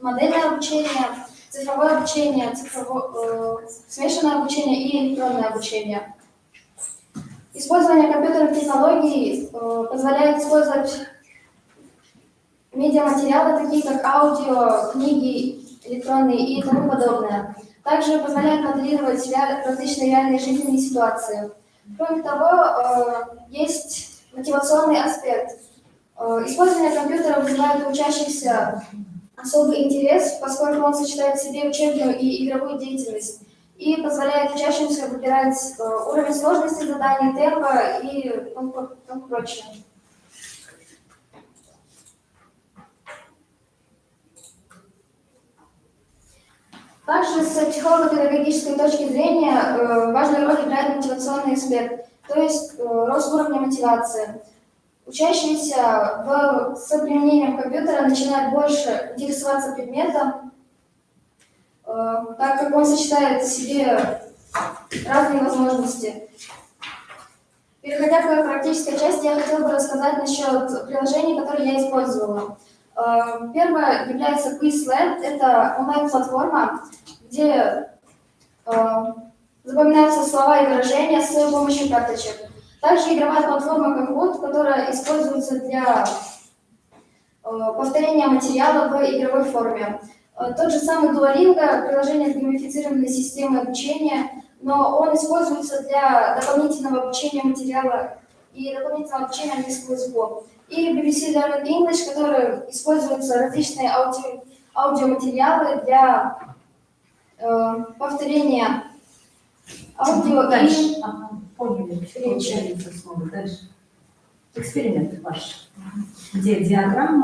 модельное обучение, цифровое обучение, смешанное обучение и электронное обучение. Использование компьютерных технологий позволяет использовать медиаматериалы, такие как аудио, книги, электронные и тому подобное. Также позволяет моделировать различные реальные жизненные ситуации. Кроме того, есть мотивационный аспект. Использование компьютера вызывает у учащихся особый интерес, поскольку он сочетает в себе учебную и игровую деятельность и позволяет учащимся выбирать уровень сложности заданий, темпа и тому прочее. Также с психолого-педагогической точки зрения важную роль играет мотивационный аспект, то есть рост уровня мотивации. Учащиеся с применением компьютера начинают больше интересоваться предметом, так как он сочетает в себе разные возможности. Переходя к практической части, я хотела бы рассказать насчет приложений, которые я использовала. Первое является Quizlet. Это онлайн-платформа, где запоминаются слова и выражения с помощью карточек. Также игровая платформа Kahoot, которая используется для повторения материала в игровой форме. Тот же самый Duolingo, приложение с геймифицированной системой обучения, но он используется для дополнительного обучения материала и дополнительного обучения английскому языку. И BBC Learning English, в которой используются различные аудиоматериалы для повторения аудио и Дальше. Ага, поняли. речи. Дальше. Эксперимент ваш. Где диаграмма?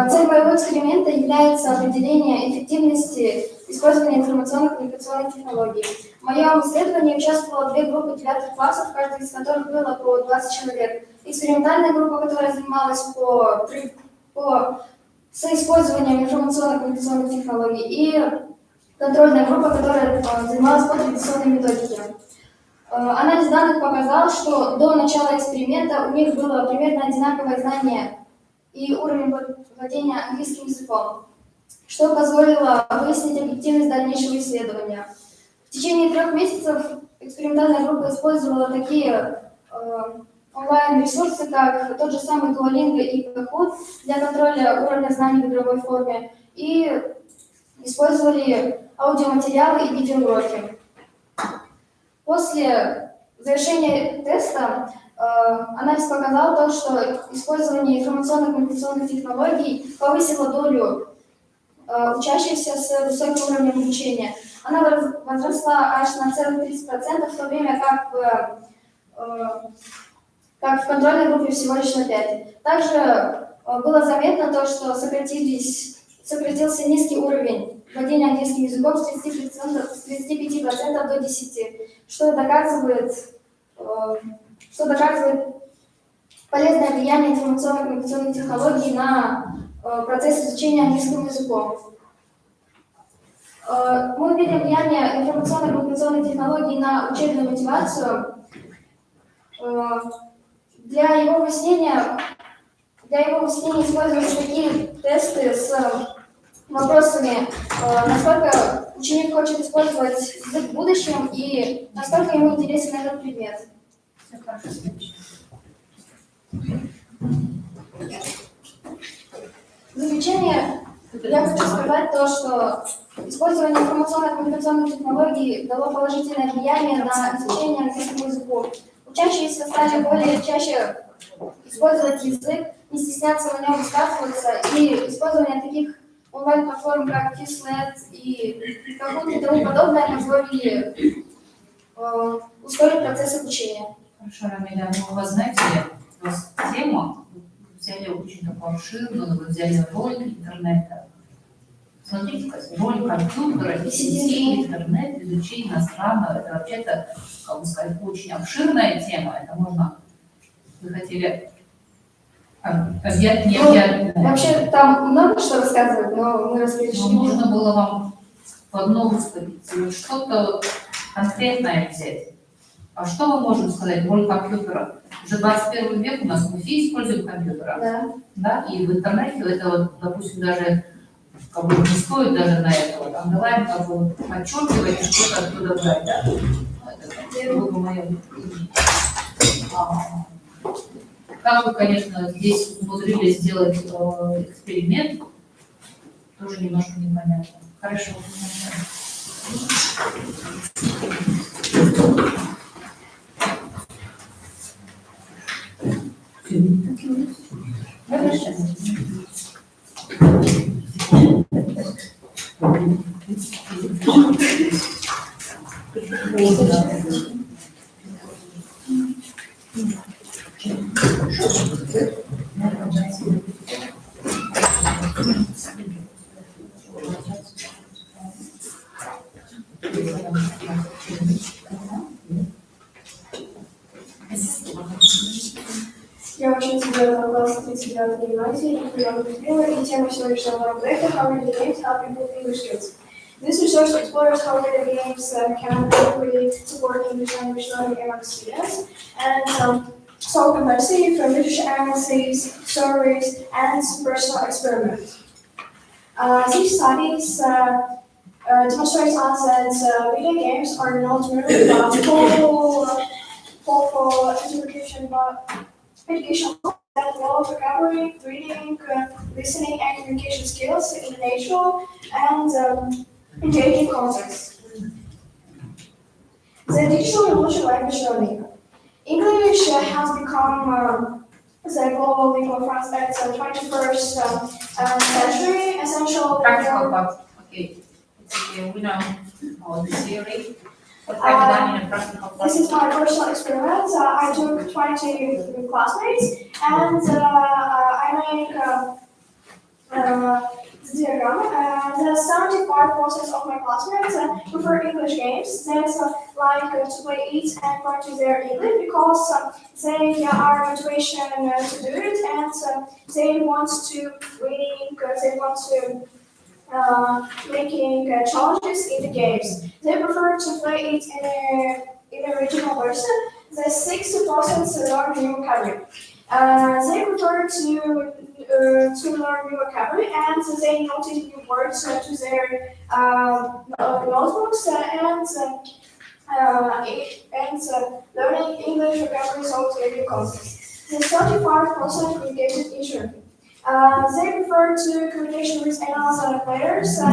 Цель моего эксперимента является определение эффективности использования информационно-коммуникационных технологий. В моем исследовании участвовало 2 группы 9 классов, каждой из которых было по 20 человек. Экспериментальная группа, которая занималась с использованием информационно-коммуникационных технологий, и контрольная группа, которая занималась по традиционной методике. Анализ данных показал, что до начала эксперимента у них было примерно одинаковое знание и уровень владения английским языком, что позволило выяснить объективность дальнейшего исследования. В течение 3 месяцев экспериментальная группа использовала такие онлайн-ресурсы, как тот же самый Duolingo и Kahoot для контроля уровня знаний в игровой форме, и использовали аудиоматериалы и видеоуроки. После завершения теста анализ показал то, что использование информационно-коммуникационных технологий повысило долю учащихся с высоким уровнем обучения. Она возросла аж на целых 30%, в то время как в контрольной группе всего лишь на 5%. Также было заметно то, что сократился низкий уровень владения английским языком с 35% до 10%, что доказывает полезное влияние информационно-коммуникационных технологий на процесс изучения английского языка. Мы видим влияние информационно-коммуникационных технологий на учебную мотивацию. Для его выяснения используются такие тесты с вопросами, насколько ученик хочет использовать язык в будущем и насколько ему интересен этот предмет. В заключение я хочу сказать то, что использование информационно-коммуникационных технологий дало положительное влияние на изучение английского языка. Учащиеся стали более чаще использовать язык, не стесняться на нем высказываться, и использование таких онлайн-платформ, как Quizlet и Kahoot и тому подобное позволили ускорить процесс обучения. Хорошо, Рамиля, ну, у вас, знаете, у вас тема, взяли очень такую обширную, вы взяли роль интернета. Смотрите, роль компьютера, сети, интернет, изучение иностранного, это вообще-то, как бы сказать, очень обширная тема, это можно, вы хотели объять, не объять. Вообще там много что рассказывать, но мы распределили. Нужно было вам в одно выступить, что-то конкретное взять. А что мы можем сказать? Роль компьютера. Уже 21 век у нас мы все используем компьютера. Да. Да? И в интернете это, вот, допустим, даже как бы не стоит даже на это. Вот, онлайн как бы подчеркивать, что-то оттуда брать. Да? Это было бы мое мнение. Как вы, конечно, здесь умудрились сделать эксперимент, тоже немножко непонятно. Хорошо. Я очень тебя класс 39 гимназии, и я выступила, и тема сегодняшнего проекта How Video Games Help Improve English Skills. This research explores how video games can really support English language learning among students, and so comparison from literature analysis, surveys, and personal experiments. These studies demonstrate us that video games are not merely about for education, but education that develop vocabulary, reading, listening, and communication skills in a natural and engaging context. The digital revolution language learning. English has become the global lingual aspect of the 21st century, essential Practical part. Okay. It's okay. We know all the theory. What have you done in a practical part? This is my personal experiment. I took 20 classmates and I make the diagram. The 75% of my classmates prefer English games. They like to play it and practice their English because they are motivation to do it and they want to winning. They want to making challenges in the games. They prefer to play it in a regional version. The 60% learn new vocabulary. They prefer to learn new vocabulary and they note new words to their notebooks and learning English vocabulary solves every concept. The 35% communication insurance. They prefer to communication with another players in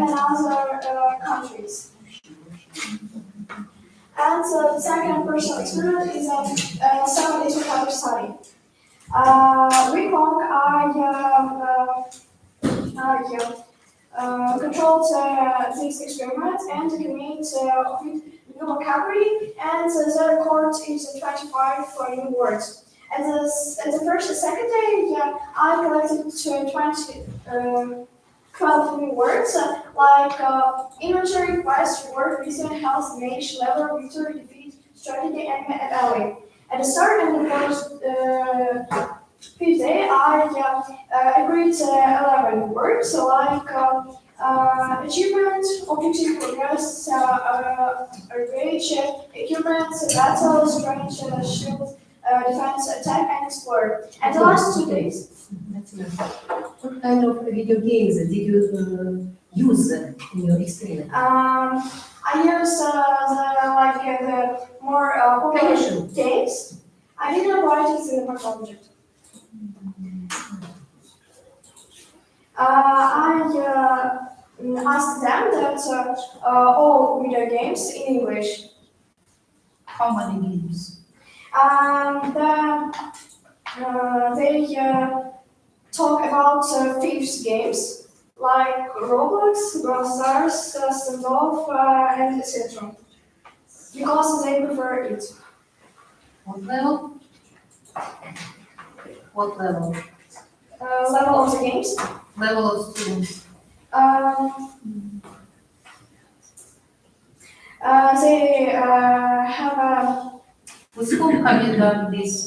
another countries. And the second personal experiment is a 7 days vocabulary study. Week long, I controlled this experiment and commit new vocabulary, and the record is 25 for new words. At the first and second day, I collected 12 new words like imagery, quest, word, reason, health, nation, level, victory, defeat, strategy, and ally. At the start and the fifth day, I agreed 11 words like achievement, objective, progress, rage, equipment, battle, strength, shield, defense, attack, and explore. And the last 2 days. What kind of video games did you use in your experiment? I used the more popular games. I didn't write it in the project. I asked them that all video games in English. How many games? They talk about fifth games like Roblox, Brawl Stars, Standoff, and etc. Because they prefer it. What level? What level? Level of the games. Level of students. They have a. With whom have you done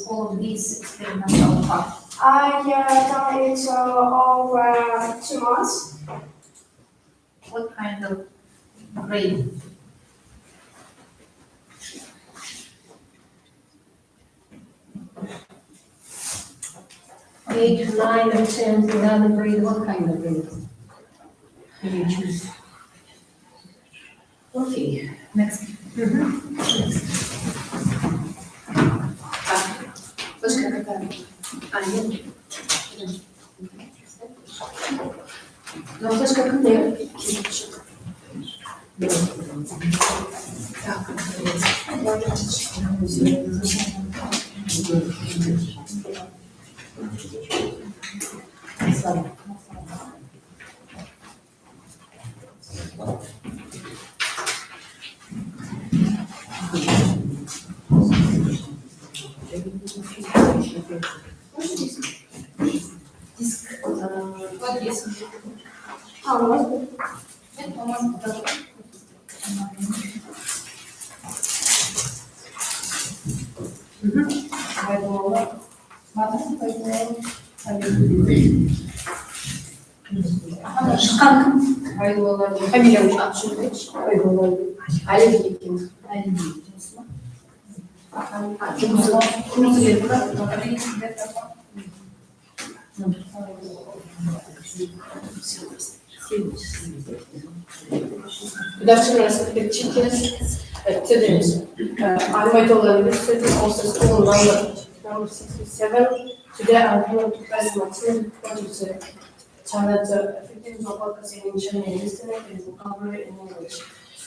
all of these experiments so far? I done it over 2 months. What kind of grade? Eight, 9, or 10, 11 grade, what kind of grade did you choose? Okay, Next. Ноточка кімде? What is it? Фамилияңыз аты жөніңіз? Әлі екен. Production respected chickens, students. I'm Michael University, also school number 67. Today I'm going to present my student project challenge effective global communication and listening and vocabulary in English.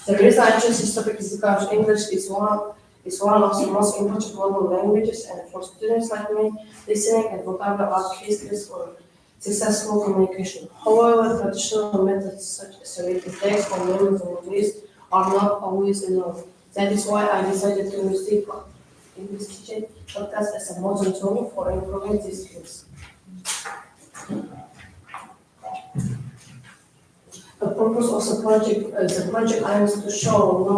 The reason I chose this topic is because English is one is one of the most important global languages, and for students like me, listening and vocabulary are keys for successful communication. However, traditional methods such as reading text or learning from movies are not always enough. That is why I decided to investigate podcast as a modern tool for improving these skills. The purpose of the project aims to show how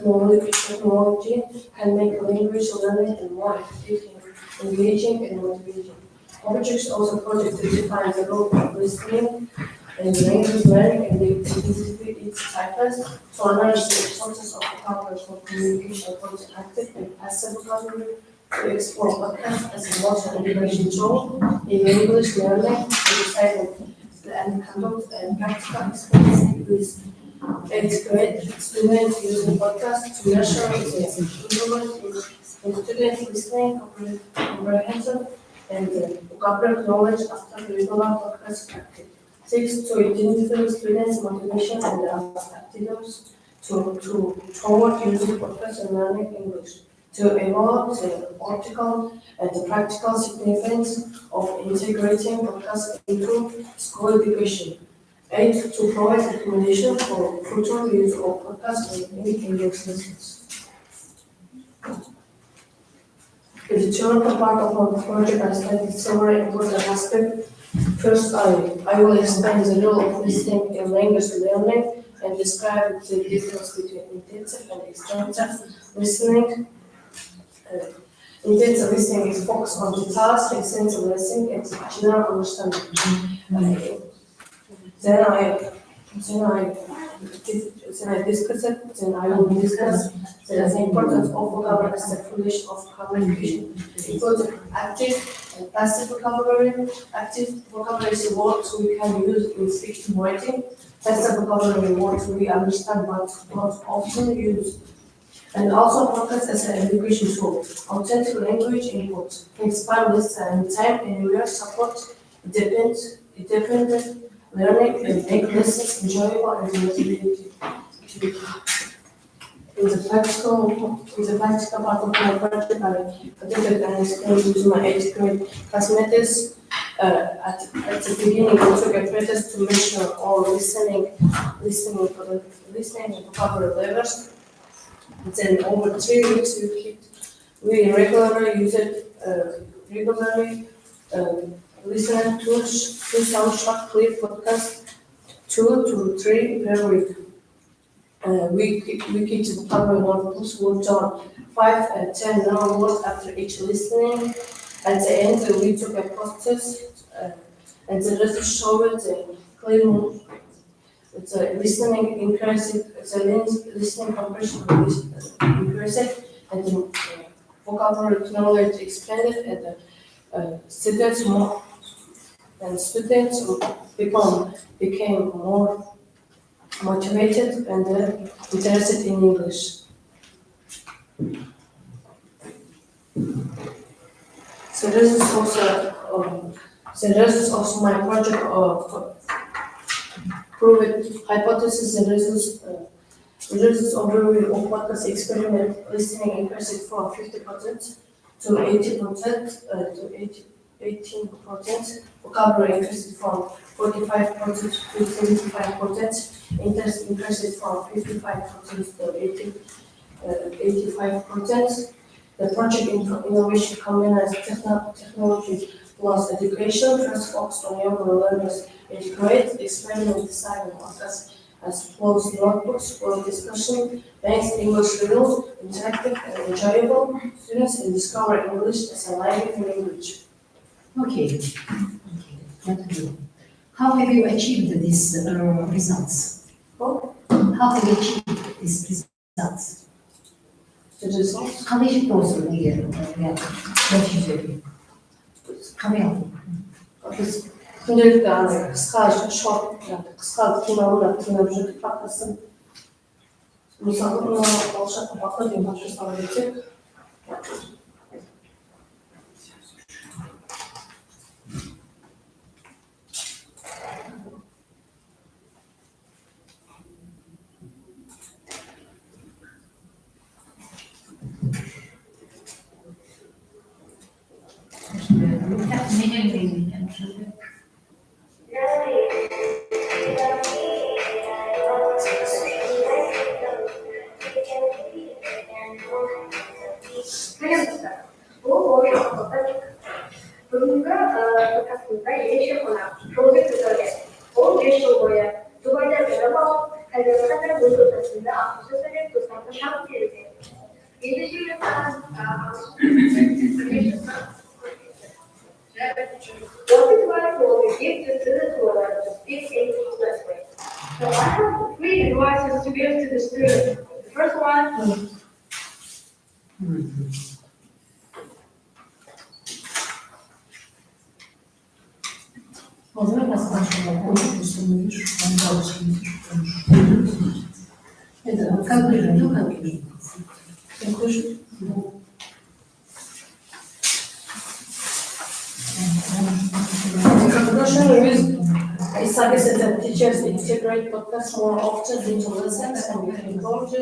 modern technology can make language learning and more effective, engaging, and motivating. Objects also project to define the role of listening and language learning and identify its types to analyze the sources of vocabulary for communication, both active and passive vocabulary, to explore podcast as a modern integration tool in English learning, to decide and conduct and practical experience with eighth grade students using podcasts to measure the improvement in student listening comprehension and vocabulary knowledge after regular podcast practice. 6. To identify students' motivation and activities toward using podcasts and learning English. To evaluate the practical and the practical significance of integrating podcasts into school education. 8. To provide recommendation for future use of podcasts in English lessons. In the theoretical part of our project, I studied several important aspects. First, I will explain the role of listening in language learning and describe the difference between intensive and extensive listening. Intensive listening is focused on details, extensive listening, and general understanding. Then I will discuss the importance of vocabulary as a foundation of communication, including active and passive vocabulary. Active vocabulary is words we can use in speaking and writing. Passive vocabulary words we understand but not often use. And also podcast as an education tool. Authentic language input, inspire listening time and real support, independent learning and make lessons enjoyable and motivating. In the practical part of my project, I attended and explained to my 8th grade classmates. At the beginning, we took a practice to measure all listening and vocabulary levels. Then over 3 weeks, we regularly listen to some short clip podcasts, 2 to 3 per week. We keep the vocabulary notebooks worked on 5 and 10 long words after each listening. At the end, we took a process, and the results showed the clean. The listening increased, the listening comprehension increased, and the vocabulary knowledge expanded, and students became more motivated and interested in English. The results of my project proved hypothesis and results of podcast experiment listening increased from 50% to 80% to 18%. Vocabulary increased from 45% to 75%. Interest increased from 55% to 85%. The project innovation combines technology plus education, first focused on younger learners in grade, experiment design podcasts as closed notebooks for discussion, makes English real, interactive, and enjoyable. Students can discover English as a language. Okay. Thank you. How have you achieved these results? Oh, How have you achieved these results? the results? Kaleci olsun diye neticeleri. Kamayalım. Biz gündelik yani short, yani kısa kınalı tırnavcılık faktasın. Mesela bunu alışak bakla diye başka sağlayacak. бүгінгі подкастымызда ерекше қонақ жолбек төлеубек. Ол 5 жыл бойы Дубайда білім алып, қазіргі таңда өз отбасында ағылшын сөйлеп, достарына шағым беруде. Ендеше what advice will you give to students who are to speak English fluently? So I have 3 advices to give to the students. The first one. Можно рассказать, конкурс, это как бы же, ну как бы. I suggest that teachers integrate podcasts more often into lessons and we can encourage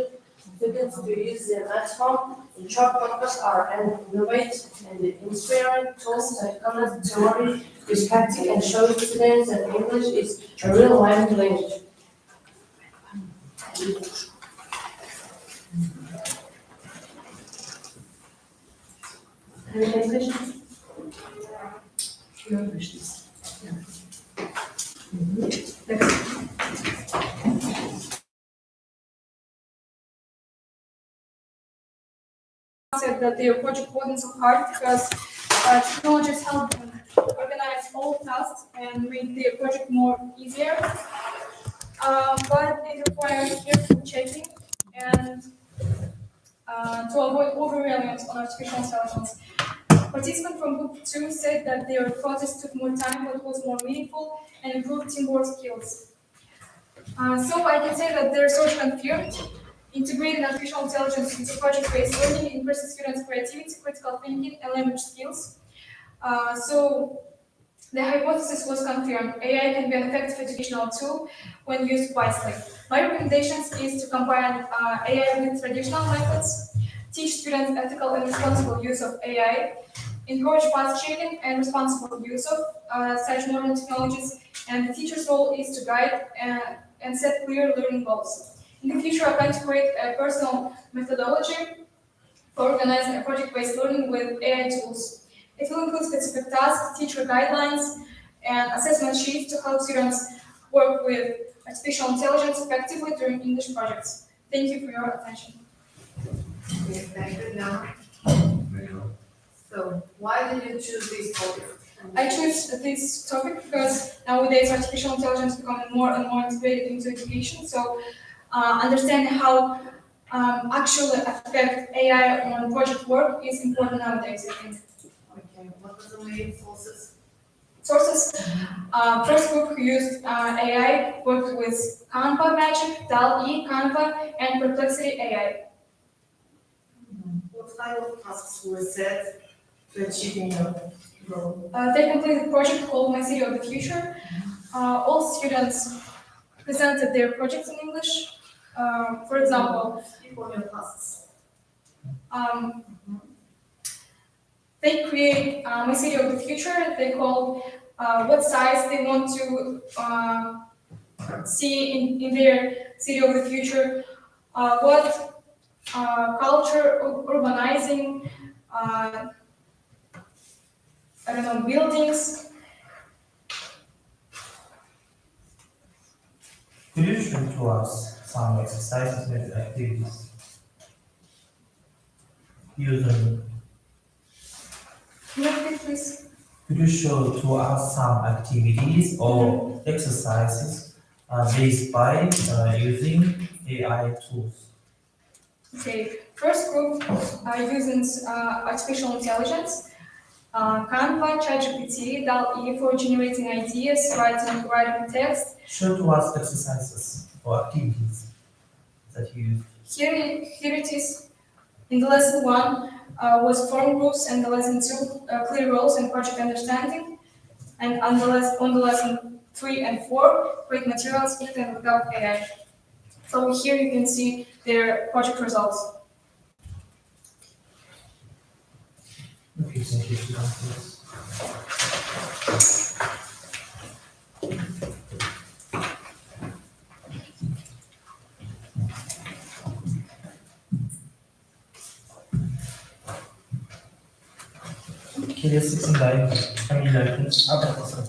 students to use their platform. Short podcasts are an innovative and inspiring tools that connect theory, respecting and show students that English is a real life language. Any questions? Said that their project wasn't so hard because technologies help them organize all tasks and make their project more easier. But it requires careful checking and to avoid over-reliance on artificial intelligence. Participants from Group 2 said that their process took more time but was more meaningful and improved teamwork skills. So I can say that the research confirmed integrating artificial intelligence into project-based learning increases students' creativity, critical thinking, and language skills. So the hypothesis was confirmed. AI can be an effective educational tool when used wisely. My recommendations is to combine AI with traditional methods, teach students ethical and responsible use of AI, encourage fast sharing and responsible use of such modern technologies, and the teacher's role is to guide and set clear learning goals. In the future, I plan to create a personal methodology for organizing a project-based learning with AI tools. It will include specific tasks, teacher guidelines, and assessment sheets to help students work with artificial intelligence effectively during English projects. Thank you for your attention. Yes, thank you, Nana. So, why did you choose this topic? I chose this topic because nowadays artificial intelligence is becoming more and more integrated into education. So, understanding how actually affect AI on project work is important nowadays, I think. Okay, what are the main sources? Sources. First group who used AI worked with Canva Magic, DAL-E, Canva, and Perplexity AI. What kind of tasks were set to achieve in your goal? They completed a project called My City of the Future. All students presented their projects in English. For example, Speak on your tasks. They create My City of the Future. They call what size they want to see in their city of the future, what culture, urbanizing, I don't know, buildings. Could you show to us some exercises and activities using? Please. Could you show to us some activities or exercises based by using AI tools? Okay, first group using artificial intelligence. Canva, ChatGPT, DAL-E for generating ideas, writing text. Show to us exercises or activities that you use. Here it is. In the lesson 1 was form groups, and the lesson 2 clear roles and project understanding. And on the lesson 3 and 4 create materials with and without AI. So here you can see their project results. Okay, Thank you, student, please. Келесі тыңдайық. Фамилиялардың абракасы.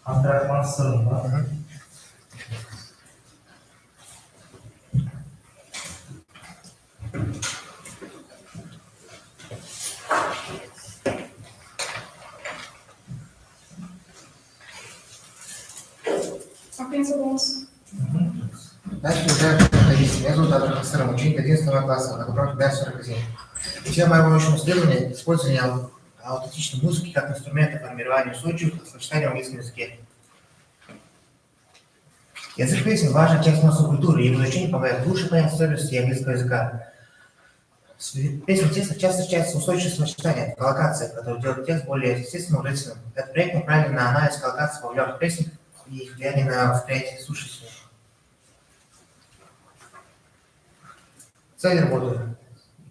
Абдрахман Сырым ба? Дальше уже проходить. Меня зовут Ағылшын Сырым, ученик 11 класса, напротив 547. Тема моего научного исследования – использование аутентичной музыки как инструмента формирования устойчивых сочетаний в английском языке. Язык песен – важная часть массовой культуры, и его изучение помогает лучше понять особенности английского языка. В песне текста часто встречается устойчивое сочетание, коллокация, которая делает текст более естественным и выразительным. Этот проект направлен на анализ коллокации в популярных песнях и их влияние на восприятие слушателей. Цель работы –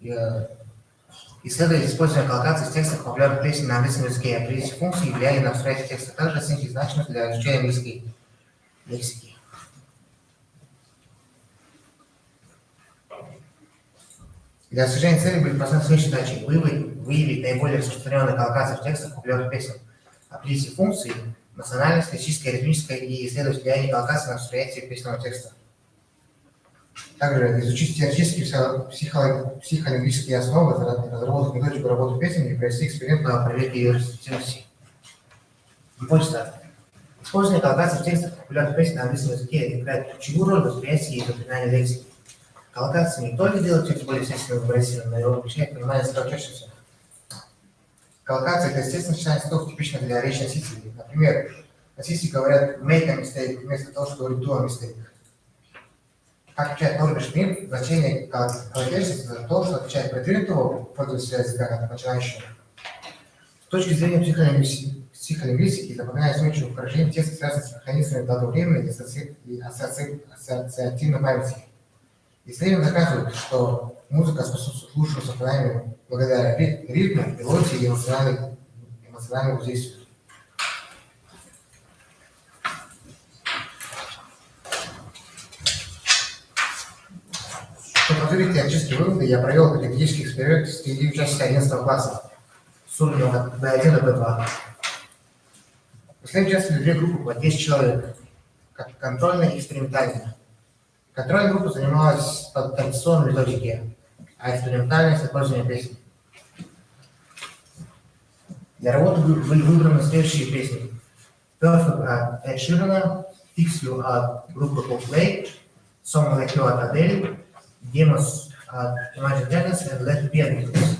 исследовать использование коллокации в текстах популярных песен на английском языке, определить функции и влияние на восприятие текста, также оценить их значимость для изучения английской лексики. Для достижения цели были поставлены следующие задачи: выявить наиболее распространенные коллокации в текстах популярных песен, определить функции, национальность, лексическое, ритмическое и исследовать влияние коллокации на восприятие песенного текста. Также изучить теоретические психолингвистические основы, разработать методику работы песен и провести эксперимент на проверке ее результативности. Гипотеза. Использование коллокации в текстах популярных песен на английском языке играет ключевую роль в восприятии и запоминании лексики. Коллокация не только делает текст более естественным и выразительным, но и облегчает понимание языка учащихся. Коллокация – это естественное сочетание слов, типично для речи носителей. Например, носители говорят make a mistake вместо того, чтобы говорить do a mistake. Как отвечает Норберт Шмидт, значение коллокации – это то, что отличает продвинутого пользователя языка от начинающего. С точки зрения психолингвистики, запоминание устойчивых выражений тесно связано с механизмами долговременной и ассоциативной памяти. Исследования доказывают, что музыка способствует лучшему запоминанию благодаря ритму, мелодии и эмоциональному воздействию. Чтобы подтвердить теоретические выводы, я провел академический эксперимент среди участников 11 класса с уровнем от B1 до B2. В исследовании участвовали две группы по 10 человек, как контрольная и экспериментальная. Контрольная группа занималась по традиционной методике, а экспериментальная – с использованием песен. Для работы были выбраны следующие песни: Perfect от Эд Ширана, Fix You от группы Coldplay, Song Like You от Adele, Demos от Imagine Dragons и Let It Be от Beatles.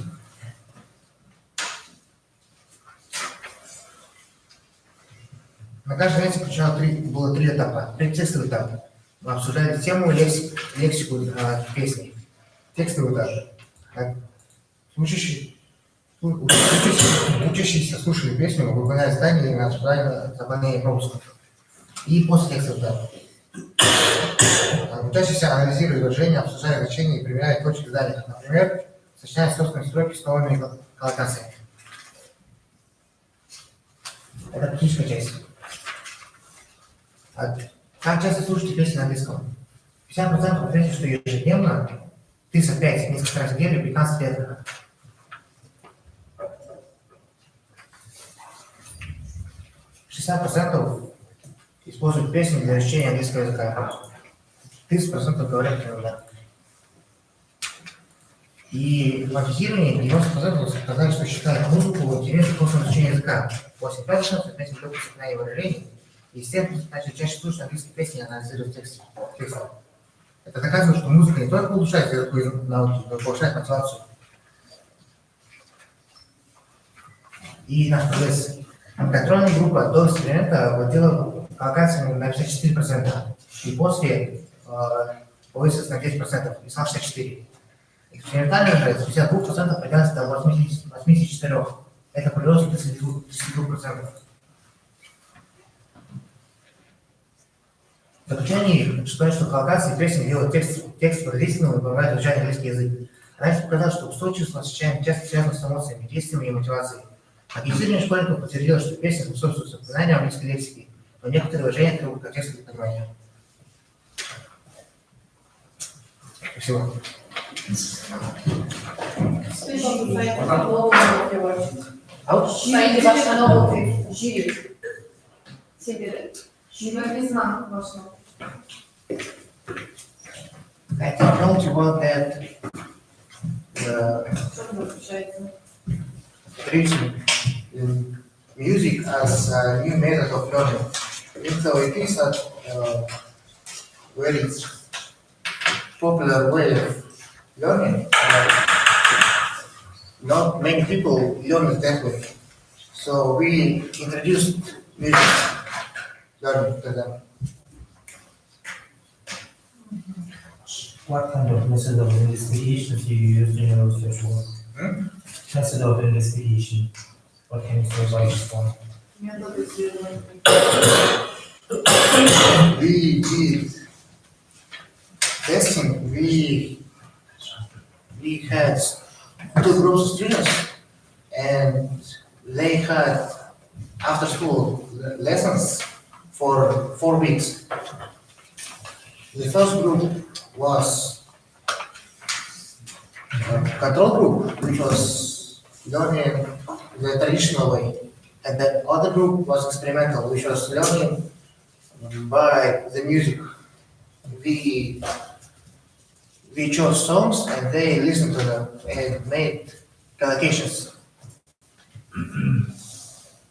На каждом занятии было три этапа. Текстовый этап. Мы обсуждали тему и лексику песни. Текстовый этап. Учащиеся слушали песню, выполняли задания и обсуждали заполнение пропусков. И после текстового этапа. Учащиеся анализируют выражения, обсуждали значения и примеряют точки задания. Например, сочетая собственные строки с новыми коллокациями. Это практическая часть. Как часто слушаете песни на английском? 50% ответили, что ежедневно, 35 несколько раз в неделю, 15 лет. %60 используют песни для изучения английского языка. 30% говорят иногда. И в анкетировании 90% сказали, что считают музыку интересным способом изучения языка. 85% отметили только сочетание выражений. И 7% начали чаще слушать английские песни и анализировать текст. Это доказывает, что музыка не только улучшает языковые науки, но и повышает мотивацию. И наш прогресс. Контрольная группа до эксперимента владела коллокациями на 54%. И после повысилась на 10%, и стал 64%. Экспериментально же с 52% поднялся до 84%. Это прирост 32%. В заключении считаю, что коллокации песни делают текст текст подготовительного помогает изучать английский язык. Анализ показал, что устойчивость сочетания часто связана с эмоциями, действиями и мотивацией. Исследование школьников подтвердило, что песня способствует запоминанию английской лексики, но некоторые выражения требуют контекста для понимания. Спасибо. Найди ваш новый жюри. Себе. Не знаю вашего. I can tell you about that treating music as a new method of learning. So it is a very popular way of learning. Not many people learn it that way. So we introduced music learning to them. What kind of method of investigation do you use in your research work? Method of investigation. What can you say about this one? We did testing. We had two groups of students, and they had after school lessons for 4 weeks. The first group was a control group, which was learning the traditional way, and the other group was experimental, which was learning by the music. We chose songs and they listened to them and made collocations.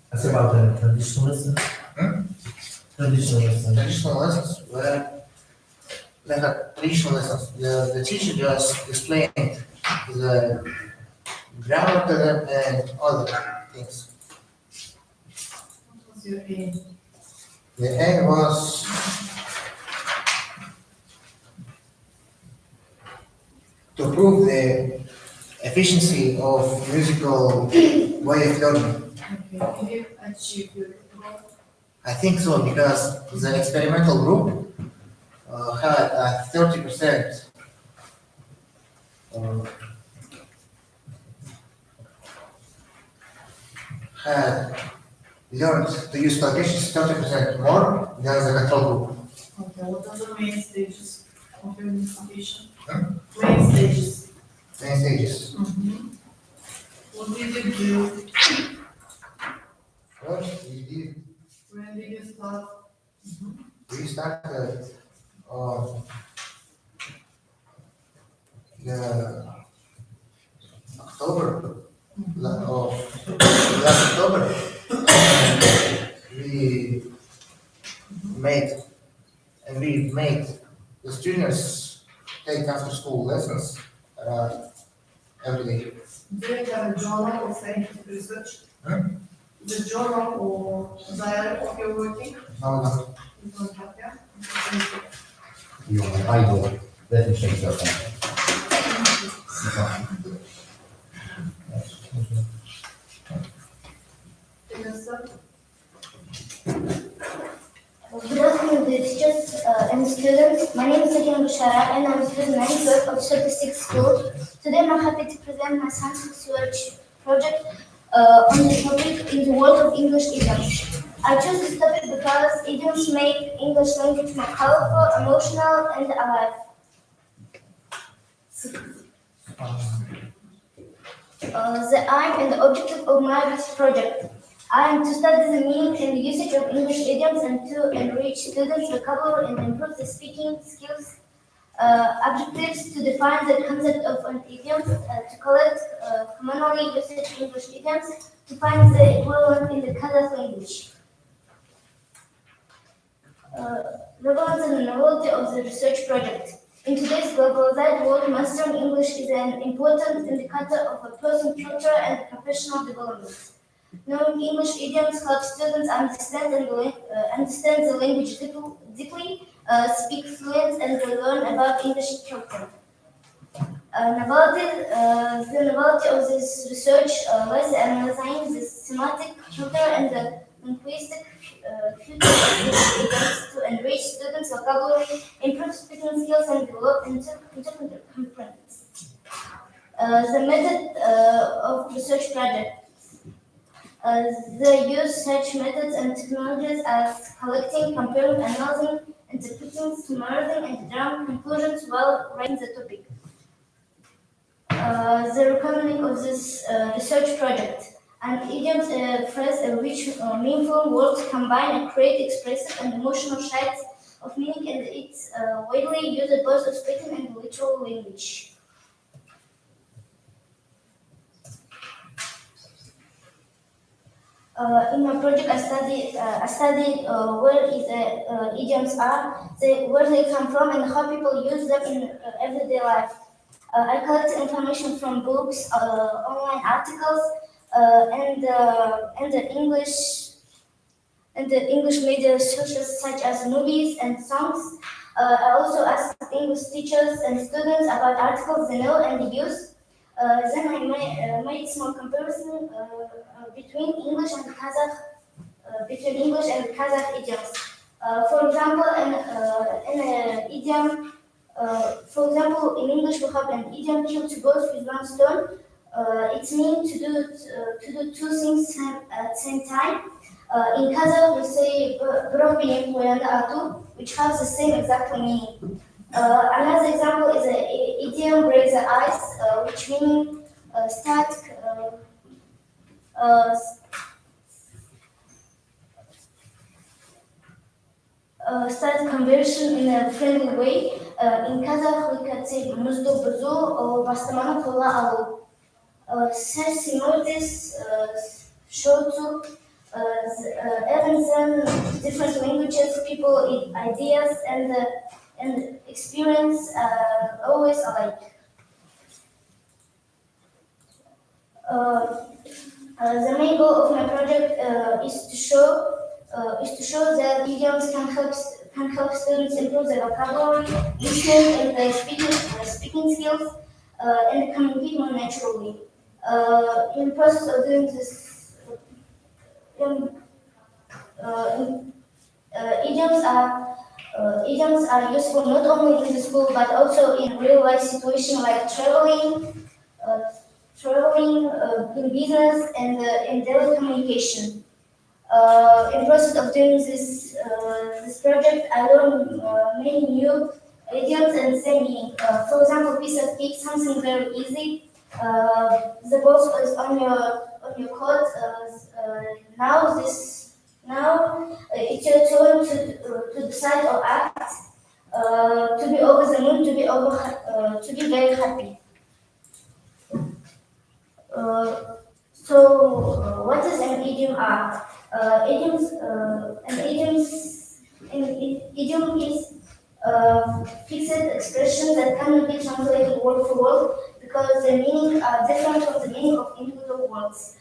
That's about the traditional lessons? Traditional lessons. Traditional lessons were they had traditional lessons. The teacher just explained the grammar to them and other things. What was your aim? The aim was to prove the efficiency of musical way of learning. Okay, did you achieve your goal? I think so, because the experimental group had a 30% had learned to use collocations 30% more than the control group. Okay, what are the main stages of your investigation? Main stages. Main stages. What did you do? First, we did. When did you start? We started the October of last October. We made the students take after school lessons every day. Do you have a journal of scientific research? The journal or diary of your working? No. You don't have that? You're my idol. Let me check that one. Good afternoon, dear teachers and students. My name is Sakin Bushara and I'm a student 912 of 36 school. Today I'm happy to present my science research project on the topic in the world of English idioms. I chose this topic because idioms make English language more colorful, emotional, and alive. The aim and the objective of my research project. I am to study the meaning and usage of English idioms and to enrich students' vocabulary and improve the speaking skills. Objectives to define the concept of an idiom, to collect commonly used English idioms, to find the equivalent in the Kazakh language. Relevance and novelty of the research project. In today's globalized world, mastering English is an important indicator of a person's culture and professional development. Knowing English idioms helps students understand the language deeply, speak fluent, and learn about English culture. The novelty of this research lies in analyzing the semantic, cultural, and the linguistic features to enrich students' vocabulary, improve speaking skills, and develop interpretive competence. The method of research project. They use such methods and technologies as collecting, comparing, analyzing, interpreting, summarizing, and drawing conclusions while writing the topic. The recommending of this research project. An idiom phrase in which meaningful words combine and create expressive and emotional shades of meaning, and it's widely used both in spoken and literal language. In my project, I studied where idioms are, where they come from, and how people use them in everyday life. I collected information from books, online articles, and the English media sources such as movies and songs. I also asked English teachers and students about articles they know and use. Then I made small comparison between English and Kazakh idioms. For example, in English we have an idiom "kill two birds with one stone." It means to do two things at the same time. In Kazakh we say "birov benim qo'yanda atu," which has the same exact meaning. Another example is an idiom "break the ice," which means start conversion in a friendly way. In Kazakh, we can say "muzdu buzu" or "bastamanu kola alu." Such similarities show to even then different languages, people, ideas, and experience always alike. The main goal of my project is to show that idioms can help students improve their vocabulary, listening, and their speaking skills, and communicate more naturally. In the process of doing this, idioms are useful not only in the school but also in real life situations like traveling in business and in daily communication. In the process of doing this project, I learned many new idioms and same meaning. For example, piece of cake, something very easy. The boss is on your coat. Now it's your turn to decide or act. To be over the moon, to be very happy. What is an idiom are? Idiom is fixed expression that cannot be translated word for word because the meaning are different from the meaning of individual words.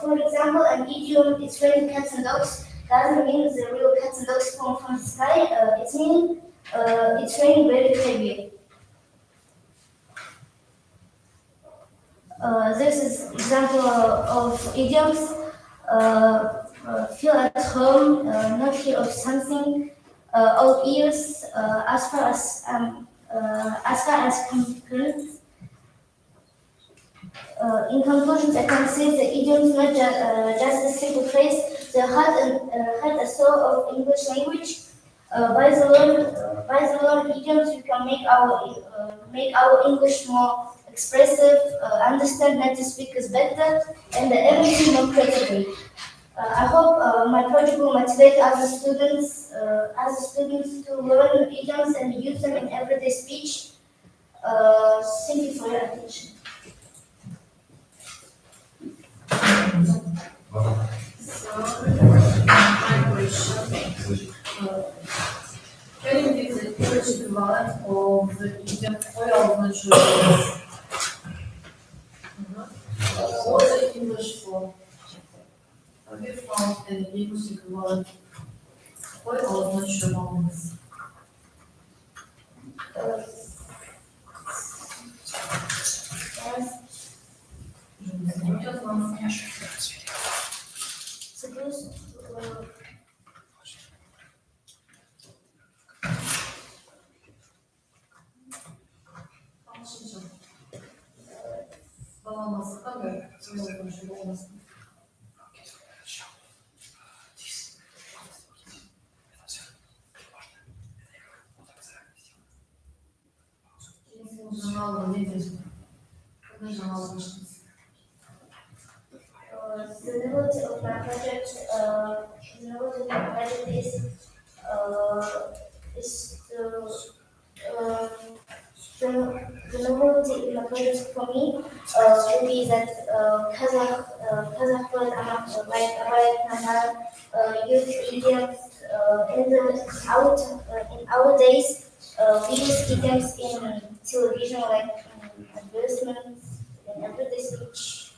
For example, an idiom "it's raining cats and dogs" doesn't mean the real cats and dogs come from the sky. It means it's raining very heavy. This is example of idioms. Feel at home, not hear of something. All ears, as far as concerned. In conclusion, I can say the idioms not just a simple phrase. They heart and soul of English language. By the learned idioms, we can make our English more expressive, understand native speakers better, and everything more creatively. I hope my project will motivate other students to learn idioms and use them in everyday speech. Thank you for your attention. My question. Can you give the English equivalent of the idiom "oil natural"? What's the English for? Have you found an English equivalent? Oil natural. Suppose қалмасы қандай сондай контрол болмасын. Жаңалығы не дейсің? Қандай жаңалық аштыңыз? The novelty of my project, the novelty of my project is the novelty in my project for me will be that Kazakh word like use idioms in our days. We use idioms in television like advertisements and everyday speech.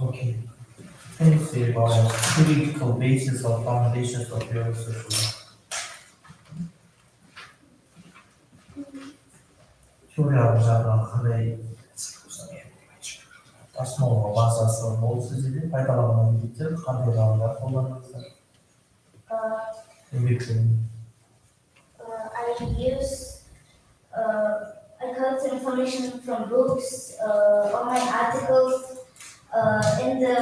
Okay. Can you say about critical basis or foundations of your research? теорияға жағынан қандай основа базасы ол сізде пайдаланған еңбектер қандай ғалымдар қолданыңыздар? I collect information from books, online articles, in the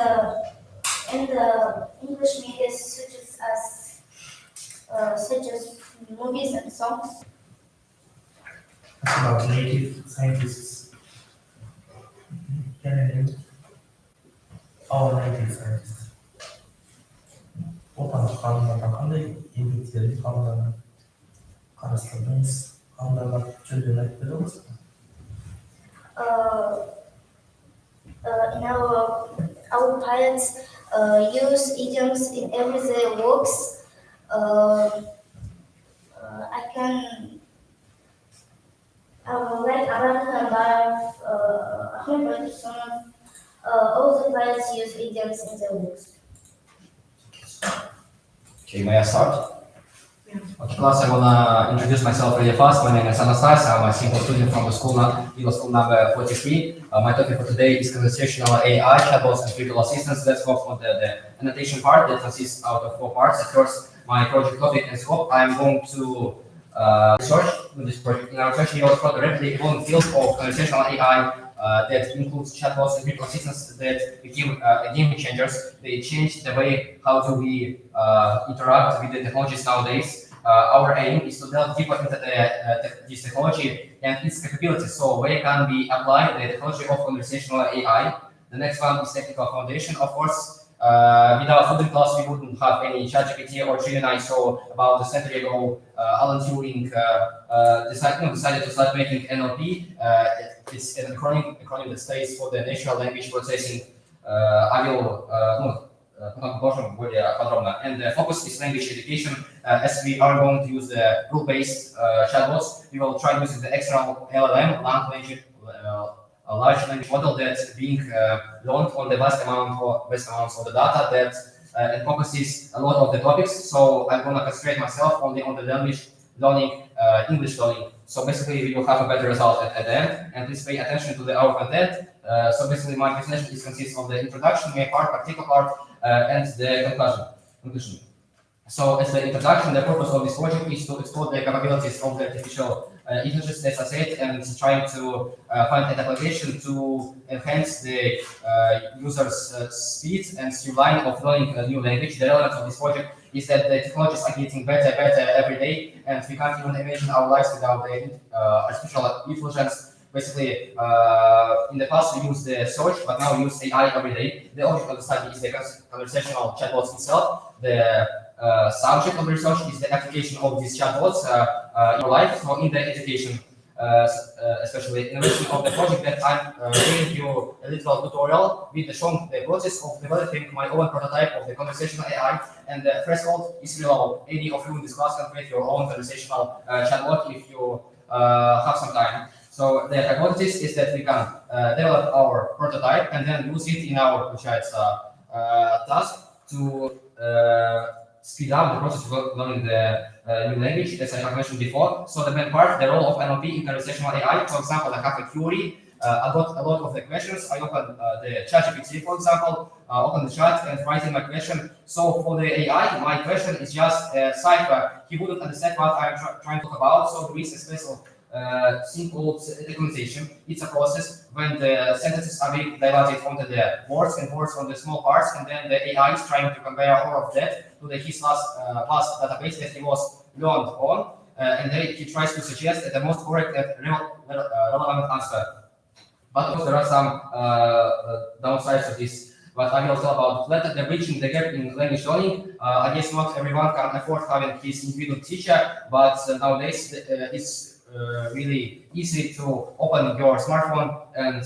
English media such as movies and songs. That's about native scientists. Can I name our native scientists? Отандық ғалымдардан қандай еңбектерді ғалымдардан қарастырдыңыз? Ғалымдарға жөндеп айтып бере аласыз ба? In our pilots use idioms in everyday works. I can like Arab, Ahmed, all the pilots use idioms in their works. Okay, may I start? Okay, class, I wanna introduce myself really fast. My name is Anastasia. I'm a simple student from the school, middle school number 43. My topic for today is conversational AI, chatbots, and virtual assistants. Let's go for the annotation part that consists out of 4 parts. At first, my project topic and scope. I'm going to research with this project. In our research, we also the rapidly evolving field of conversational AI that includes chatbots and virtual assistants that became game changers. They changed the way how do we interact with the technologies nowadays. Our aim is to delve deeper into this technology and its capabilities, so where can we apply the technology of conversational AI. The next one is technical foundation. Of course, without coding class, we wouldn't have any ChatGPT or Gemini. So about a century ago, Alan Turing decided to start making NLP. It's an acronym that stands for the natural language processing. And the focus is language education. As we are going to use the rule-based chatbots, we will try using the external LLM, a large language model that's being learned on the vast amounts of the data that encompasses a lot of the topics. So I'm gonna concentrate myself only on the language learning, English learning. So basically, we will have a better result at the end. And please pay attention to our content. So basically, my presentation consists of the introduction, main part, practical part, and the conclusion. So as the introduction, the purpose of this project is to explore the capabilities of the artificial intelligence, as I said, and trying to find an application to enhance the user's speed and streamline of learning a new language. The relevance of this project is that the technologies are getting better every day, and we can't even imagine our lives without the artificial intelligence. Basically, in the past we used the search, but now we use AI every day. The object of the study is the conversational chatbots itself. The subject of the research is the application of these chatbots in your life. So in the education, especially in relation of the project, that I'm giving you a little tutorial with showing the process of developing my own prototype of the conversational AI. And the threshold is below. Any of you in this class can create your own conversational chatbot if you have some time. So the hypothesis is that we can develop our prototype and then use it in our task to speed up the process of learning the new language, as I have mentioned before. So the main part, the role of NLP in conversational AI. For example, I have a query I got a lot of the questions. I opened the ChatGPT, for example, open the chat and writing my question. So for the AI, my question is just a cipher. He wouldn't understand what I'm trying to talk about. So there is a special thing called decomposition. It's a process when the sentences are being divided onto the words and words on the small parts, and then the AI is trying to compare all of that to his last database that he was learned on, and then he tries to suggest the most correct and relevant answer. But of course, there are some downsides of this. But I will talk about later. The bridging the gap in language learning. I guess not everyone can afford having his individual teacher, but nowadays it's really easy to open your smartphone and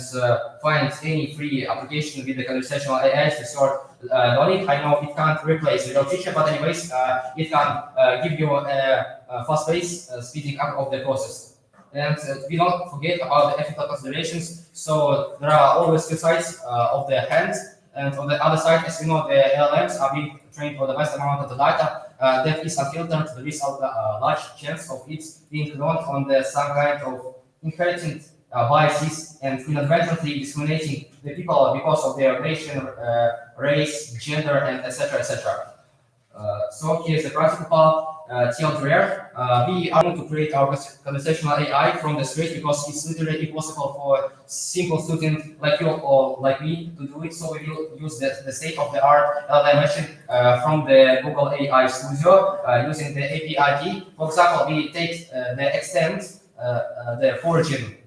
find any free application with the conversational AI to start learning. I know it can't replace your teacher, but anyways, it can give you a fast pace, speeding up of the process. And we don't forget about the ethical considerations. So there are always two sides of the hand. And on the other side, as we know, the LLMs are being trained for the vast amount of the data that is unfiltered. There is a large chance of it being learned on some kind of inherited biases and inadvertently discriminating the people because of their nation, race, gender, and etc. etc. So here's the practical part. Till rare, we are going to create our conversational AI from the scratch because it's literally impossible for simple student like you or like me to do it. So we will use the state-of-the-art LLM machine from the Google AI Studio using the API key. For example, we take the extend the origin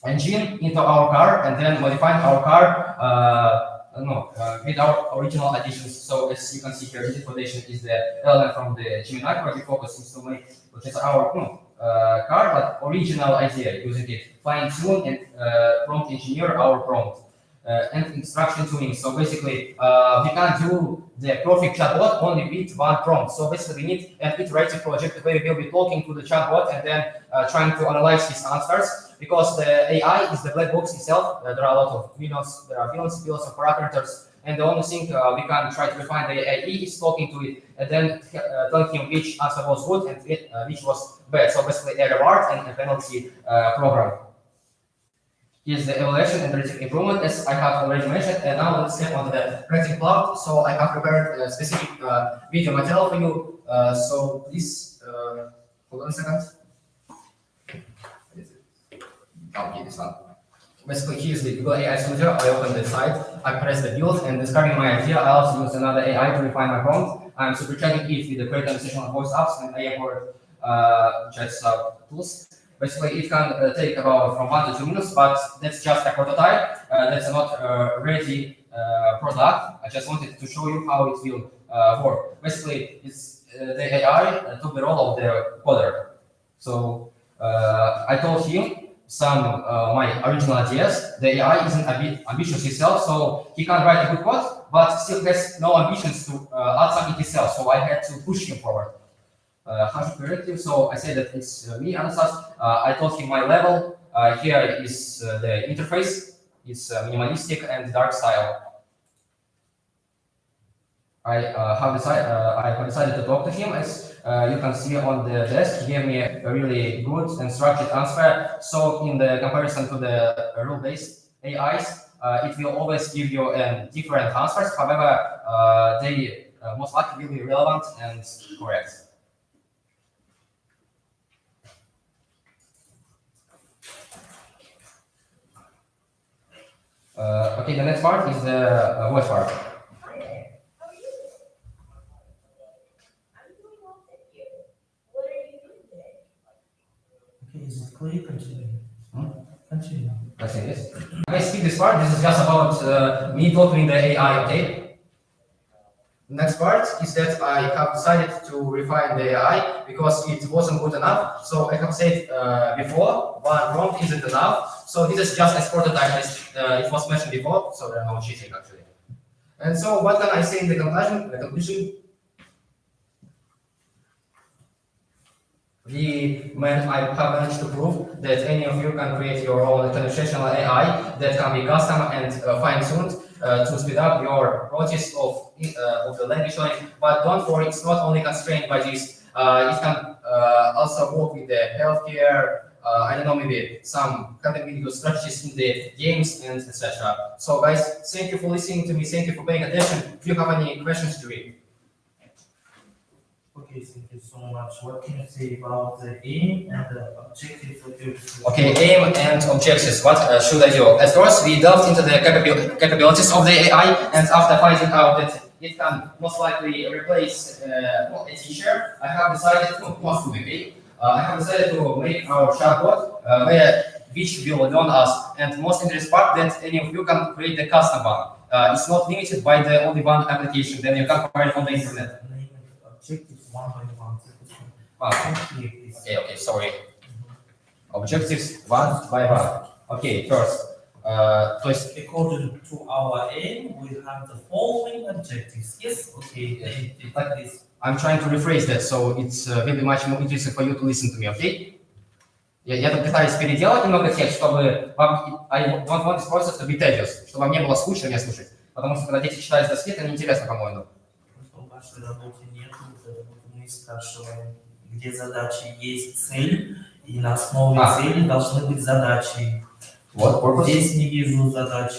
engine into our car and then modify our car with our original additions. So as you can see here, this foundation is the element from the Gemini project. Focus is to make, which is our car, but original idea, using it, fine tune and prompt engineer our prompt and instruction tuning. So basically, we can't do the perfect chatbot only with one prompt. So basically, we need an iterative project where we will be talking to the chatbot and then trying to analyze his answers. Because the AI is the black box itself, there are a lot of millions, there are billions of parameters, and the only thing we can try to refine the AI is talking to it and then telling him which answer was good and which was bad. So basically a reward and a penalty program. Here's the evaluation and rating improvement, as I have already mentioned. And now let's step on the rating cloud. So I have prepared a specific video material for you. So please hold on a second. Okay, this one. Basically, here's the Google AI Studio. I open the site, I press the build, and discarding my idea, I also use another AI to refine my prompt. I'm supercharging it with the create conversational voice apps and AI for chat tools. Basically, it can take about from 1 to 2 minutes, but that's just a prototype. That's not a ready product. I just wanted to show you how it will work. Basically, it's the AI took the role of the coder. So I told him some my original ideas. The AI isn't a bit ambitious itself, so he can write a good code, but still has no ambitions to add something himself. So I had to push him forward. How to correct him? So I said that it's me, Anastas. I told him my level. Here is the interface. It's minimalistic and dark style. I have decided to talk to him. As you can see on the desk, he gave me a really good and structured answer. So in the comparison to the rule-based AIs, it will always give you different answers. However, they most likely will be relevant and correct. Okay, the next part is the voice part. Is it clear? Continue. Continue. Okay, yes. I skip this part. This is just about me talking the AI, okay? Next part is that I have decided to refine the AI because it wasn't good enough. So I have said before, one prompt isn't enough. So this is just a prototype as it was mentioned before. So there are no cheating actually. And so what can I say in the conclusion? I have managed to prove that any of you can create your own conversational AI that can be custom and fine-tuned to speed up your process of the language learning. But don't worry, it's not only constrained by this. It can also work with the healthcare, I don't know, maybe some content video strategies in the games and etc. So guys, thank you for listening to me. Thank you for paying attention. Do you have any questions to read? Okay, thank you so much. What can you say about the aim and the objectives of your research? Okay, aim and objectives. What should I do? At first, we delved into the capabilities of the AI, and after finding out that it can most likely replace a teacher, I have decided to make our chatbot which will learn us. And most interesting part that any of you can create the custom one. It's not limited by the only one application. Then you can find it on the internet. Objectives one by one. Okay, sorry. Objectives one by one. Okay, first. То есть, according to our aim, we have the following objectives. Yes, okay, like this. I'm trying to rephrase that, so it's will be much more interesting for you to listen to me, okay? Я тут пытаюсь переделать немного текст, чтобы вам, I don't want this process to be tedious, чтобы вам не было скучно меня слушать, потому что когда дети читают с доски, это неинтересно, по-моему. В вашей работе нет, мы спрашиваем, где задачи есть цель, и на основе цели должны быть задачи. What purpose? Здесь не вижу задач.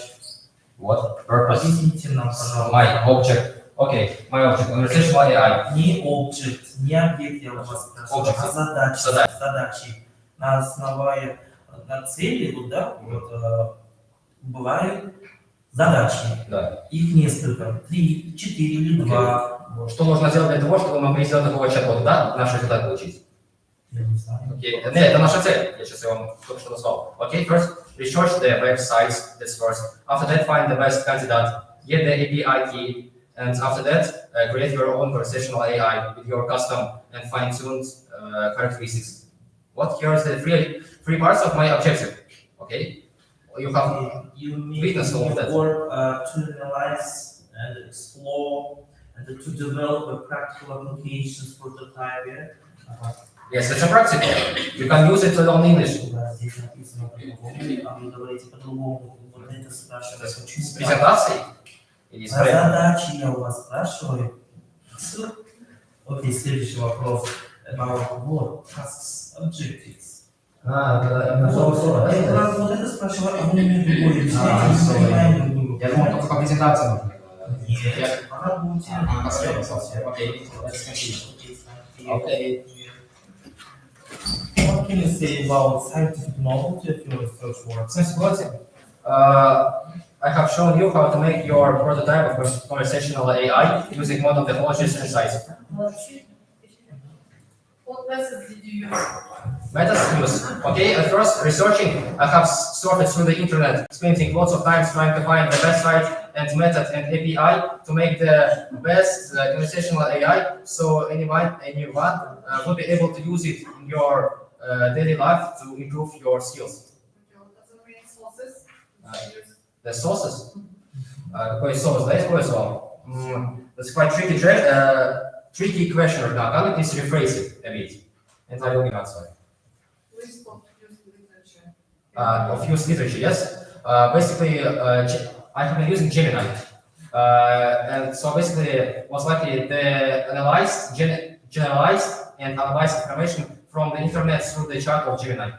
What purpose? Объясните нам, пожалуйста. My object. Okay, my object. Conversational AI. Не object, не объект, я у вас спрашиваю, а задачи. Задачи. На основе на цели, вот, да, вот, бывают задачи. Да. Их несколько, 3, 4 или 2. Что нужно сделать для того, чтобы мы могли сделать такого чат-бота, да? Наш результат получить. Я не знаю. Okay. Нет, это наша цель. Я сейчас вам только что назвал. Okay, first, research the websites, that's first. After that, find the best candidate, get the API key, and after that, create your own conversational AI with your custom and fine-tuned characteristics. What here is the three parts of my objective. Okay, you have witnessed all of that. Work to analyze and explore and to develop practical applications for the type. Yes, it's a practical. You can use it to learn English. С презентацией? Задачи я у вас спрашиваю. Окей, следующий вопрос. About what tasks, objectives. Вот это спрашиваю, а мы не другой. Я думал, только по презентации нужно. Нет, по работе. Окей, let's continue. Okay. What can you say about scientific knowledge of your research work? I have shown you how to make your prototype of conversational AI using one of the technologies and sites. What methods did you use? Methods use. Okay, at first, researching, I have sorted through the internet, spending lots of time trying to find the best site and method and API to make the best conversational AI, so anyone would be able to use it in your daily life to improve your skills. The sources? Какой source? Да, использовал? That's quite tricky question right now. Can you please rephrase it a bit? And I will give answer. List of used literature. Of used literature, yes. Basically, I have been using Gemini. And so basically, most likely, they generalized and analyzed information from the internet through the chat of Gemini.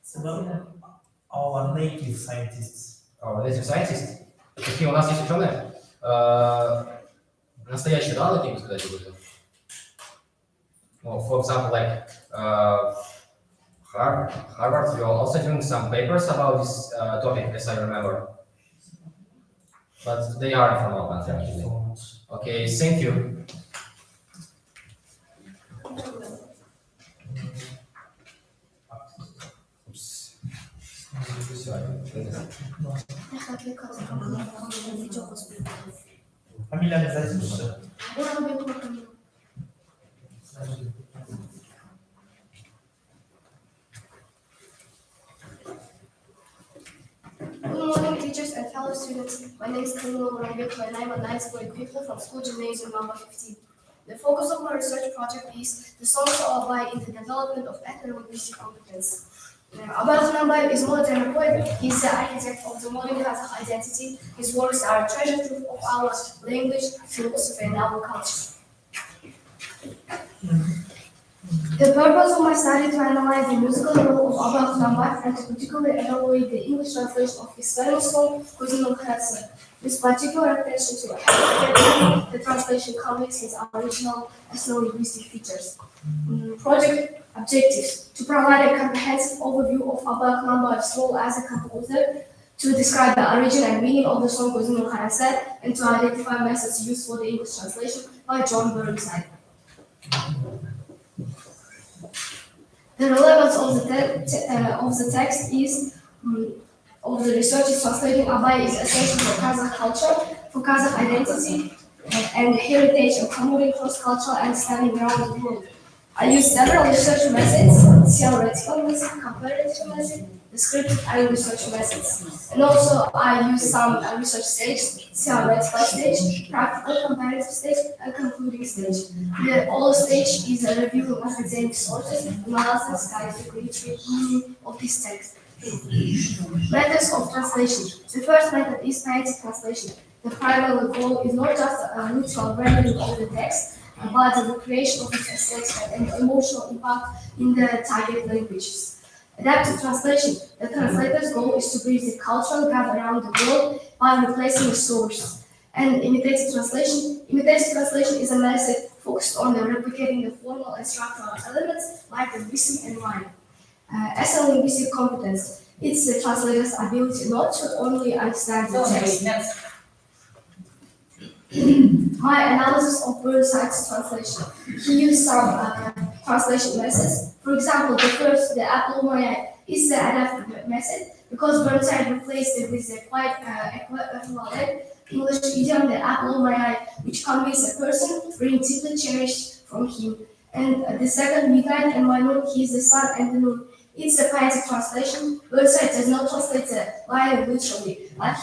So, our native scientists. Our native scientists? Какие у нас есть ученые? Настоящие, да, такие сказать будут? Well, for example, like Harvard, you're also doing some papers about this topic, as I remember. But they are from our country, actually. Okay, thank you. Фамилия обязательно. Good morning, teachers and fellow students. My name is Camilo Moravito and I'm a 9th grade pupil from school gymnasium number 15. The focus of my research project is the songs alibi in the development of ethno-linguistic competence. Abbas Nambayev is more than a poet. He's the architect of the modern Kazakh identity. His works are a treasure trove of our language, philosophy, and our culture. The purpose of my study to analyze the musical role of Abba Klambat and to particularly evaluate the English translation of his famous song, Kuzunun Karası, with particular attention to how the translation conveys his original ethno-linguistic features. Project objectives: to provide a comprehensive overview of Abba Klambat's role as a composer, to describe the origin and meaning of the song Kuzunun Karası, and to identify methods used for the English translation by John Burnside. The relevance of the text is of the researchers translating Abay is essential for Kazakh culture, for Kazakh identity and heritage, and promoting cross-cultural understanding around the world. I use several research methods: theoretical method, comparative method, descriptive and research methods. And also I use some research stages: theoretical stage, practical comparative stage, and concluding stage. The all stage is a review of academic sources, analysis, scientific literature of this text. Methods of translation. The first method is phonetic translation. The primary goal is not just a literal rendering of the text, but the creation of its aesthetics and emotional impact in the target languages. Adaptive translation. The translator's goal is to bridge the cultural gap around the world by replacing the source. And imitative translation. Imitative translation is a method focused on replicating the formal and structural elements like the rhythm and rhyme. As a linguistic competence, it's the translator's ability not to only understand the text. My analysis of Burnside's translation. He used some translation methods. For example, the apple maya is the adaptive method because Burnside replaced it with a quite equivalent English idiom, the apple maya, which conveys a person being deeply cherished from him. And the second, midnight and minor, he is the sun and the moon. It's a poetic translation. Burnside does not translate the line literally, but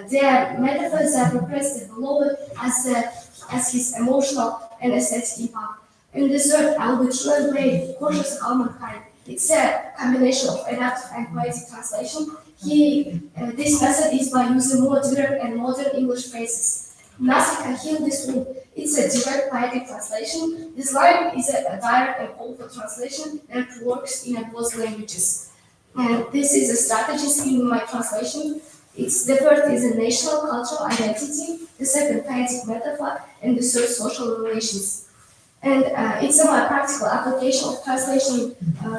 their metaphors that repress the beloved as his emotional and aesthetic impact. In the third, Albert Grade, Cautious Humankind. It's a combination of adaptive and poetic translation. This method is by using more direct and modern English phrases. Nothing can heal this wound. It's a direct poetic translation. This line is a direct and awful translation that works in both languages. And this is a strategy in my translation. The first is a national cultural identity, the second poetic metaphor, and the third social relations. And it's a my practical application of translation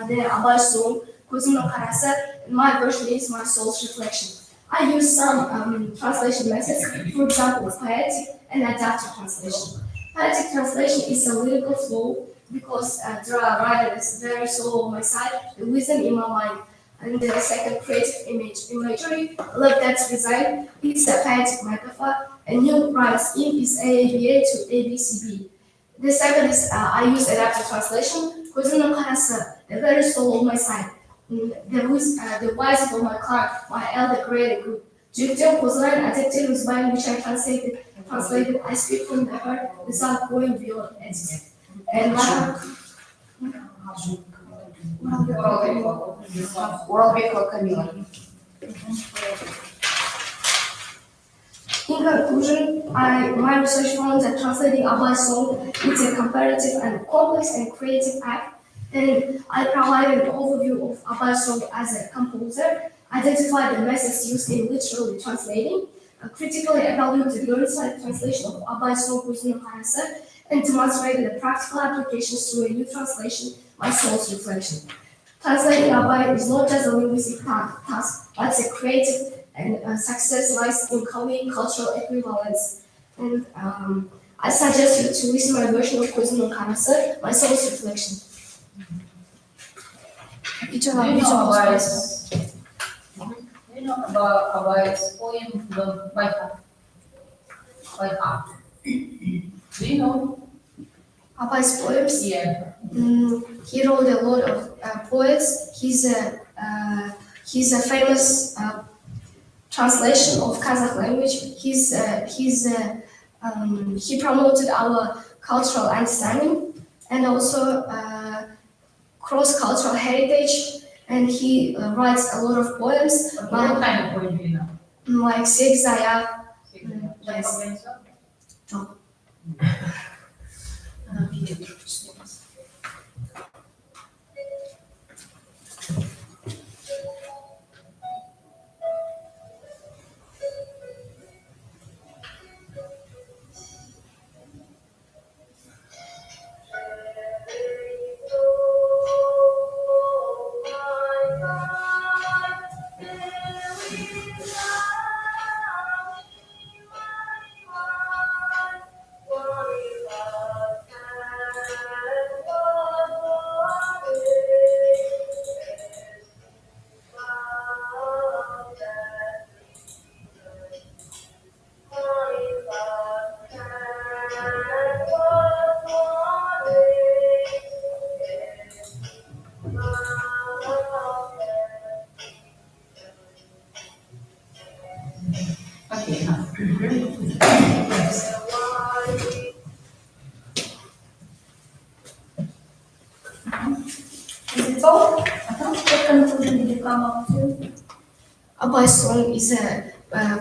the Abay song, Kuzunun Karası, and my version is my soul's reflection. I use some translation methods, for example, poetic and adaptive translation. Poetic translation is a lyrical flow because there are writers very solo on my side, the wisdom in my mind. And the second, creative imagery, love that's design, it's a poetic metaphor, and new rhyme scheme is AABA to ABCB. The second is I use adaptive translation, Kuzunun Karası, the very soul of my side. The wise of my clan, my elder greater good. Jükten kozulan adjective is mine which I translated. I speak from the heart without going beyond it. And in conclusion, my research found that translating Abay's song is a comparative and complex and creative act. And I provided an overview of Abay's song as a composer, identified the methods used in literally translating, critically evaluated the Burnside translation of Abay's song Kuzunun Karası, and demonstrated the practical applications to a new translation, My Soul's Reflection. Translating Abay is not just a linguistic task, but it's a creative and success lies in conveying cultural equivalence. And I suggest you to listen to my version of Kuzunun Karası, My Soul's Reflection. Do you know about Abay's poem, The By Heart? Do you know? Abay's poems? Yeah. He wrote a lot of poets. He's a famous translation of Kazakh language. He promoted our cultural understanding and also cross-cultural heritage. And he writes a lot of poems. What kind of poem do you know? Like Sevzaya. Yes. No. Okay. Is it all? What conclusion did you come up to? Abai's song is a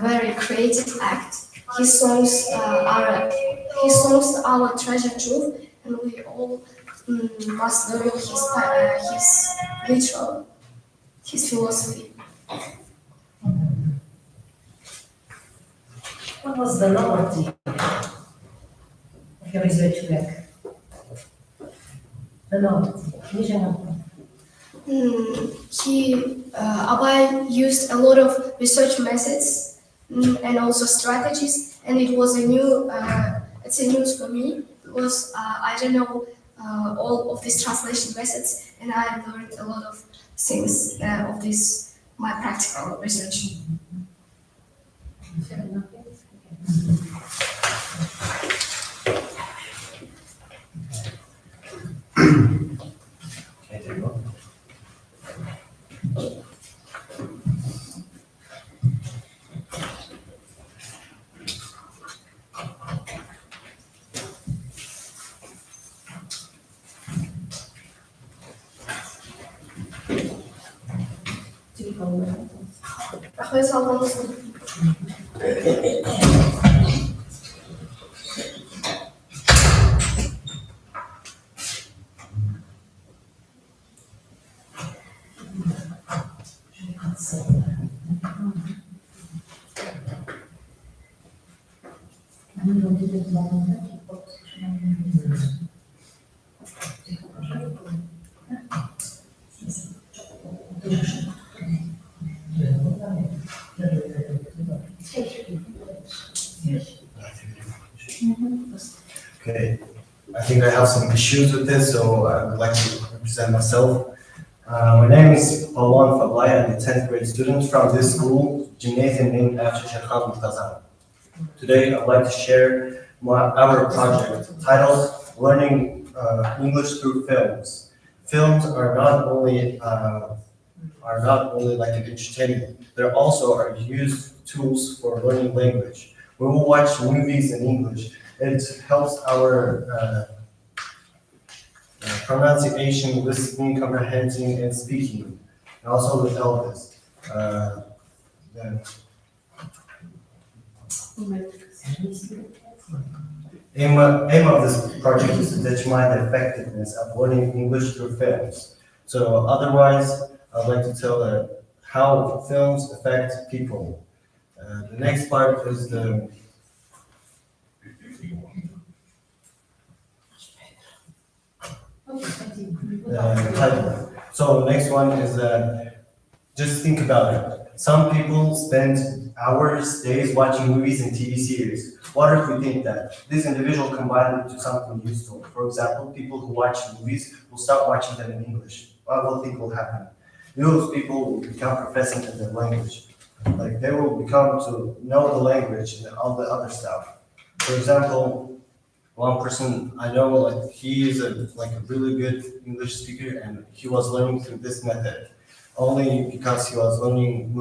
very creative act. His songs are treasure trove, and we all must learn his literal, his philosophy. What was the novelty of your research work? The novelty. Abai used a lot of research methods and also strategies, and it was it's a news for me because I don't know all of these translation methods, and I learned a lot of things of this my practical research. Рахмет салғаныңыз. Okay, I think I have some issues with this, so I would like to present myself. My name is Pawan Fablai. I'm a 10th grade student from this school, gymnasium named after Shekhan Murtaza. Today, I'd like to share our project titled Learning English Through Films. Films are not only like an entertainment, they also are used tools for learning language. When we watch movies in English, it helps our pronunciation, listening, comprehending, and speaking, and also with Elvis. Aim of this project is to determine the effectiveness of learning English through films. So otherwise, I'd like to tell how films affect people. The next part is the title. So the next one is just think about it. Some people spend hours, days watching movies and TV series. What if we think that this individual combined into something useful? For example, people who watch movies will start watching them in English. What will think will happen? Those people will become proficient in their language. Like they will become to know the language and all the other stuff. For example, one person I know, like he is a really good English speaker, and he was learning through this method only because he was learning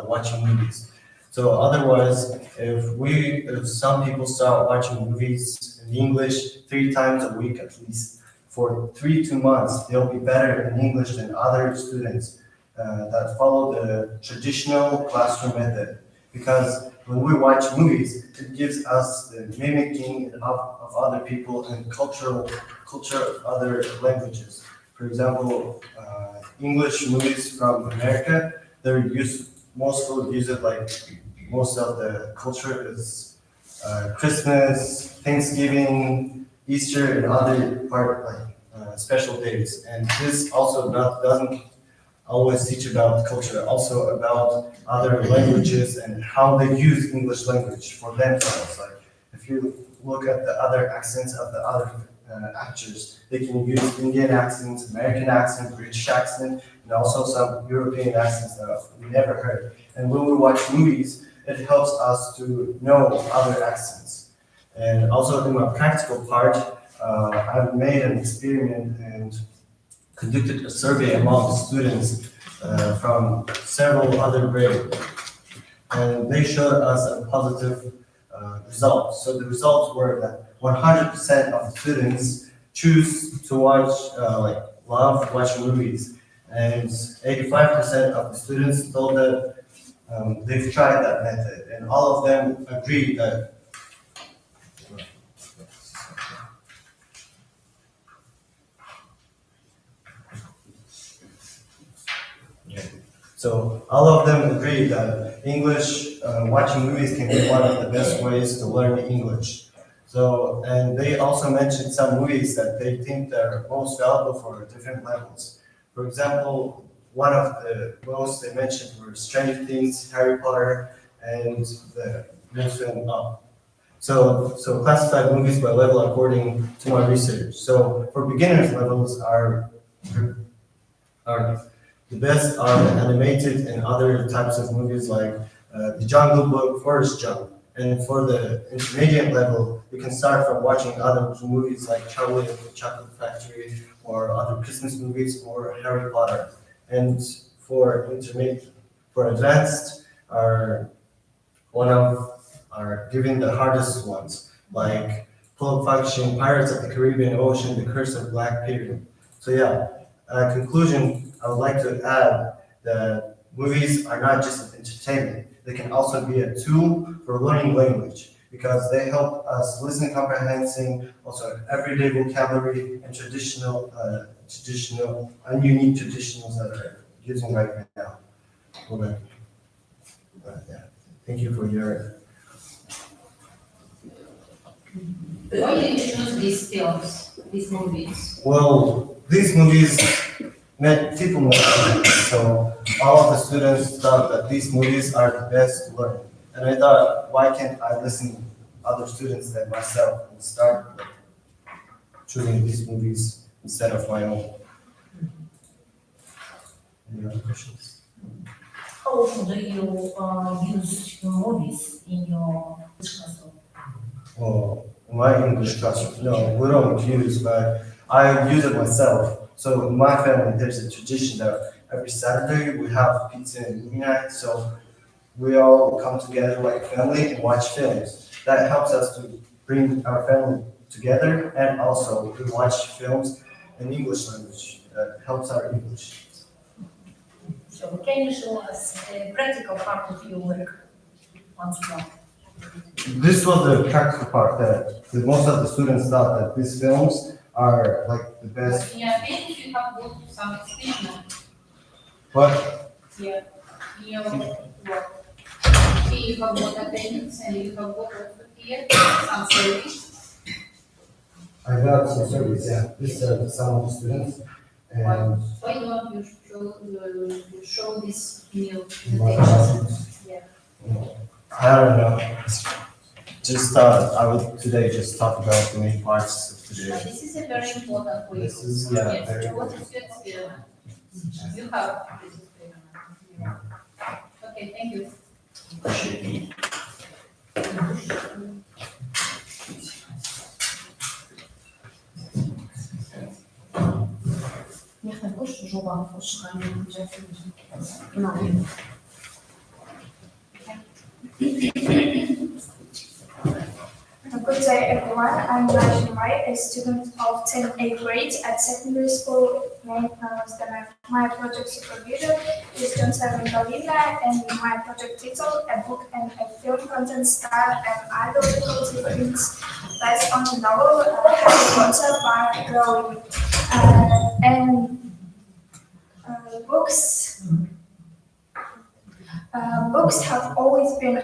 watching movies. So otherwise, if some people start watching movies in English 3 times a week at least for 2 months, they'll be better in English than other students that follow the traditional classroom method. Because when we watch movies, it gives us the mimicking of other people and culture of other languages. For example, English movies from America, they're mostly use it like most of the culture is Christmas, Thanksgiving, Easter, and other special days. And this also doesn't always teach about culture, also about other languages and how they use English language for themselves. Like if you look at the other accents of the other actors, they can use Indian accents, American accent, British accent, and also some European accents that we never heard. And when we watch movies, it helps us to know other accents. And also in my practical part, I've made an experiment and conducted a survey among the students from several other grades. And they showed us a positive result. So the results were that 100% of the students choose to watch, love watching movies. And 85% of the students told that they've tried that method. And all of them agreed that So all of them agree that English, watching movies can be one of the best ways to learn English. So, and they also mentioned some movies that they think are most valuable for different levels. For example, one of the most they mentioned were Stranger Things, Harry Potter, and the new film Up. So classified movies by level according to my research. So for beginners levels are the best are the animated and other types of movies like The Jungle Book, Forrest Gump. And for the intermediate level, you can start from watching other movies like Charlie and the Chocolate Factory or other Christmas movies or Harry Potter. And for advanced are given the hardest ones like Pulp Fiction, Pirates of the Caribbean Ocean, The Curse of Black Peter. So yeah, conclusion, I would like to add that movies are not just an entertainment. They can also be a tool for learning language because they help us listen comprehension, also everyday vocabulary and traditional and unique traditions that are using right now. Yeah. Thank you for your. Why did you choose these films, these movies? Well, these movies people met students, so all of the students thought that these movies are the best to learn. And I thought, why can't I listen to other students than myself and start choosing these movies instead of my own? Any other questions? How often do you use movies in your classroom? Oh, my English classroom, no, we don't use, but I use it myself. So in my family, there's a tradition that every Saturday we have pizza and movie night. So we all come together like family and watch films. That helps us to bring our family together, and also we watch films in English language. That helps our English. So can you show us a practical part of your work once more? This was the practical part that most of the students thought that these films are like the best. Yeah, maybe you have got some experience. What? Yeah, in your work. You have got attendance and you have got also here some service. I got some service, yeah. This is some of the students. And Why don't you show this new my attention? classes. Yeah. I don't know. Just thought I would today just talk about the main parts of today. But this is a very important for you. This is, yeah, Yes. very What is your experiment? You have this experiment. Okay, thank you. Appreciate it. Niech najgorszy żuwa w oszukaniu Jeffrey. No. Good day everyone, I'm Rajin Mai, a student of 10A grade at secondary school. My project supervisor is John Galina, and my project title, A Book and a Film Content Style and Ideological Difference, based on the novel Harry Potter by Rowling. Books have always been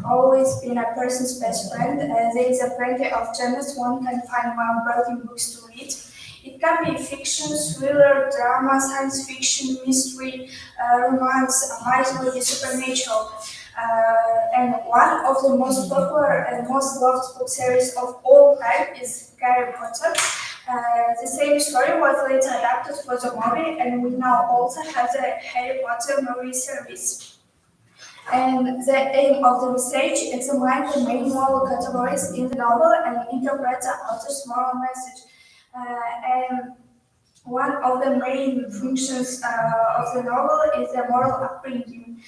always been a person's best friend. There is a plenty of genres one can find while browsing books to read. It can be fiction, thriller, drama, science fiction, mystery, romance, mythology, supernatural. And one of the most popular and most loved book series of all time is Harry Potter. The same story was later adapted for the movie, and we now also have the Harry Potter movie series. And the aim of the research examines the main moral categories in the novel and interprets the author's moral message. And one of the main functions of the novel is the moral upbringing.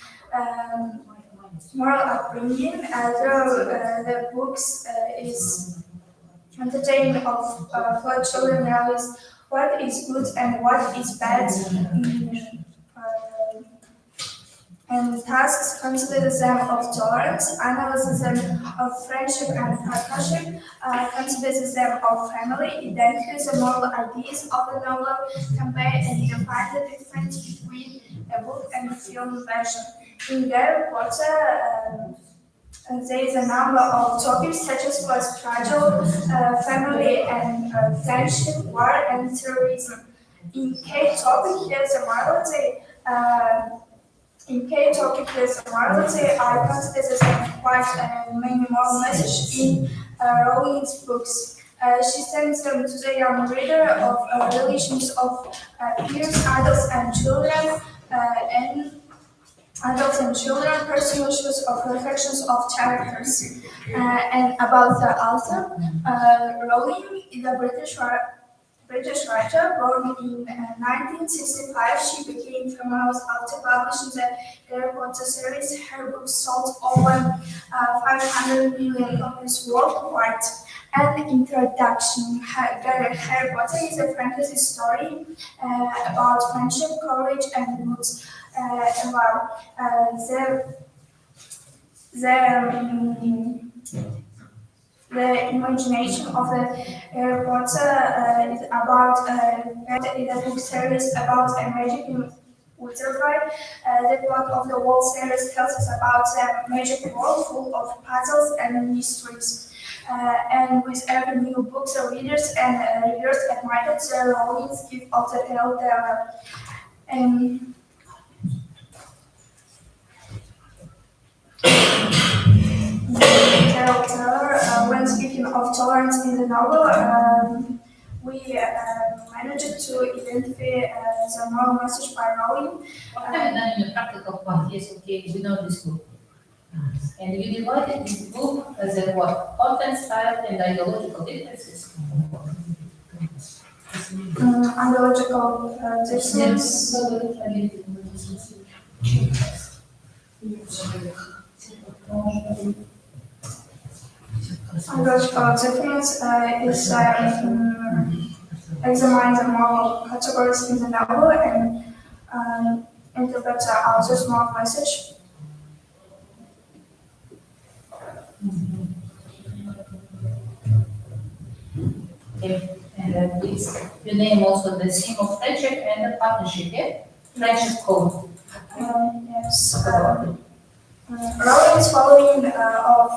The books is entertaining for children knows what is good and what is bad. And tasks consider them of tolerance, analysis them of friendship and partnership, considers them of family, identifies the moral ideas of the novel, compare and define the difference between a book and a film version. In Harry Potter, there is a number of topics such as post-struggle, family and friendship, war and terrorism. In K topic, here's a morality. In K topic, there's morality. I consider there's quite many moral messages in Rowling's books. She sends them to the young reader of relations of peers, adults and children, personal issues of reflections of characters. And about the author, Rowling is a British writer born in 1965. She became famous after publishing the Harry Potter series. Her books sold over 500 million copies worldwide. An introduction. Harry Potter is a fantasy story about friendship, courage, and good. The imagination of the Harry Potter is about the book series about a magic in Wizardry. The plot of the whole series tells us about the magic world full of puzzles and mysteries. And with every new book, the readers admire the Rowling's gift of the tale. When speaking of tolerance in the novel, we managed to identify the moral message by Rowling. What have you done in your practical part? Yes, okay, we know this book. And you divided this book as a what? Content, style, and ideological differences. Ideological differences. Ideological difference is examine the moral categories in the novel and interpret the author's moral message. Okay. And please, you name also the theme of friendship and the partnership, yeah? Friendship code. Yes. Rowling's following of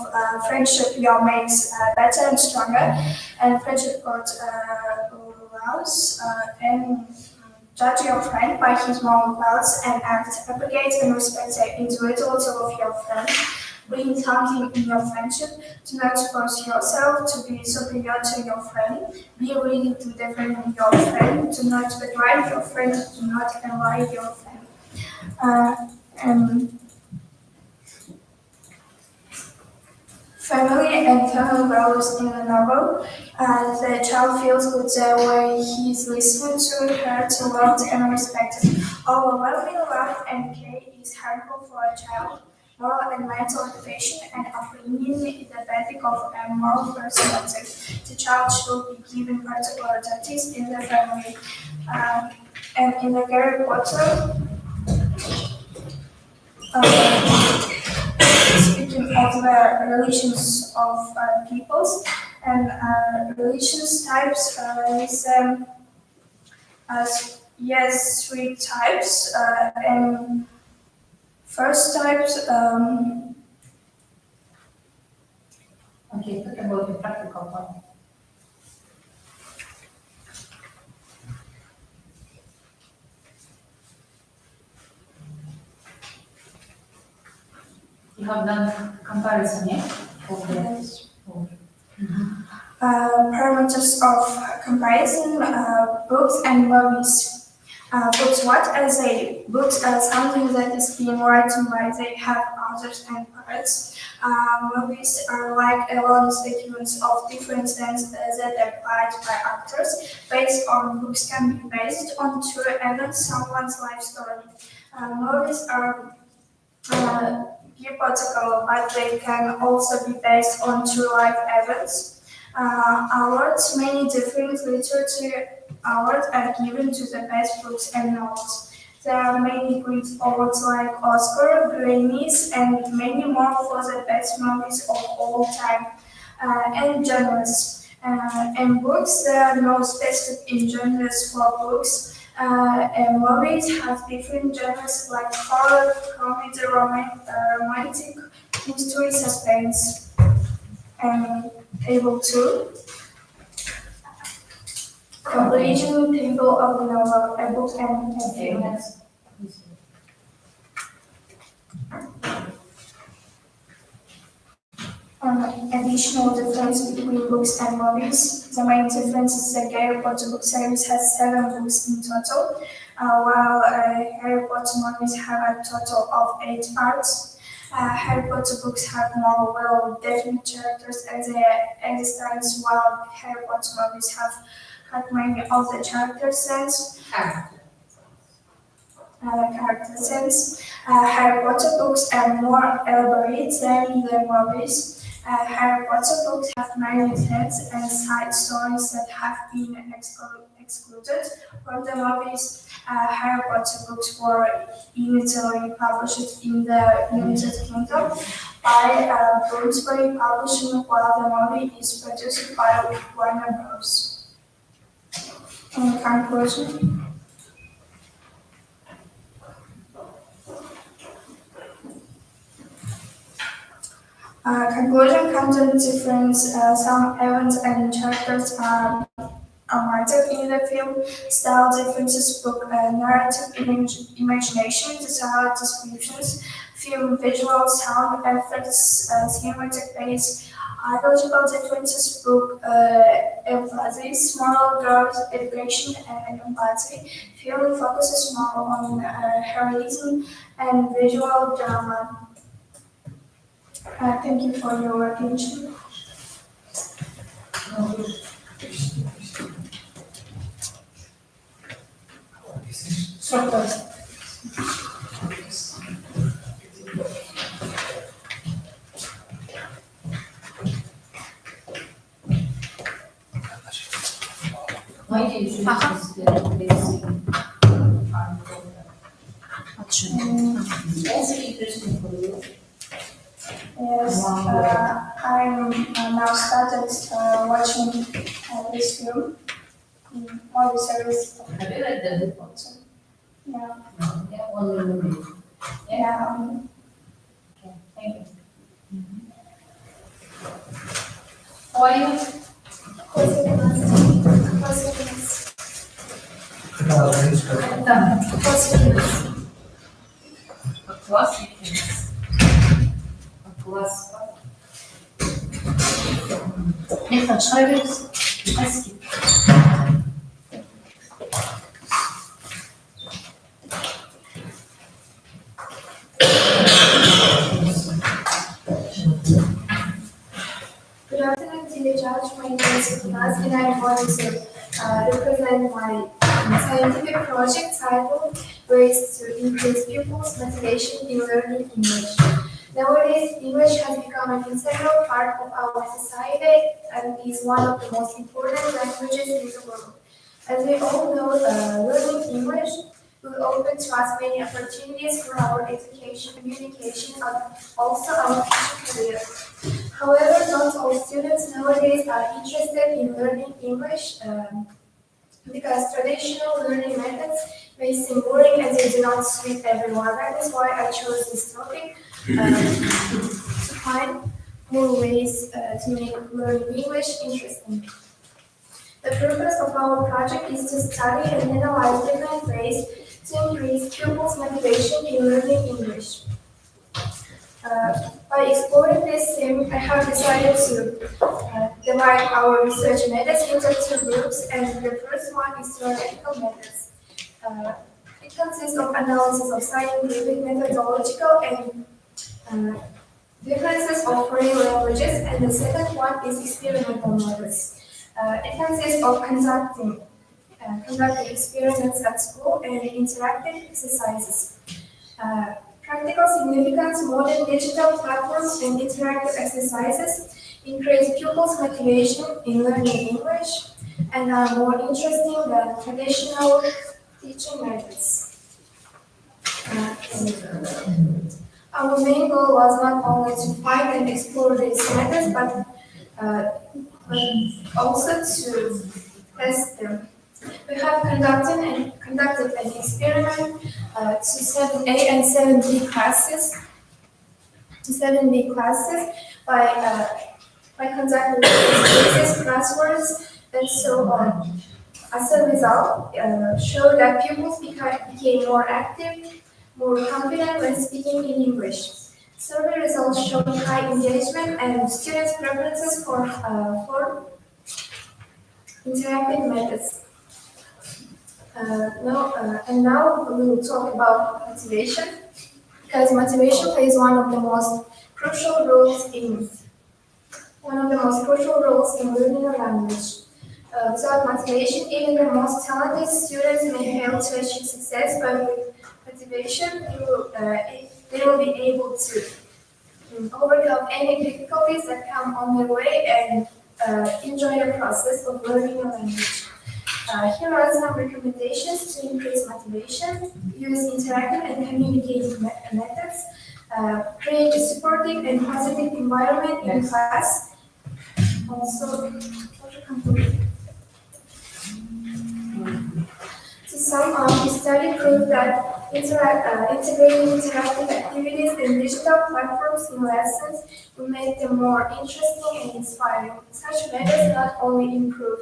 friendship makes better and stronger, and friendship code allows and judge your friend by his moral values and act, appreciate and respect the individuality of your friend. Bring something in your friendship. Do not suppose yourself to be superior to your friend. Be ready to defend your friend. Do not betray your friend. Do not lie your friend. Family and family values in the novel. The child feels good the way he is listened to, heard, loved, and respected. Overwhelming love and care is harmful for a child. Moral and mental education and upbringing is the basic of a moral personality. The child should be given particular duties in the family. And in the Harry Potter, speaking of the relations of peoples and relations types, is three types. And first types. Okay, talk about the practical part. You have done comparison, yeah? Yes. Parameters of comparison, books and movies. Books, what are they? Books are something that is being written by they have others and parts. Movies are like long statements of different sense that are applied by actors. Based on books can be based on true events, someone's life story. Movies are hypothetical, but they can also be based on true life events. Awards, many different literature awards are given to the best books and novels. There are many great awards like Oscar, Grammys, and many more for the best movies of all time, and genres. And books, there are no specific genres for books. And movies have different genres like horror, comedy, romantic, mystery, suspense, and table 2. Completion table of the novel, a book and a film. Additional difference between books and movies. The main difference is the Harry Potter book series has 7 books in total, while Harry Potter movies have a total of 8 parts. Harry Potter books have more well-defined characters and their existence, while Harry Potter movies have many of the character sense. Harry Potter books are more elaborate than the movies. Harry Potter books have many themes and side stories that have been excluded from the movies. Harry Potter books were initially published in the United Kingdom by Bloomsbury Publishing, while the movie is produced by Warner Bros. In conclusion, content difference, some events and characters are matter in the film, style differences, book narrative, imagination, detailed descriptions, film visual, sound effects, cinematic base, ideological differences, book emphasis, moral growth, education, and empathy. Film focuses more on heroism and visual drama. Thank you for your attention. Yes, I'm now started watching this film, movie series. Have you read the book? Yeah. Yeah, only movie. Yeah. Okay, thank you. How are you? Это шарик. Спасибо. Good afternoon, dear Judge. My name is Kunas, and I'm going to represent my scientific project titled Ways to Increase Pupils' Motivation in Learning English. Nowadays, English has become an integral part of our society and is one of the most important languages in the world. As we all know, learning English will open to us many opportunities for our education, communication, and also our future career. However, not all students nowadays are interested in learning English because traditional learning methods may seem boring and they do not suit everyone. That is why I chose this topic to find more ways to make learning English interesting. The purpose of our project is to study and analyze different ways to increase pupils' motivation in learning English. By exploring this theme, I have decided to divide our research methods into 2 groups, and the first one is theoretical methods. It consists of analysis of scientific, methodological, and Differences of foreign languages, and the second one is experimental methods. It consists of conducting experiments at school and interactive exercises. Practical significance, modern digital platforms and interactive exercises increase pupils' motivation in learning English and are more interesting than traditional teaching methods. Our main goal was not only to find and explore these methods, but also to test them. We have conducted an experiment to 7A and 7B classes, by conducting quizzes, crosswords, and so on. As a result, showed that pupils became more active, more confident when speaking in English. Survey results showed high engagement and students' preferences for interactive methods. Now we will talk about motivation, because motivation plays one of the most crucial roles in learning a language. Without motivation, even the most talented students may fail to achieve success, but with motivation, they will be able to overcome any difficulties that come on their way and enjoy the process of learning a language. Here are some recommendations to increase motivation: use interactive and communicative methods, create a supportive and positive environment in class. Also, to sum up, the study proved that integrating interactive activities and digital platforms in lessons will make them more interesting and inspiring. Such methods not only improve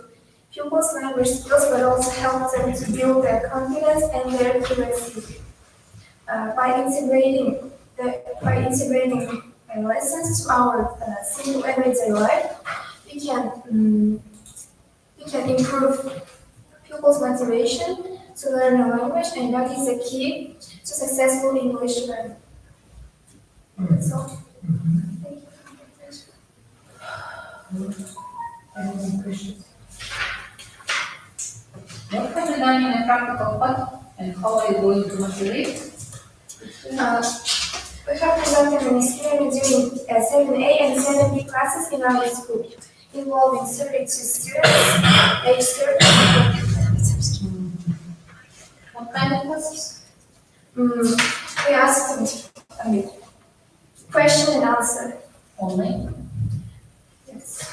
pupils' language skills, but also help them to build their confidence and their curiosity. By integrating lessons to our single everyday life, we can improve pupils' motivation to learn a language, and that is the key to successful English learning. That's all. Thank you. Any questions? What have you done in a practical part, and how are you going to motivate? We have conducted an experiment during 7A and 7B classes in our school, involving 32 students, aged 13. What kind of classes? We asked them, question and answer. Only? Yes.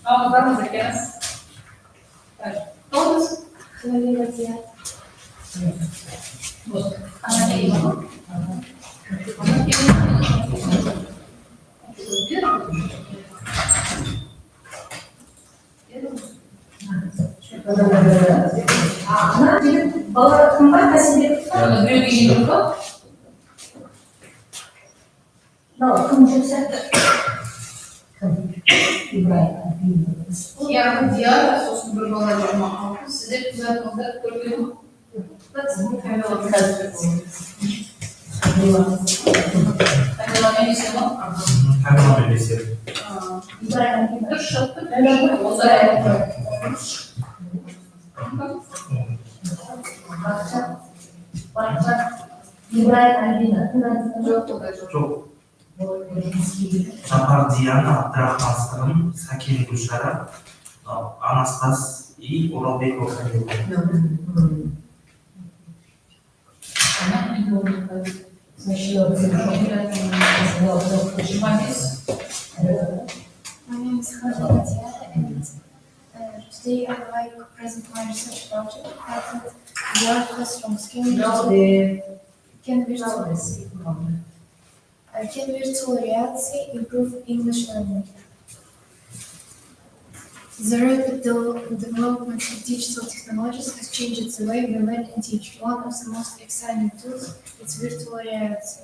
Vamos aquelas. Todos? Балалар қымбат мәселе. Біреуге елу ба? Кім жүрсе? Яғни Диара, сосын бір бала 26, сіздер күзетіңіздер көрген ме? Камила немесе ма? Камила немесе. Дұрыс шықты. Онда Жоқ. Жапар Диана, Абдрахманскым, Сакин Гүлшара, Анастас и Оралбекова Камила. My name is Diana, and work present my research project titled VR Classrooms. Can virtual reality improve English learning? The rapid development of digital technologies has changed the way we learn and teach. One of the most exciting tools is virtual reality.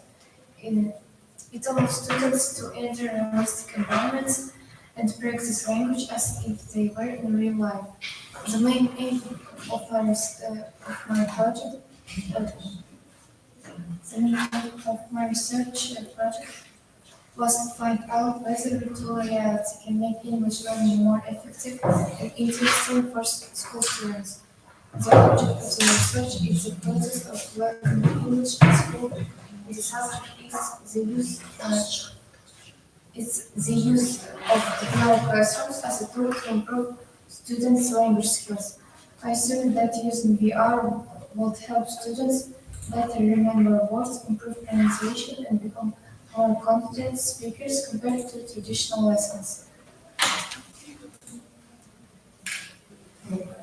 It allows students to enter realistic environments and practice language as if they were in real life. The main aim of my research project was to find out whether virtual reality can make English learning more effective and interesting for school students. The object of the research is the process of learning English at school. The subject is the use of VR classrooms as a tool to improve students' language skills. I assume that using VR would help students better remember words, improve pronunciation, and become more confident speakers compared to traditional lessons.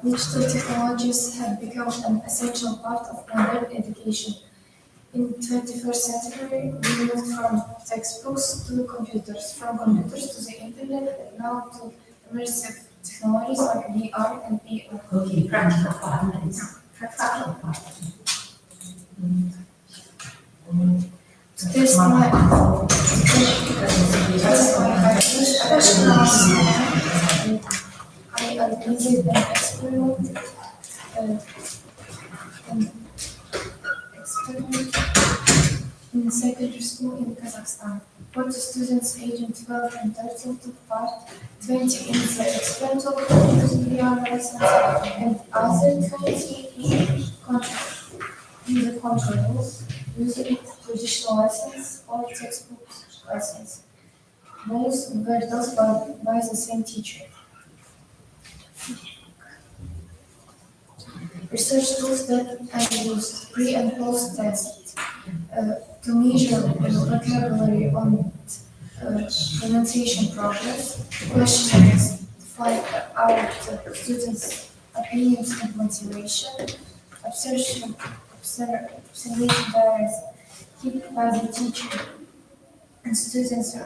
Digital technologies have become an essential part of modern education. In the 21st century, we moved from textbooks to computers, from computers to the internet, and now to immersive technologies like VR and AR. Okay, practical part. Practical part. To test my I organized an experiment in secondary school in Kazakhstan. 40 students aged 12 and 13 took part, 20 in the experimental VR lessons, and other 20 in the controls, using traditional lessons or textbook lessons. Both were taught by the same teacher. Research tools that I used pre and post test to measure vocabulary on pronunciation progress, questionnaires to find out students' opinions and motivation, observation diaries kept by the teacher and students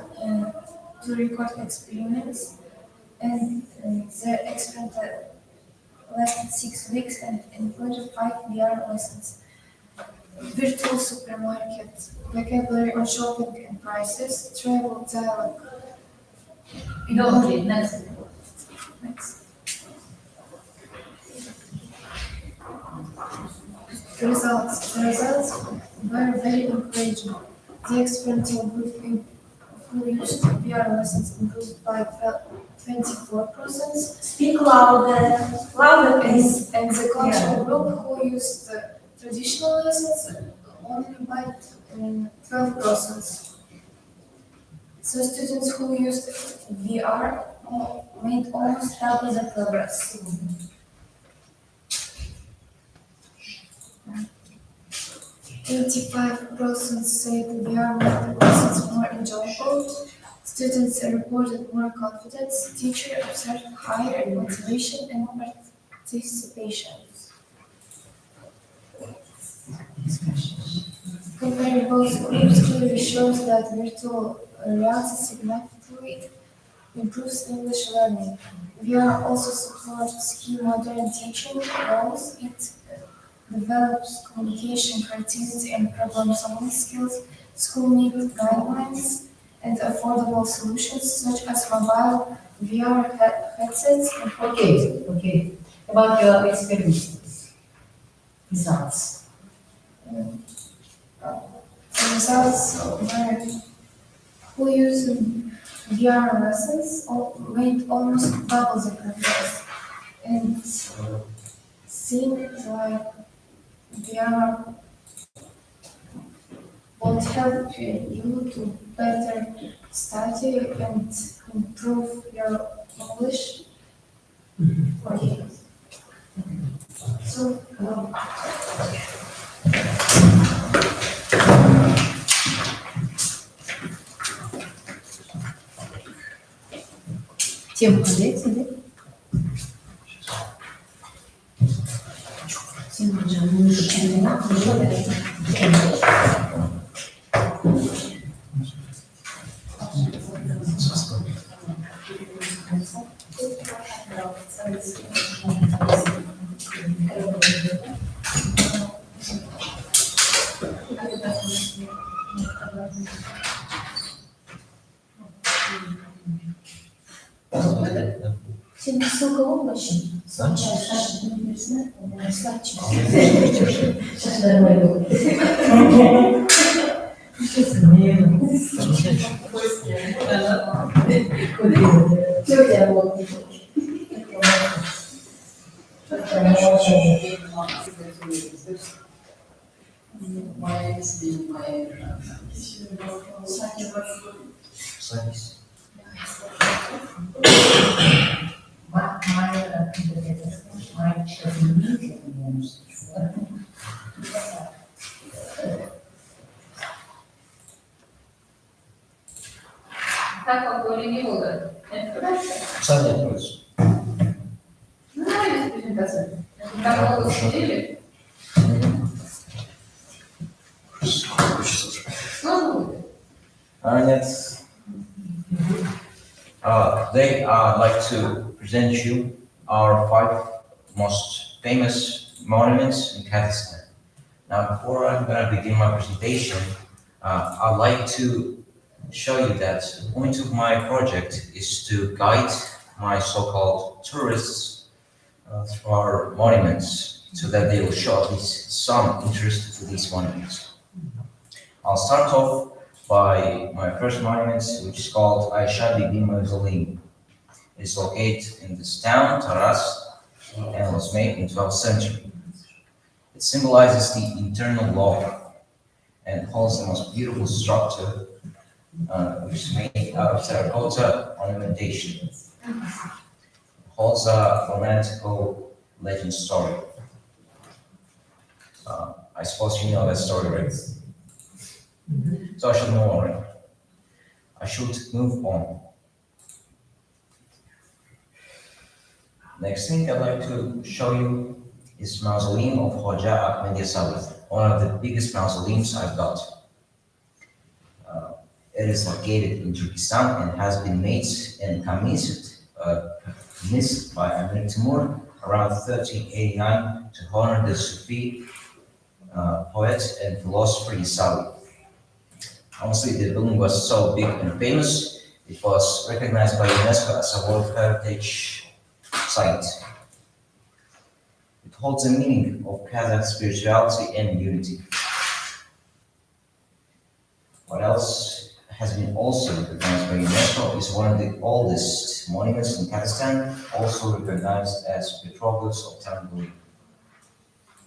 to record experiments, and the experiment lasted 6 weeks and included 5 VR lessons. Virtual supermarket, vocabulary on shopping and prices, travel dialogue. Okay, next. The results were very encouraging. The experimental group who used VR lessons improved by 24%. Speak louder, louder please. And the control group who used traditional lessons only by 12%. So students who used VR made almost double the progress. 85% said VR made lessons more enjoyable. Students reported more confidence. Teachers observed higher motivation and participation. Comparing both groups clearly shows that virtual reality significantly improves English learning. VR also supports key modern teaching goals. It develops communication, creativity, and problem-solving skills. School need guidelines and affordable solutions such as mobile VR headsets. Okay. About your experiments, results. The results were who used VR lessons made almost double the progress, and seemed like VR would help you to better study and improve your English. Okay. So, Тем коллег, Şimdi sokağa ulaşın. Как böyle не было? Сами откроются. Нравится презентация. Там много сидели. Сложно будет? Нет. Today I'd like to present you our 5 most famous monuments in Kazakhstan. Now, before I'm going to begin my presentation, I'd like to show you that the point of my project is to guide my so-called tourists through our monuments so that they will show at least some interest to these monuments. I'll start off by my first monument, which is called Aisha Bibi Mausoleum. It's located in this town, Taraz, and was made in 12th century. It symbolizes the internal law and holds the most beautiful structure, which is made out of terracotta ornamentation. It holds a romantical legend story. I suppose you know that story, right? So I should move on, right? I should move on. Next thing I'd like to show you is mausoleum of Hoja Ahmed Yasawi, one of the biggest mausoleums I've got. It is located in Turkestan and has been made and commissioned by Amir Timur around 1389 to honor the Sufi poet and philosopher Yasawi. Honestly, the building was so big and famous, it was recognized by UNESCO as a World Heritage Site. It holds a meaning of Kazakh spirituality and unity. What else has been also recognized by UNESCO is one of the oldest monuments in Kazakhstan, also recognized as Petroglyphs of Tamburi.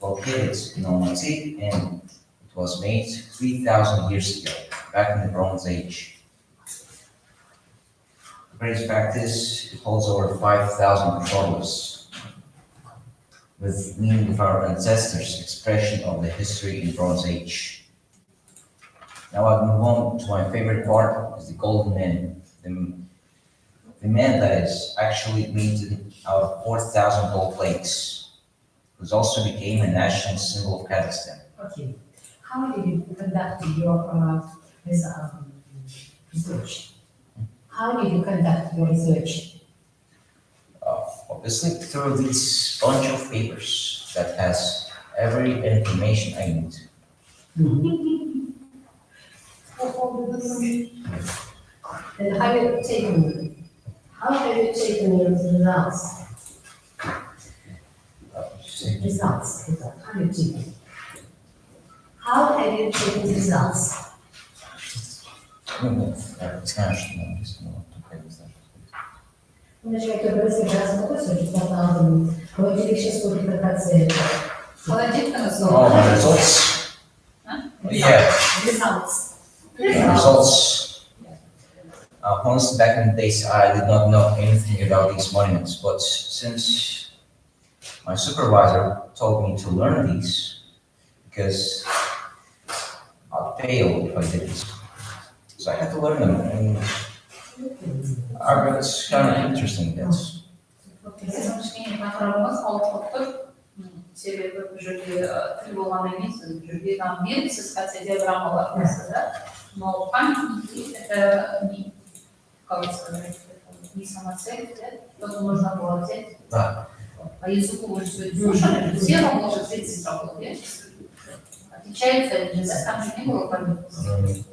Located in Almaty, and it was made 3,000 years ago, back in the Bronze Age. The great fact is, it holds over 5,000 petroglyphs, with meaning of our ancestors' expression of the history in Bronze Age. Now I'll move on to my favorite part, is the Golden Man. The man that is actually made out of 4,000 gold plates, which also became a national symbol of Kazakhstan. Okay. How did you conduct your research? How did you conduct your research? Obviously through this bunch of papers that has every information I need. And how have you taken your results? Results. How have you taken? How have you taken results? Oh, my results? Yeah. Results. Results. Honestly, back in the days, I did not know anything about these monuments, but since my supervisor told me to learn these, because I'd fail if I did this. So I had to learn them, and it's kind of interesting. That's себебі бұл жерде тіл болғаннан кейін сіз бұл жерде там беріпсіз диаграммалар да, но памятники это не, как сказать, не самоцель, кто-то нужно было взять. Да. По языку вы все слушали, тело может 30 работать. Отличается ли же, там же не было памятников.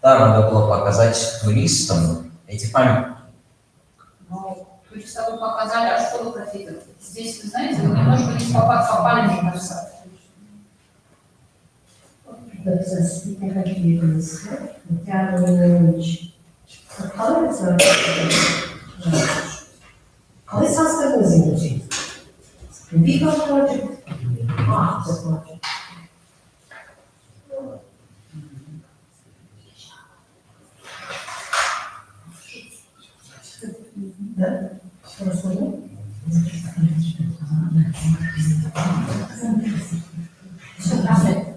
Да, надо было показать туристам эти памятники. Ну, туристам вы показали, а что вы хотите? Здесь, вы знаете, вы немножко не попали, мне кажется. Қалай салыстырдыңыз енді? Big project, project. Да? Что рассказал? Все, правильно.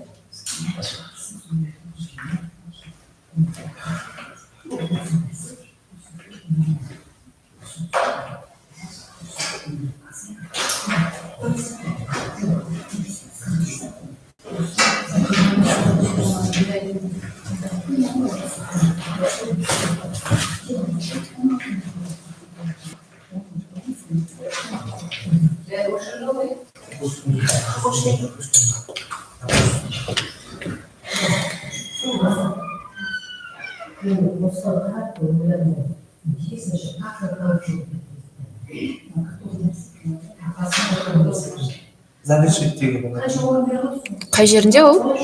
Завершить Қай жерінде ол?